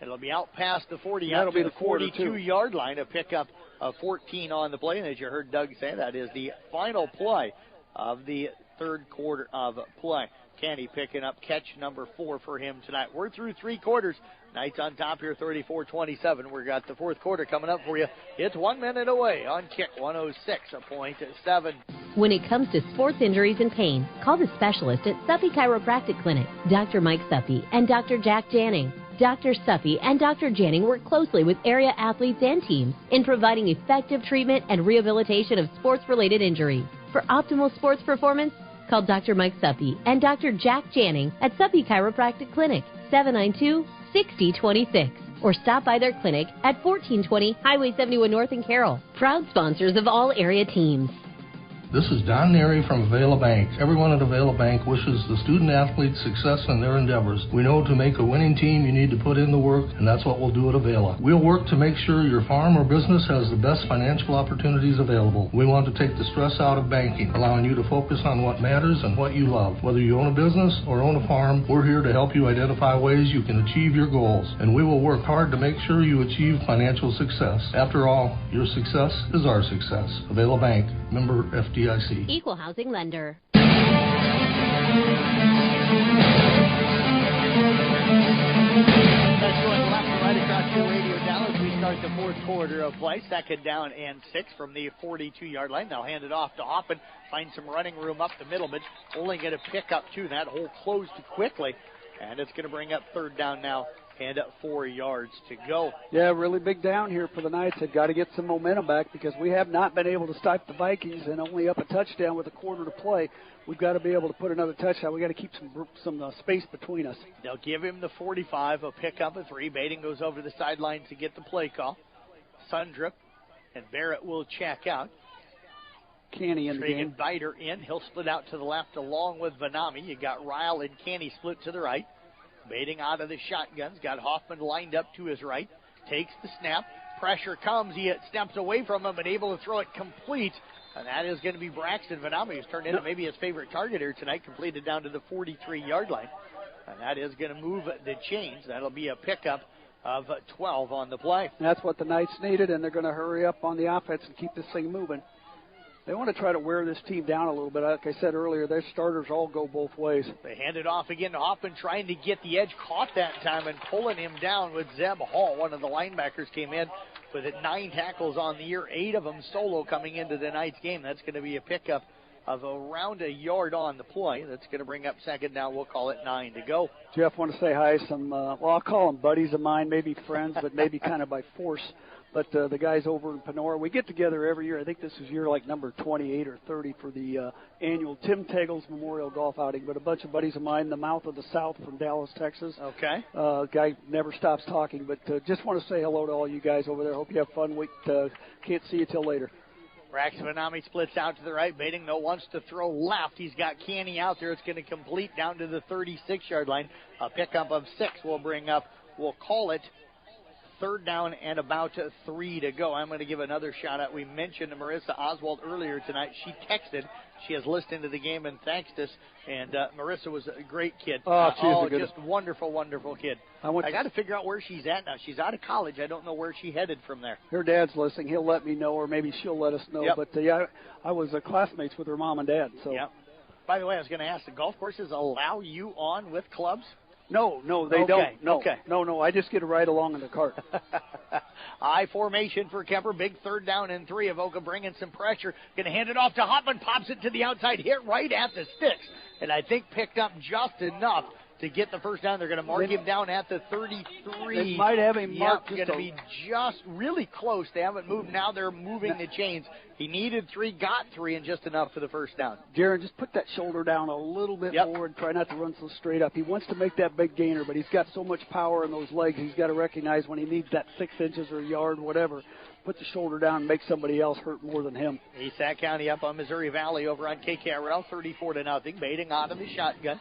It'll be out past the 40, That'll out be to the the 42-yard line. A pickup of 14 on the play. And as you heard Doug say, that is the final play of the third quarter of play. Canny picking up catch number 4 for him tonight. We're through 3 quarters. Knights on top here, 34-27. We've got the fourth quarter coming up for you. It's 1 minute away on kick, 106.7. When it comes to sports injuries and pain, call the specialist at Suppy Chiropractic Clinic, Dr. Mike Suppy and Dr. Jack Janning. Dr. Suppy and Dr. Janning work closely with area athletes and teams in providing effective treatment and rehabilitation of sports-related injuries. For optimal sports performance, call Dr. Mike Suppy and Dr. Jack Janning at Suppy Chiropractic Clinic, 792-6026. Or stop by their clinic at 1420 Highway 71 North in Carroll. Proud sponsors of all area teams. This is Don Neary from Avila Bank. Everyone at Avila Bank wishes the student-athletes success in their endeavors. We know to make a winning team, you need to put in the work, and that's what we'll do at Avila. We'll work to make sure your farm or business has the best financial opportunities available. We want to take the stress out of banking, allowing you to focus on what matters and what you love. Whether you own a business or own a farm, we're here to help you identify ways you can achieve your goals, and we will work hard to make sure you achieve financial success. After all, your success is our success. Avila Bank, member FDIC. Equal housing lender. That's going left and right across your radio dial as we start the fourth quarter of play. 2nd down and 6 from the 42-yard line. They'll hand it off to Hoffman. Find some running room up the middle, but only going to pick up 2. That hole closed quickly, and it's going to bring up 3rd down now and 4 yards to go. Yeah, really big down here for the Knights. They've got to get some momentum back because we have not been able to stop the Vikings and only up a touchdown with a quarter to play. We've got to be able to put another touchdown. We've got to keep some space between us. They'll give him the 45, a pickup of 3. Bating goes over to the sideline to get the play call. Sundrip and Barrett will check out. Canny in the game. Biter in. He'll split out to the left along with Vanami. You got Ryle and Canny split to the right. Baiting out of the shotguns. Got Hoffman lined up to his right. Takes the snap. Pressure comes. He steps away from him and able to throw it complete. And that is going to be Braxton Vanami, who's turned into maybe his favorite target here tonight, completed down to the 43-yard line. And that is going to move the chains. That'll be a pickup of 12 on the play. That's what the Knights needed, and they're going to hurry up on the offense and keep this thing moving. They want to try to wear this team down a little bit. Like I said earlier, their starters all go both ways. They hand it off again to Hoffman, trying to get the edge. Caught that time and pulling him down with Zeb Hall. One of the linebackers came in with 9 tackles on the year, 8 of them solo coming into tonight's game. That's going to be a pickup of around a yard on the play. That's going to bring up 2nd down. We'll call it 9 to go. Jeff, want to say hi to some, I'll call them buddies of mine, maybe friends, but maybe kind of by force. But the guys over in Panora, we get together every year. I think this is year like number 28 or 30 for the annual Tim Taggles Memorial Golf Outing. But a bunch of buddies of mine, the Mouth of the South from Dallas, Texas. Okay. Guy never stops talking. But just want to say hello to all you guys over there. Hope you have fun. We can't see you till later. Braxton Vanami splits out to the right. Bating wants to throw left. He's got Canny out there. It's going to complete down to the 36-yard line. A pickup of 6 will bring up, we'll call it 3rd down and about 3 to go. I'm going to give another shout out. We mentioned Marissa Oswald earlier tonight. She texted. She has listened to the game and thanked us. And Marissa was a great kid. Oh, she's just wonderful, wonderful kid. I got to figure out where she's at now. She's out of college. I don't know where she headed from there. Her dad's listening. He'll let me know, or maybe she'll let us know. Yep. But yeah, I was classmates with her mom and dad. So. Yep. By the way, I was going to ask, the golf courses allow you on with clubs? No, they don't. No. I just get a ride along in the cart. I formation for Kuemper. Big 3rd down and 3. Avoca bringing some pressure. Going to hand it off to Hoffman. Pops it to the outside. Hit right at the sticks. And I think picked up just enough to get the 1st down. They're going to mark him down at the 33. They might have him marked. Going to be just really close. They haven't moved. Now they're moving the chains. He needed 3, got 3, and just enough for the 1st down. Jaron, just put that shoulder down a little bit more and try not to run so straight up. He wants to make that big gainer, but he's got so much power in those legs. He's got to recognize when he needs that 6 inches or a yard, whatever. put the shoulder down and make somebody else hurt more than him. ASAC County up on Missouri Valley over on KKRL, 34-0. Baiting out of the shotgun.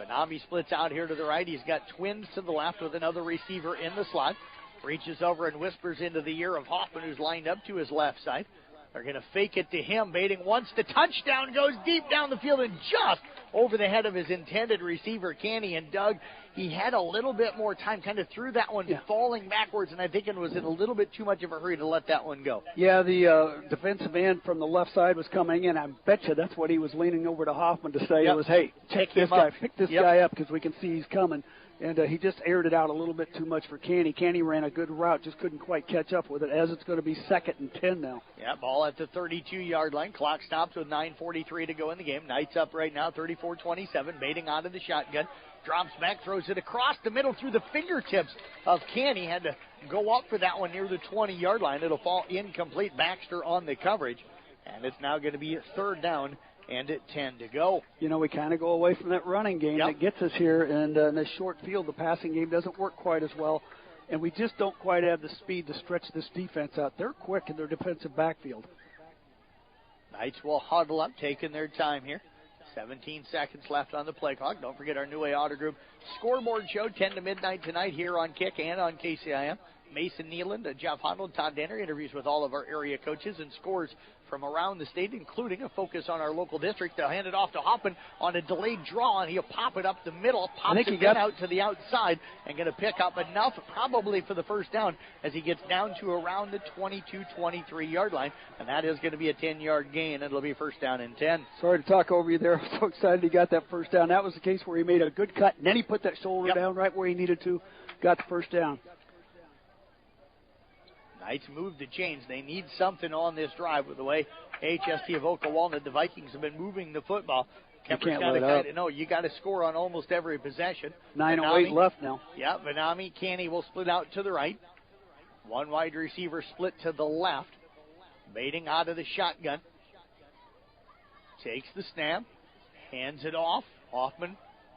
Benami splits out here to the right. He's got twins to the left with another receiver in the slot. Reaches over and whispers into the ear of Hoffman, who's lined up to his left side. They're going to fake it to him. Baiting wants the touchdown, goes deep down the field and just over the head of his intended receiver, Canny. And Doug, he had a little bit more time, kind of threw that one falling backwards, and I think it was in a little bit too much of a hurry to let that one go. Yeah, the defensive end from the left side was coming in. I bet you that's what he was leaning over to Hoffman to say. It was, hey, pick this guy up because we can see he's coming. And he just aired it out a little bit too much for Canny. Canny ran a good route, just couldn't quite catch up with it, as it's going to be 2nd and 10 now. Yeah, ball at the 32-yard line. Clock stops with 9:43 to go in the game. Knights up right now, 34-27. Baiting out of the shotgun. Drops back, throws it across the middle through the fingertips of Canny. Had to go up for that one near the 20-yard line. It'll fall incomplete. Baxter on the coverage. And it's now going to be 3rd down and at 10 to go. You know, we kind of go away from that running game that gets us here, and in this short field, the passing game doesn't work quite as well, and we just don't quite have the speed to stretch this defense out. They're quick in their defensive backfield. Knights will huddle up, taking their time here. 17 seconds left on the play clock. Don't forget our New Way Auto Group scoreboard show, 10 to midnight tonight here on Kick and on KCIM. Mason Nealand, Jeff Huddle, Todd Danner, interviews with all of our area coaches and scores from around the state, including a focus on our local district. They'll hand it off to Hoffman on a delayed draw, and he'll pop it up the middle, pops it out to the outside, and going to pick up enough probably for the first down as he gets down to around the 22-23-yard line, and that is going to be a 10-yard gain. It'll be 1st down and 10. Sorry to talk over you there. I'm so excited he got that first down. That was the case where he made a good cut, and then he put that shoulder down right where he needed to, got the first down. Knights move the chains. They need something on this drive with the way AHST of Oka Walnut, the Vikings, have been moving the football. Kemper's got to kind of know you got to score on almost every possession. 9:08 left now. Yeah, Benami, Canny will split out to the right. One wide receiver split to the left. Baiting out of the shotgun. Takes the snap. Hands it off. Hoffman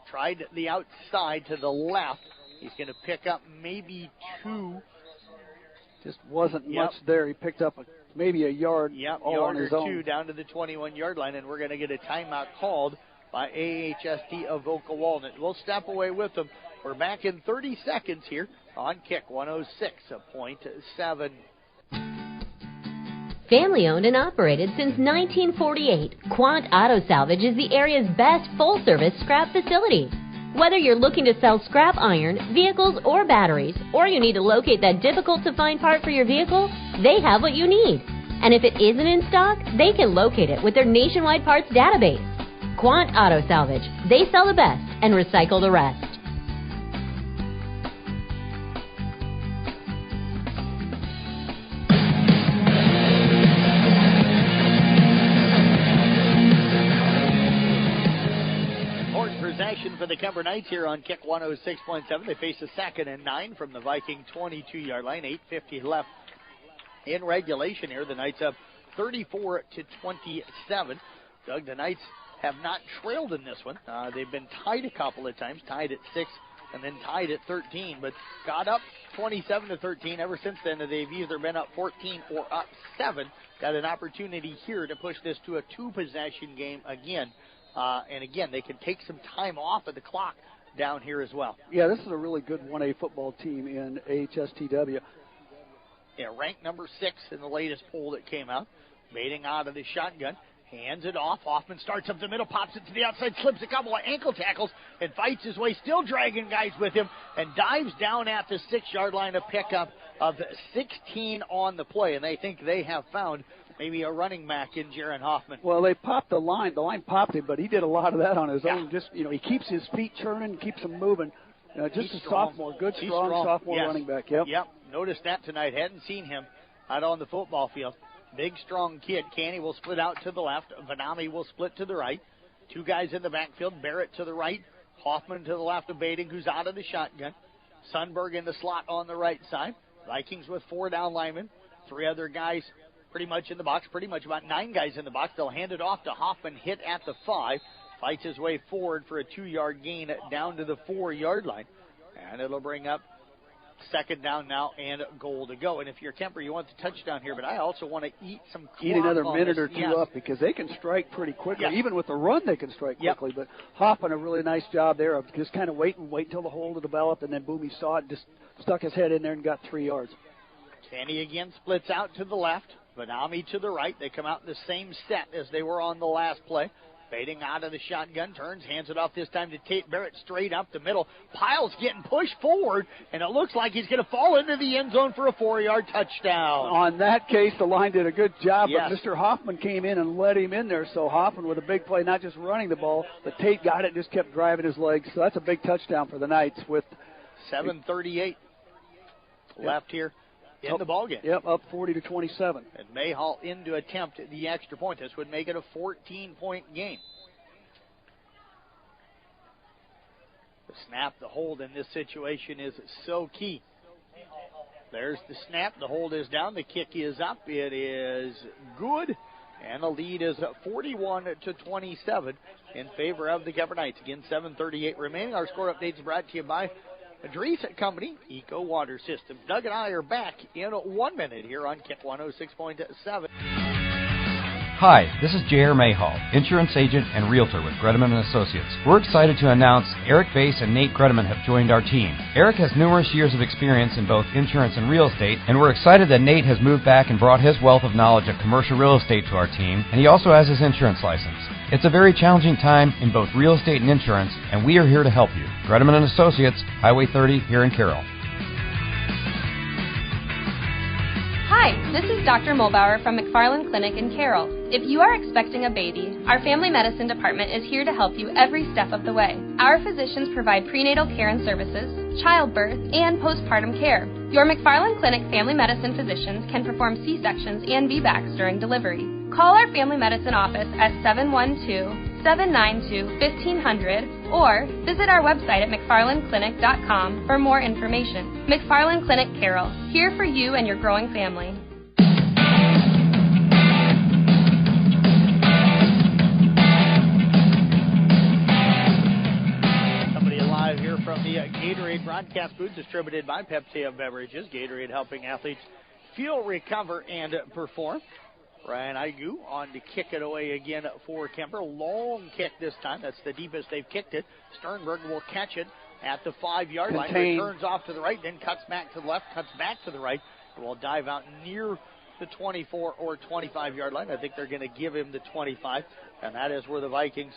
tried the outside to the left. He's going to pick up maybe 2. Just wasn't much there. He picked up maybe a yard all on his own. 2 down to the 21-yard line, and we're going to get a timeout called by AHST of Oka Walnut. We'll step away with them. We're back in 30 seconds here on Kick 106.7. Family owned and operated since 1948, Quant Auto Salvage is the area's best full-service scrap facility. Whether you're looking to sell scrap iron, vehicles, or batteries, or you need to locate that difficult-to-find part for your vehicle, they have what you need. And if it isn't in stock, they can locate it with their nationwide parts database. Quant Auto Salvage. They sell the best and recycle the rest. For the Kuemper Knights here on Kick 106.7. They face a 2nd and 9 from the Viking 22-yard line. 8:50 left in regulation here. The Knights up 34-27. Doug, the Knights have not trailed in this one. They've been tied a couple of times, tied at 6 and then tied at 13, but got up 27-13. Ever since then, they've either been up 14 or up 7. Got an opportunity here to push this to a 2-possession game again. And again, they can take some time off of the clock down here as well. Yeah, this is a really good 1A football team in AHSTW. Yeah, ranked number 6 in the latest poll that came out. Baiting out of the shotgun. Hands it off. Hoffman starts up the middle, pops it to the outside, slips a couple of ankle tackles, and fights his way, still dragging guys with him, and dives down at the 6-yard line, a pickup of 16 on the play. And they think they have found maybe a running back in Jaron Hoffman. Well, they popped the line. The line popped him, but he did a lot of that on his own. Just, he keeps his feet churning, keeps them moving. Just a sophomore, good, strong sophomore running back. Yep. Noticed that tonight. Hadn't seen him out on the football field. Big, strong kid. Canny will split out to the left. Vanami will split to the right. 2 guys in the backfield. Barrett to the right. Hoffman to the left of Bading, who's out of the shotgun. Sundberg in the slot on the right side. Vikings with 4 down linemen. 3 other guys pretty much in the box. Pretty much about 9 guys in the box. They'll hand it off to Hoffman, hit at the 5. Fights his way forward for a 2-yard gain down to the 4-yard line. And it'll bring up Second down now and goal to go. And if you're Kuemper, you want the touchdown here, but I also want to eat some clock. Eat another minute or two yes. up because they can strike pretty quickly. Yep. Even with the run, they can strike quickly. Yep. But Hoffman, a really nice job there of just kind of wait until the hole to develop, and then boom, he saw it, just stuck his head in there and got 3 yards. Kenny again splits out to the left. Vanami to the right. They come out in the same set as they were on the last play. Fading out of the shotgun, turns, hands it off this time to Tate Barrett straight up the middle. Piles getting pushed forward, and it looks like he's going to fall into the end zone for a 4-yard touchdown. On that case, the line did a good job, yes. but Mr. Hoffman came in and let him in there. So Hoffman with a big play, not just running the ball, but Tate got it and just kept driving his legs. So that's a big touchdown for the Knights with 7:38 left here in the ballgame. Yep, up 40-27. And Mayhall in to attempt the extra point. This would make it a 14-point game. The snap, the hold in this situation is so key. There's the snap. The hold is down. The kick is up. It is good. And the lead is 41-27 in favor of the Kuemper Knights. Again, 7:38 remaining. Our score updates brought to you by Adrees Company, Eco Water System. Doug and I are back in 1 minute here on KIC 106.7. Hi, this is J.R. Mayhall, insurance agent and realtor with Gredeman & Associates. We're excited to announce Eric Bass and Nate Gredeman have joined our team. Eric has numerous years of experience in both insurance and real estate, and we're excited that Nate has moved back and brought his wealth of knowledge of commercial real estate to our team, and he also has his insurance license. It's a very challenging time in both real estate and insurance, and we are here to help you. Gredeman & Associates, Highway 30 here in Carroll. Hi, this is Dr. Mulbauer from McFarland Clinic in Carroll. If you are expecting a baby, our family medicine department is here to help you every step of the way. Our physicians provide prenatal care and services, childbirth, and postpartum care. Your McFarland Clinic family medicine physicians can perform C-sections and VBACs during delivery. Call our family medicine office at 712-792-1500 or visit our website at mcfarlandclinic.com for more information. McFarland Clinic Carroll, here for you and your growing family. Somebody alive here from the Gatorade broadcast booth distributed by Pepsi of Beverages. Gatorade helping athletes feel, recover, and perform. Ryan Igu on to kick it away again for Kuemper. Long kick this time. That's the deepest they've kicked it. Sternberg will catch it at the 5-yard line. Returns off to the right, then cuts back to the left, cuts back to the right. Will dive out near the 24 or 25-yard line. I think they're going to give him the 25, and that is where the Vikings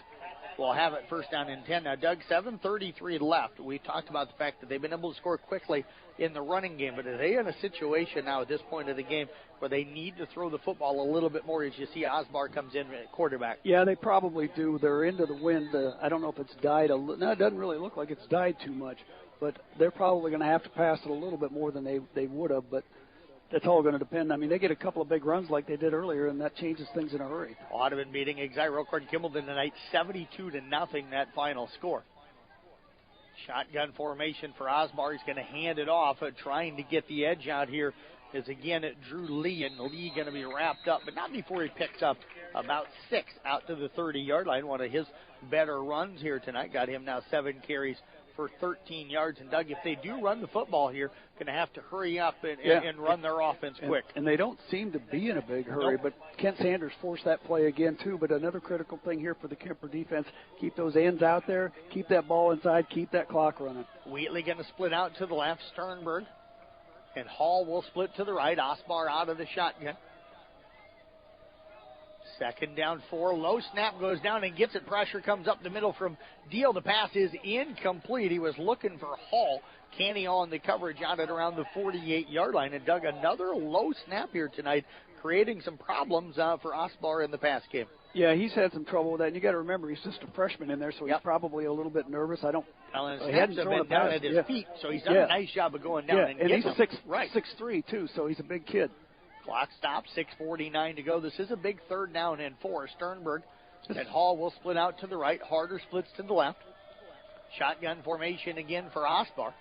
will have it first down and 10. Now, Doug, 7:33 left. We talked about the fact that they've been able to score quickly in the running game, but are they in a situation now at this point of the game where they need to throw the football a little bit more as you see Osbar comes in at quarterback? Yeah, they probably do. They're into the wind. I don't know if it's died. No, it doesn't really look like it's died too much, but they're probably going to have to pass it a little bit more than they would have, but that's all going to depend. I mean, they get a couple of big runs like they did earlier, and that changes things in a hurry. Audubon beating Exire-Elkhorn Kimballton tonight, 72-0, that final score. Shotgun formation for Osbar. He's going to hand it off, trying to get the edge out here is again Drew Lee, and Lee going to be wrapped up, but not before he picks up about 6 out to the 30-yard line. One of his better runs here tonight. Got him now 7 carries for 13 yards. And, Doug, if they do run the football here, going to have to hurry up and run their offense quick. And they don't seem to be in a big hurry, but Kent Sanders forced that play again, too. But another critical thing here for the Kuemper defense, keep those ends out there, keep that ball inside, keep that clock running. Wheatley going to split out to the left, Sternberg. And Hall will split to the right. Osbar out of the shotgun. Second down 4. Low snap goes down and gets it. Pressure comes up the middle from Deal. The pass is incomplete. He was looking for Hall. Canny on the coverage out at around the 48-yard line. And Doug, another low snap here tonight, creating some problems for Osbar in the pass game. Yeah, he's had some trouble with that. And you got to remember, he's just a freshman in there, so he's probably a little bit nervous. Well, and his snaps have been down at his feet, so he's done a nice job of going down and he's them. 6'3", too, so he's a big kid. Clock stops, 6:49 to go. This is a big 3rd down and 4. Sternberg and Hall will split out to the right. Harder splits to the left. Shotgun formation again for Osbar.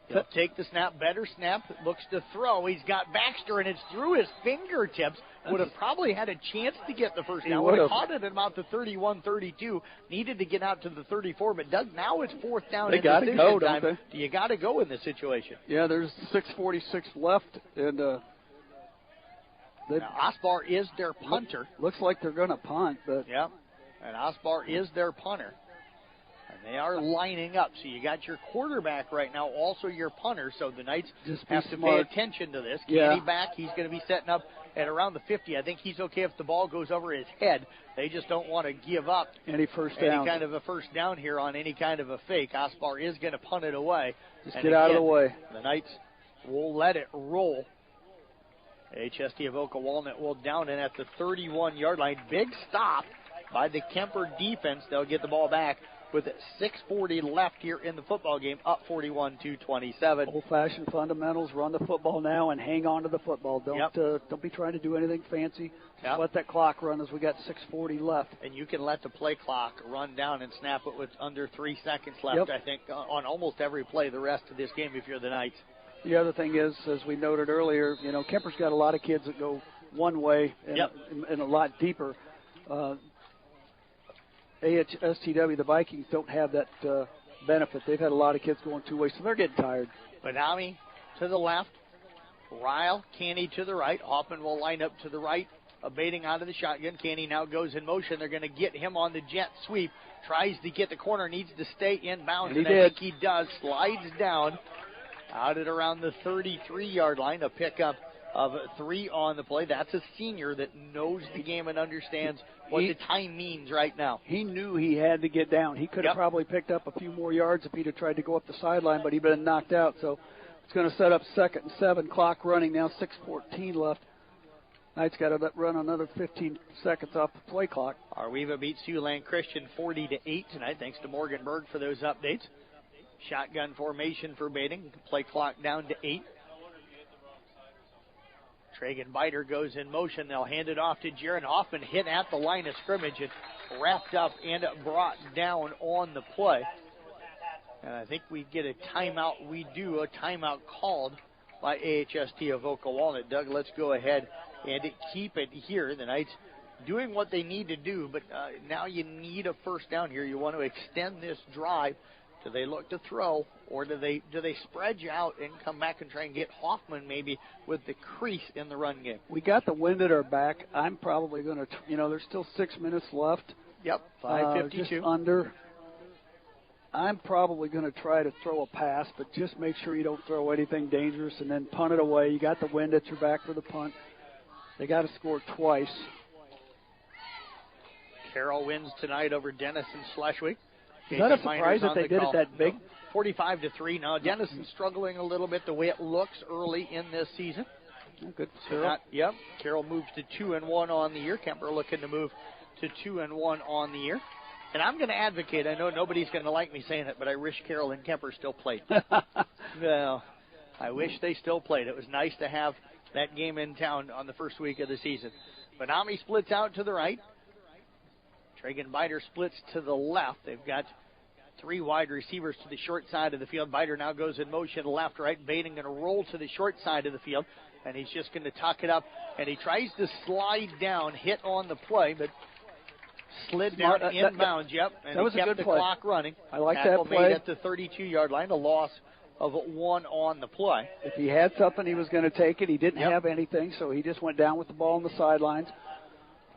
He'll take the snap, better snap, looks to throw. He's got Baxter, and it's through his fingertips. Would have probably had a chance to get the first down. Would have caught it at about the 31-32. Needed to get out to the 34, but Doug, now it's fourth down. They got to go, time. don't they? You got to go in this situation. Yeah, there's 6:46 left, and Osbar is their punter. Looks like they're going to punt, but yep. And Osbar is their punter. And they are lining up. So you got your quarterback right now, also your punter. So the Knights have to pay attention to this. Candy back. He's going to be setting up at around the 50. I think he's okay if the ball goes over his head. They just don't want to give up any kind of a first down here on any kind of a fake. Osbar is going to punt it away. Just get out of the way. The Knights will let it roll. AHST Avoca Walnut will down in at the 31-yard line. Big stop by the Kuemper defense. They'll get the ball back with 6:40 left here in the football game, up 41-27. Old-fashioned fundamentals, run the football now and hang on to the football. Don't be trying to do anything fancy. Just let that clock run as we got 6:40 left. And you can let the play clock run down and snap it with under 3 seconds left, I think, on almost every play the rest of this game if you're the Knights. The other thing is, as we noted earlier, Kemper's got a lot of kids that go one way and a lot deeper. AHSTW, the Vikings, don't have that benefit. They've had a lot of kids going two ways, so they're getting tired. Banami to the left, Ryle, Canny to the right. Hoffman will line up to the right, abating out of the shotgun. Canny now goes in motion. They're going to get him on the jet sweep. Tries to get the corner, needs to stay in bounds. And I think he does. Slides down out at around the 33-yard line. A pickup of 3 on the play. That's a senior that knows the game and understands what the time means right now. He knew he had to get down. He could have probably picked up a few more yards if he'd have tried to go up the sideline, but he'd been knocked out. So it's going to set up 2nd and 7, clock running now, 6:14 left. Knights got to run another 15 seconds off the play clock. Arweva beats Siouxland Christian 40-8 tonight, thanks to Morgan Berg for those updates. Shotgun formation for Bating. Play clock down to 8. Tragan Biter goes in motion. They'll hand it off to Jaron Hoffman. Hit at the line of scrimmage and wrapped up and brought down on the play. And I think we get a timeout. We do a timeout called by AHST Avoca Walnut. Doug, let's go ahead and keep it here. The Knights doing what they need to do, but now you need a first down here. You want to extend this drive. Do they look to throw, or do they spread you out and come back and try and get Hoffman maybe with the crease in the run game? We got the wind at our back. I'm probably going to, there's still 6 minutes left. Yep, 5:52. Just under. I'm probably going to try to throw a pass, but just make sure you don't throw anything dangerous and then punt it away. You got the wind at your back for the punt. They got to score twice. Carroll wins tonight over Dennis and Schleswig. Is that a surprise that they did it that big? 45-3. Now, Dennison's struggling a little bit the way it looks early in this season. Good for Carroll. Carroll moves to 2-1 on the year. Kemper looking to move to 2-1 on the year. And I'm going to advocate. I know nobody's going to like me saying it, but I wish Carroll and Kemper still played. Well, I wish they still played. It was nice to have that game in town on the first week of the season. Banami splits out to the right. Tragan Biter splits to the left. They've got 3 wide receivers to the short side of the field. Biter now goes in motion left, right. Bating going to roll to the short side of the field, and he's just going to tuck it up. And he tries to slide down, hit on the play, but slid down inbounds. And that was he kept a good the play. Clock running. I like Tackle that play. Made at the 32-yard line, a loss of 1 on the play. If he had something, he was going to take it. He didn't have anything, so he just went down with the ball on the sidelines.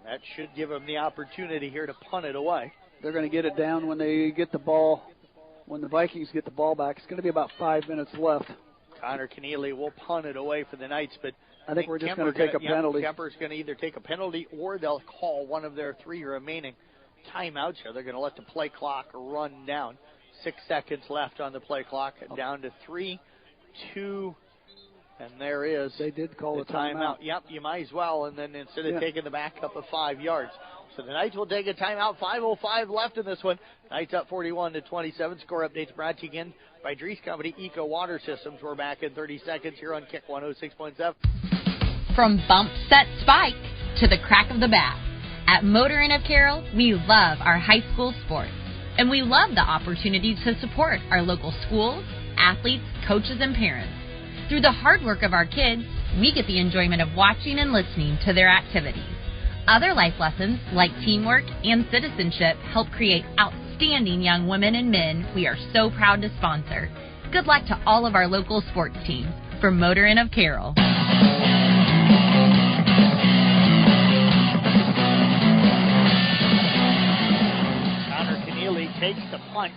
That should give them the opportunity here to punt it away. They're going to get it down when they get the ball, when the Vikings get the ball back. It's going to be about 5 minutes left. Connor Keneally will punt it away for the Knights, but I think we're just going to take a penalty. Kemper's going to either take a penalty or they'll call one of their 3 remaining timeouts here. They're going to let the play clock run down. 6 seconds left on the play clock, down to 3, 2, and there is. They did call the timeout. Yep, you might as well, and then instead of taking the backup of 5 yards. So the Knights will take a timeout. 5:05 left in this one. Knights up 41-27. Score updates brought to you again by Dries Company Eco Water Systems. We're back in 30 seconds here on Kick 106.7. From bump, set, spike to the crack of the bat, at Motor Inn of Carroll, we love our high school sports, and we love the opportunity to support our local schools, athletes, coaches, and parents. Through the hard work of our kids, we get the enjoyment of watching and listening to their activities. Other life lessons, like teamwork and citizenship, help create outstanding young women and men we are so proud to sponsor. Good luck to all of our local sports teams. From Motorin of Carroll. Connor Keneally takes the punt.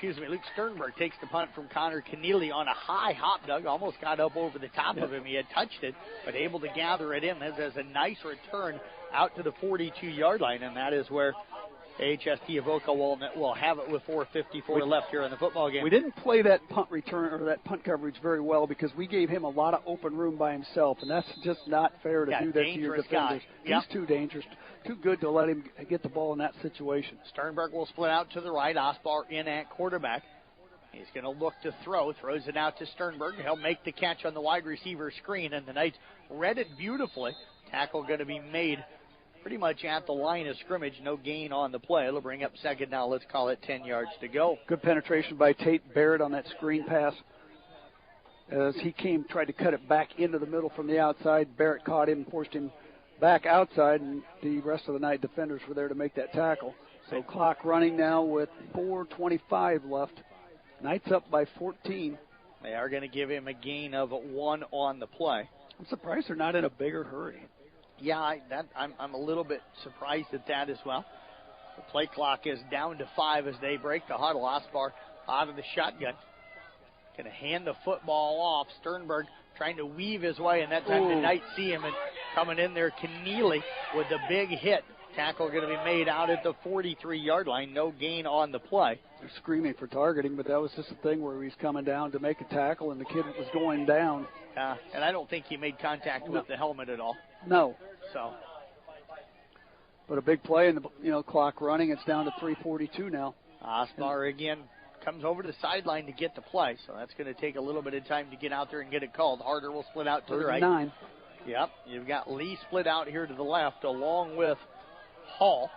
Luke Sternberg takes the punt from Connor Keneally on a high hop, Doug. Almost got up over the top of him. He had touched it, but able to gather it in. This is a nice return out to the 42-yard line, and that is where AHST Avoca will have it with 4:54 left here in the football game. We didn't play that punt return or that punt coverage very well because we gave him a lot of open room by himself, and that's just not fair to do that to your defenders. Yep. He's too dangerous, too good to let him get the ball in that situation. Sternberg will split out to the right. Osbar in at quarterback. He's going to look to throw. Throws it out to Sternberg. He'll make the catch on the wide receiver screen, and the Knights read it beautifully. Tackle going to be made pretty much at the line of scrimmage. No gain on the play. It'll bring up second now. Let's call it 10 yards to go. Good penetration by Tate Barrett on that screen pass. As he tried to cut it back into the middle from the outside. Barrett caught him and forced him back outside, and the rest of the Knight defenders were there to make that tackle. So clock running now with 4:25 left. Knights up by 14. They are going to give him a gain of 1 on the play. I'm surprised they're not in a bigger hurry. Yeah, I'm a little bit surprised at that as well. The play clock is down to 5 as they break the huddle. Osbar out of the shotgun. Going to hand the football off. Sternberg trying to weave his way, and that time the Knights see him, and coming in there, Keneally with the big hit. Tackle going to be made out at the 43-yard line. No gain on the play. They're screaming for targeting, but that was just a thing where he's coming down to make a tackle, and the kid was going down. And I don't think he made contact with the helmet at all. No. So, but a big play, and the clock running. It's down to 3:42 now. Osbar again comes over to the sideline to get the play, so that's going to take a little bit of time to get out there and get it called. Harder will split out to the right. 9. Yep, you've got Lee split out here to the left along with Hall.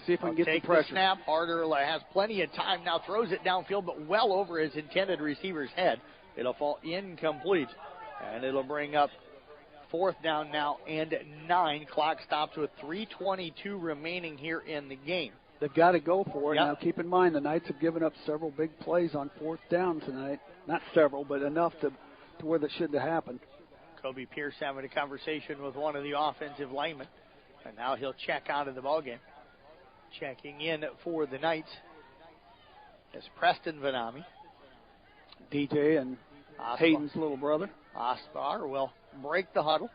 See if we can get the pressure. The snap. Harder has plenty of time now. Throws it downfield, but well over his intended receiver's head. It'll fall incomplete, and it'll bring up 4th down now and 9. Clock stops with 3:22 remaining here in the game. They've got to go for it. Now, keep in mind, the Knights have given up several big plays on 4th down tonight. Not several, but enough to where that shouldn't have happened. Kobe Pierce having a conversation with one of the offensive linemen, and now he'll check out of the ballgame. Checking in for the Knights is Preston Vanami. DJ and Hayden's little brother. Osbar will break the huddle.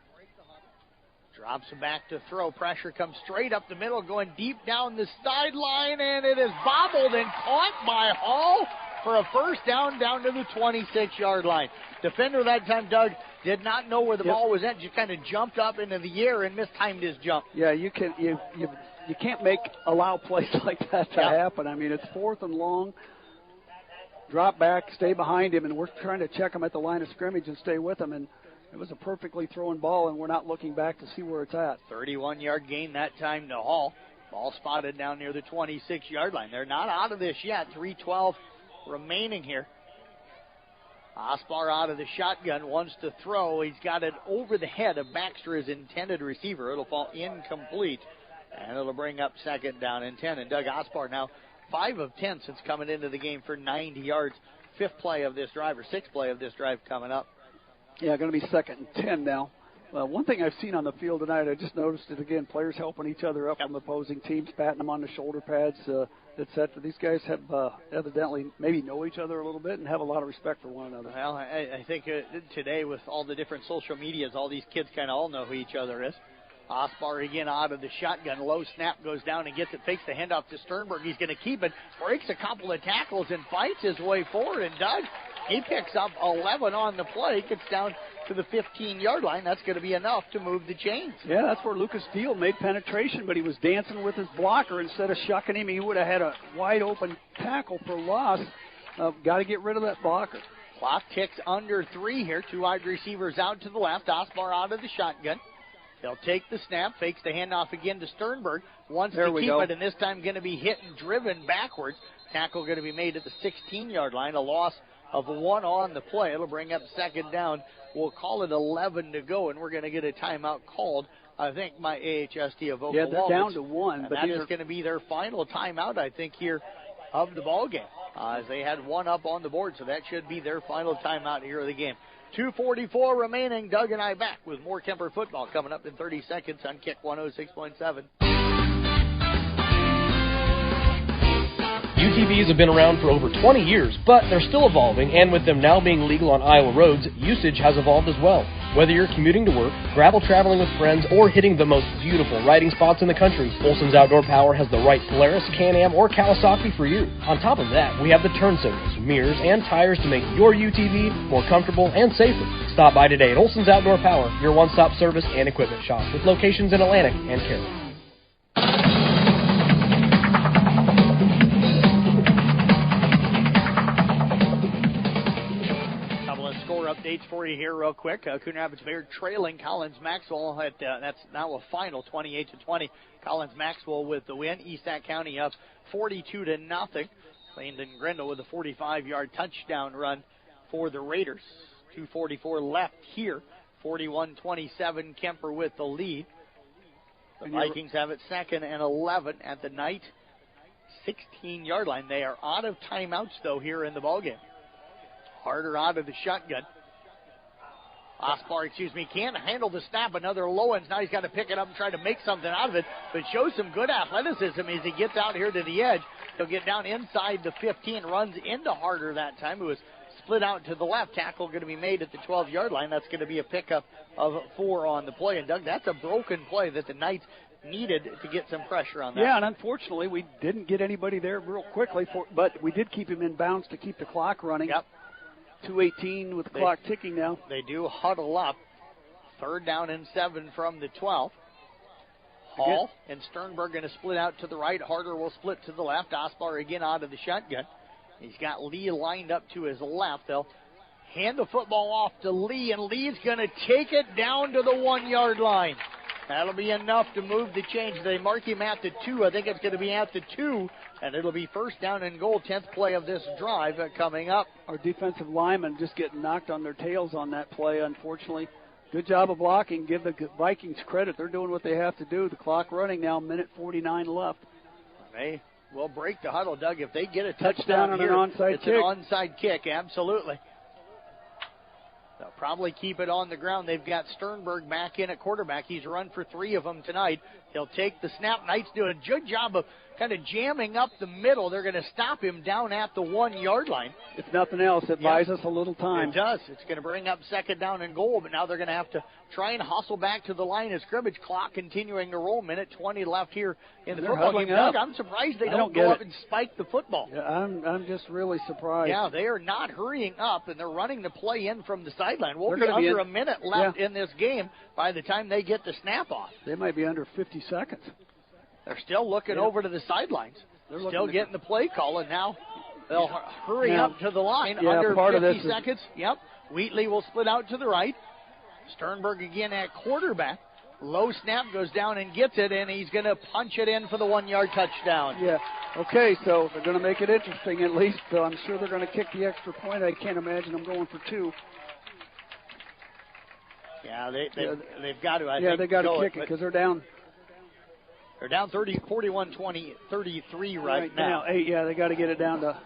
Drops him back to throw. Pressure comes straight up the middle, going deep down the sideline, and it is bobbled and caught by Hall for a first down to the 26-yard line. Defender that time, Doug, did not know where the ball was at. Just kind of jumped up into the air and mistimed his jump. Yeah, you can't allow plays like that to happen. I mean, it's 4th and long. Drop back, stay behind him, and we're trying to check him at the line of scrimmage and stay with him. And it was a perfectly thrown ball, and we're not looking back to see where it's at. 31-yard gain that time to Hall. Ball spotted down near the 26-yard line. They're not out of this yet. 3:12 remaining here. Osbar out of the shotgun, wants to throw. He's got it over the head of Baxter, his intended receiver. It'll fall incomplete, and it'll bring up 2nd down and 10. And Doug Osbar now 5 of 10 since coming into the game for 90 yards. 5th play of this drive, or 6th play of this drive coming up. Yeah, going to be 2nd and 10 now. One thing I've seen on the field tonight, I just noticed it again, players helping each other up from opposing teams, patting them on the shoulder pads, etc. These guys have evidently maybe know each other a little bit and have a lot of respect for one another. Well, I think today with all the different social medias, all these kids kind of all know who each other is. Osbar again out of the shotgun. Low snap, goes down and gets it, fakes the handoff to Sternberg. He's going to keep it, breaks a couple of tackles and fights his way forward. And Doug, he picks up 11 on the play, gets down to the 15-yard line. That's going to be enough to move the chains. Yeah, that's where Lucas Steele made penetration, but he was dancing with his blocker. Instead of shucking him, he would have had a wide-open tackle for loss. Got to get rid of that blocker. Clock ticks under 3 here. 2 wide receivers out to the left. Osbar out of the shotgun. They'll take the snap, fakes the handoff again to Sternberg, wants There to we keep go. it, and this time going to be hit and driven backwards. Tackle going to be made at the 16-yard line, a loss of 1 on the play. It'll bring up second down. We'll call it 11 to go, and we're going to get a timeout called, I think, by AHST of Oklahoma. Yeah, they're down to 1. And but that is going to be their final timeout, I think, here of the ball game. As they had 1 up on the board, so that should be their final timeout here of the game. 2:44 remaining. Doug and I back with more Kuemper football coming up in 30 seconds on Kick 106.7. UTVs have been around for over 20 years, but they're still evolving, and with them now being legal on Iowa roads, usage has evolved as well. Whether you're commuting to work, gravel traveling with friends, or hitting the most beautiful riding spots in the country, Olson's Outdoor Power has the right Polaris, Can-Am, or Kawasaki for you. On top of that, we have the turn signals, mirrors, and tires to make your UTV more comfortable and safer. Stop by today at Olson's Outdoor Power, your one-stop service and equipment shop, with locations in Atlantic and Carroll. Updates for you here real quick. Coon Rapids Bayard trailing Collins Maxwell at that's now a final 28-20. Collins Maxwell with the win. East County up 42-0. Landon Grindle with a 45-yard touchdown run for the Raiders. 2:44 left here. 41-27. Kuemper with the lead. The Vikings have it 2nd and 11 at the night 16-yard line. They are out of timeouts though here in the ballgame. Harder out of the shotgun. Osbar, can't handle the snap. Another low end. Now he's got to pick it up and try to make something out of it, but shows some good athleticism as he gets out here to the edge. He'll get down inside the 15, runs into Harder that time, who was split out to the left. Tackle going to be made at the 12-yard line. That's going to be a pickup of 4 on the play. And, Doug, that's a broken play that the Knights needed to get some pressure on that. Yeah, and unfortunately we didn't get anybody there real quickly, but we did keep him in bounds to keep the clock running. Yep. 2:18 with the clock ticking now. They do huddle up. 3rd down and 7 from the 12. Hall and Sternberg going to split out to the right. Harder will split to the left. Osbar again out of the shotgun. He's got Lee lined up to his left. They'll hand the football off to Lee, and Lee's going to take it down to the 1-yard line. That'll be enough to move the change. They mark him at the 2. I think it's going to be at the 2, and it'll be 1st down and goal, 10th play of this drive coming up. Our defensive linemen just getting knocked on their tails on that play, unfortunately. Good job of blocking. Give the Vikings credit. They're doing what they have to do. The clock running now, 1:49 left. They will break the huddle, Doug. If they get a touchdown on here, an onside it's kick. An onside kick, absolutely. They'll probably keep it on the ground. They've got Sternberg back in at quarterback. He's run for 3 of them tonight. He'll take the snap. Knights do a good job of kind of jamming up the middle. They're going to stop him down at the 1-yard line. If nothing else, it buys us a little time. It does. It's going to bring up 2nd down and goal, but now they're going to have to try and hustle back to the line of scrimmage. Clock continuing to roll. 1:20 left here in the football game. Doug, I'm surprised they don't go up and spike the football. Yeah, I'm just really surprised. Yeah, they are not hurrying up, and they're running the play in from the sideline. We'll be under a minute left in this game by the time they get the snap off. They might be under 50 seconds. They're still looking over to the sidelines. They're still getting the play call, and now they'll hurry up to the line under 50 seconds. Yep. Wheatley will split out to the right. Sternberg again at quarterback. Low snap, goes down and gets it, and he's going to punch it in for the 1-yard touchdown. Yeah. Okay, so they're going to make it interesting at least. So I'm sure they're going to kick the extra point. I can't imagine them going for 2. Yeah, they've got to. I think they got to kick it because they're down. They're down 41-20, 33 right now. 8, yeah, they got to get it down to.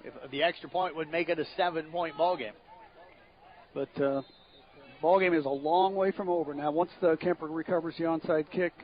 If the extra point would make it a 7-point ball game. But ball game is a long way from over. Now, once the Kuemper recovers the onside kick,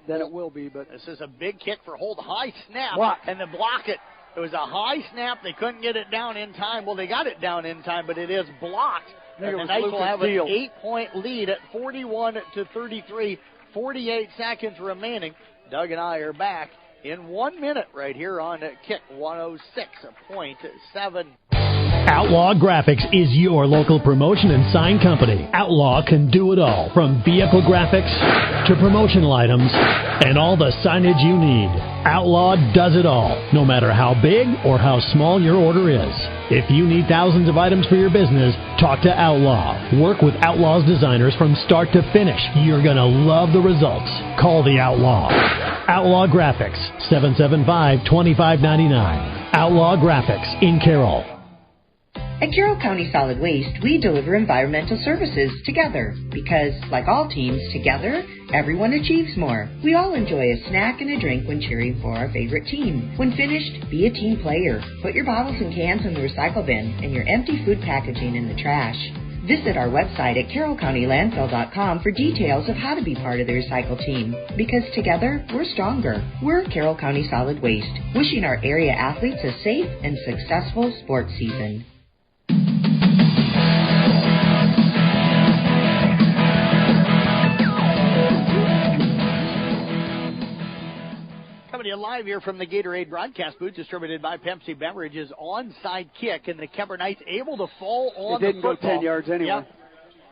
then it will be. But this is a big kick for Holt. High snap, and then block it. It was a high snap. They couldn't get it down in time. Well, they got it down in time, but it is blocked. And the Knights will have an 8-point lead at 41-33. 48 seconds remaining. Doug and I are back in 1 minute right here on Kick 106.7. Outlaw Graphics is your local promotion and sign company. Outlaw can do it all, from vehicle graphics to promotional items and all the signage you need. Outlaw does it all, no matter how big or how small your order is. If you need thousands of items for your business, talk to Outlaw. Work with Outlaw's designers from start to finish. You're going to love the results. Call the Outlaw. Outlaw Graphics, 775-2599. Outlaw Graphics in Carroll. At Carroll County Solid Waste, we deliver environmental services together because, like all teams, together, everyone achieves more. We all enjoy a snack and a drink when cheering for our favorite team. When finished, be a team player. Put your bottles and cans in the recycle bin and your empty food packaging in the trash. Visit our website at carrollcountylandfill.com for details of how to be part of the recycle team. Because together, we're stronger. We're Carroll County Solid Waste, wishing our area athletes a safe and successful sports season. Coming to you live here from the Gatorade broadcast booth, distributed by Pepsi Beverages. Onside kick, and the Kuemper Knights able to fall on the football. It didn't go 10 yards anyway. Yep.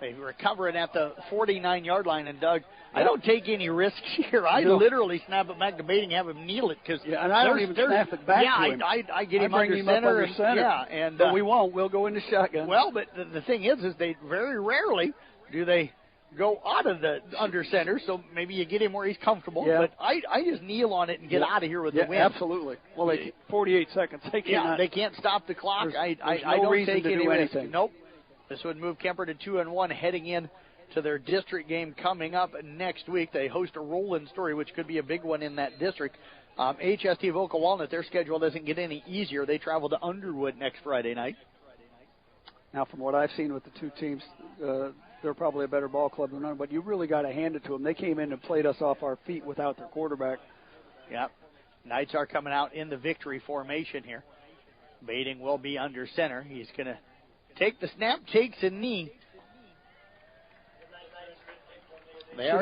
They recover it at the 49-yard line, and Doug, I don't take any risks here. I literally snap it back, debating have him kneel it because and I don't even snap it back to him. I get him under center. But we won't. We'll go into shotgun. Well, but the thing is they very rarely do they go out of the under center, so maybe you get him where he's comfortable. Yeah. But I just kneel on it and get out of here with the win. Absolutely. Well, 48 seconds. They can't stop the clock. I no don't reason take to any do risk. anything. Nope. This would move Kuemper to 2-1, heading in to their district game coming up next week. They host a Roland Story, which could be a big one in that district. AHST Avoca Walnut, their schedule doesn't get any easier. They travel to Underwood next Friday night. Now, from what I've seen with the two teams, they're probably a better ball club than none, but you really got to hand it to them. They came in and played us off our feet without their quarterback. Yep. Knights are coming out in the victory formation here. Bading will be under center. He's going to take the snap, takes a knee. They are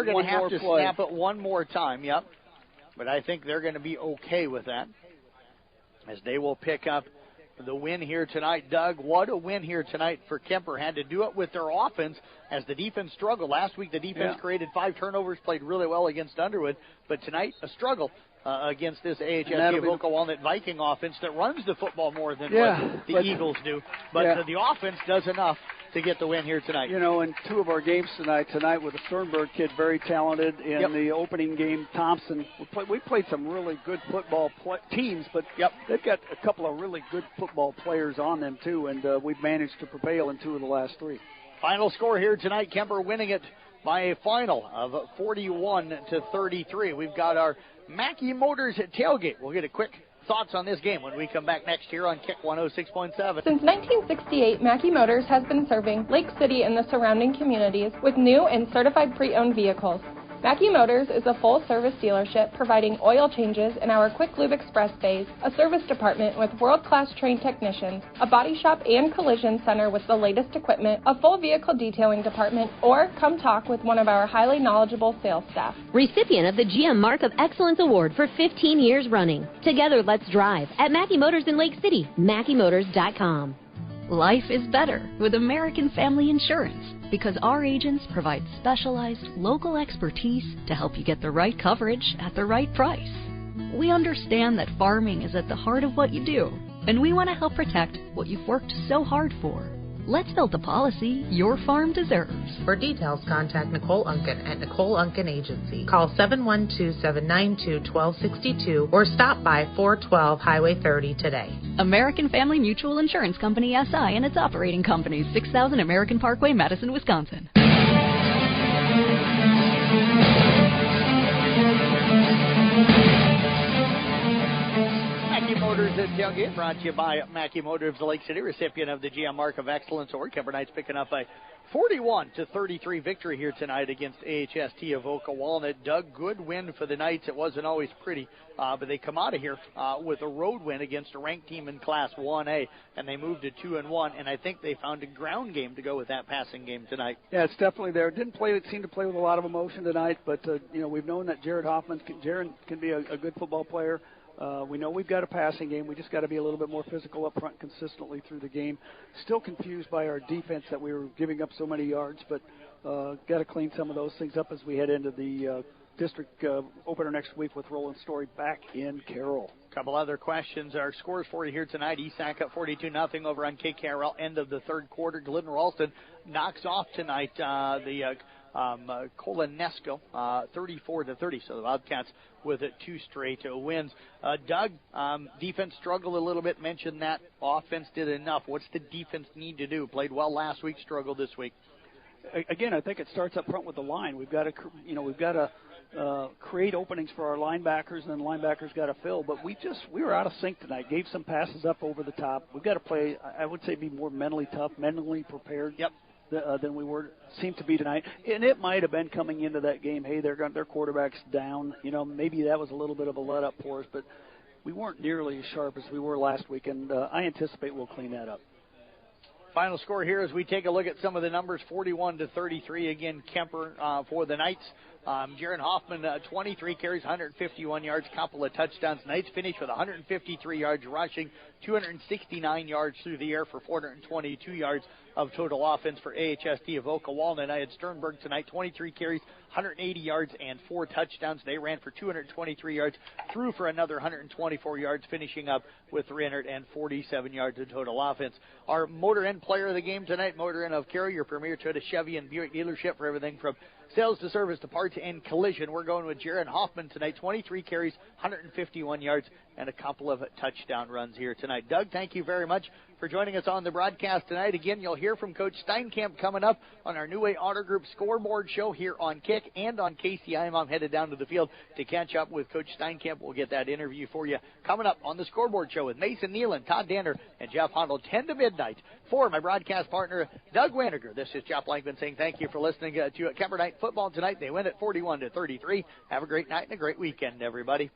going to have to snap it one more time, yep. But I think they're going to be okay with that, as they will pick up the win here tonight. Doug, what a win here tonight for Kuemper. Had to do it with their offense as the defense struggled. Last week the defense created 5 turnovers, played really well against Underwood, but tonight a struggle against this AHST Avoca Walnut Viking offense that runs the football more than what the Eagles do. But the offense does enough to get the win here tonight. You know, in 2 of our games tonight with the Sternberg kid, very talented. In the opening game, Thompson. We played some really good football teams, but they've got a couple of really good football players on them, too, and we've managed to prevail in 2 of the last 3. Final score here tonight, Kuemper winning it by a final of 41-33. We've got our Mackey Motors at tailgate. We'll get a quick thoughts on this game when we come back next here on Kick 106.7. Since 1968, Mackey Motors has been serving Lake City and the surrounding communities with new and certified pre-owned vehicles. Mackey Motors is a full-service dealership providing oil changes in our Quick Lube Express bays, a service department with world-class trained technicians, a body shop and collision center with the latest equipment, a full vehicle detailing department, or come talk with one of our highly knowledgeable sales staff. Recipient of the GM Mark of Excellence Award for 15 years running. Together, let's drive at Mackey Motors in Lake City, MackeyMotors.com. Life is better with American Family Insurance because our agents provide specialized local expertise to help you get the right coverage at the right price. We understand that farming is at the heart of what you do, and we want to help protect what you've worked so hard for. Let's build the policy your farm deserves. For details, contact Nicole Unken at Nicole Unken Agency. Call 712-792-1262 or stop by 412 Highway 30 today. American Family Mutual Insurance Company, SI, and its operating companies, 6000 American Parkway, Madison, Wisconsin. Motors at tailgate, brought to you by Mackey Motors of Lake City, recipient of the GM Mark of Excellence Award. Kuemper Knights picking up a 41-33 victory here tonight against AHST Avoca Walnut. Doug, good win for the Knights. It wasn't always pretty, but they come out of here with a road win against a ranked team in Class 1A, and they moved to 2-1, and I think they found a ground game to go with that passing game tonight. Yeah, it's definitely there. Didn't seem to play with a lot of emotion tonight, but we've known that Jared can be a good football player. We know we've got a passing game. We just got to be a little bit more physical up front consistently through the game. Still confused by our defense that we were giving up so many yards, but got to clean some of those things up as we head into the district opener next week with Roland Story back in Carroll. A couple other questions. Our scores for you here tonight. Esac up 42-0 over on KKRL. End of the third quarter. Glidden Ralston knocks off tonight the Colonesco 34-30. So the Wildcats with it 2 straight wins. Doug, defense struggled a little bit. Mentioned that. Offense did enough. What's the defense need to do? Played well last week, struggled this week. Again, I think it starts up front with the line. We've got to create openings for our linebackers, and then linebackers got to fill. But we were out of sync tonight. Gave some passes up over the top. We've got to play. I would say be more mentally tough, mentally prepared. Yep. Than we seemed to be tonight. And it might have been coming into that game. Hey, their quarterback's down. Maybe that was a little bit of a let up for us, but we weren't nearly as sharp as we were last week. And I anticipate we'll clean that up. Final score here as we take a look at some of the numbers. 41-33 again. Kuemper for the Knights. Jaron Hoffman, 23 carries, 151 yards, couple of touchdowns. Knights finished with 153 yards rushing, 269 yards through the air for 422 yards of total offense for AHST Avoca Walnut. I had Sternberg tonight, 23 carries, 180 yards, and 4 touchdowns. They ran for 223 yards, threw for another 124 yards, finishing up with 347 yards of total offense. Our Motor Inn player of the game tonight, Motor Inn of Carroll, your premier Toyota, Chevy, and Buick dealership for everything from sales to service to parts and collision. We're going with Jaron Hoffman tonight, 23 carries, 151 yards, and a couple of touchdown runs here tonight. Doug, thank you very much for joining us on the broadcast tonight. Again, you'll hear from Coach Steinkamp coming up on our New Way Auto Group scoreboard show here on Kick and on KCIM. I'm headed down to the field to catch up with Coach Steinkamp. We'll get that interview for you coming up on the scoreboard show with Mason Nealon, Todd Danner, and Jeff Hundle, 10 to midnight. For my broadcast partner, Doug Waniger, this is Jeff Blankman saying thank you for listening to Kuemper Night Football tonight. They win at 41-33. Have a great night and a great weekend, everybody.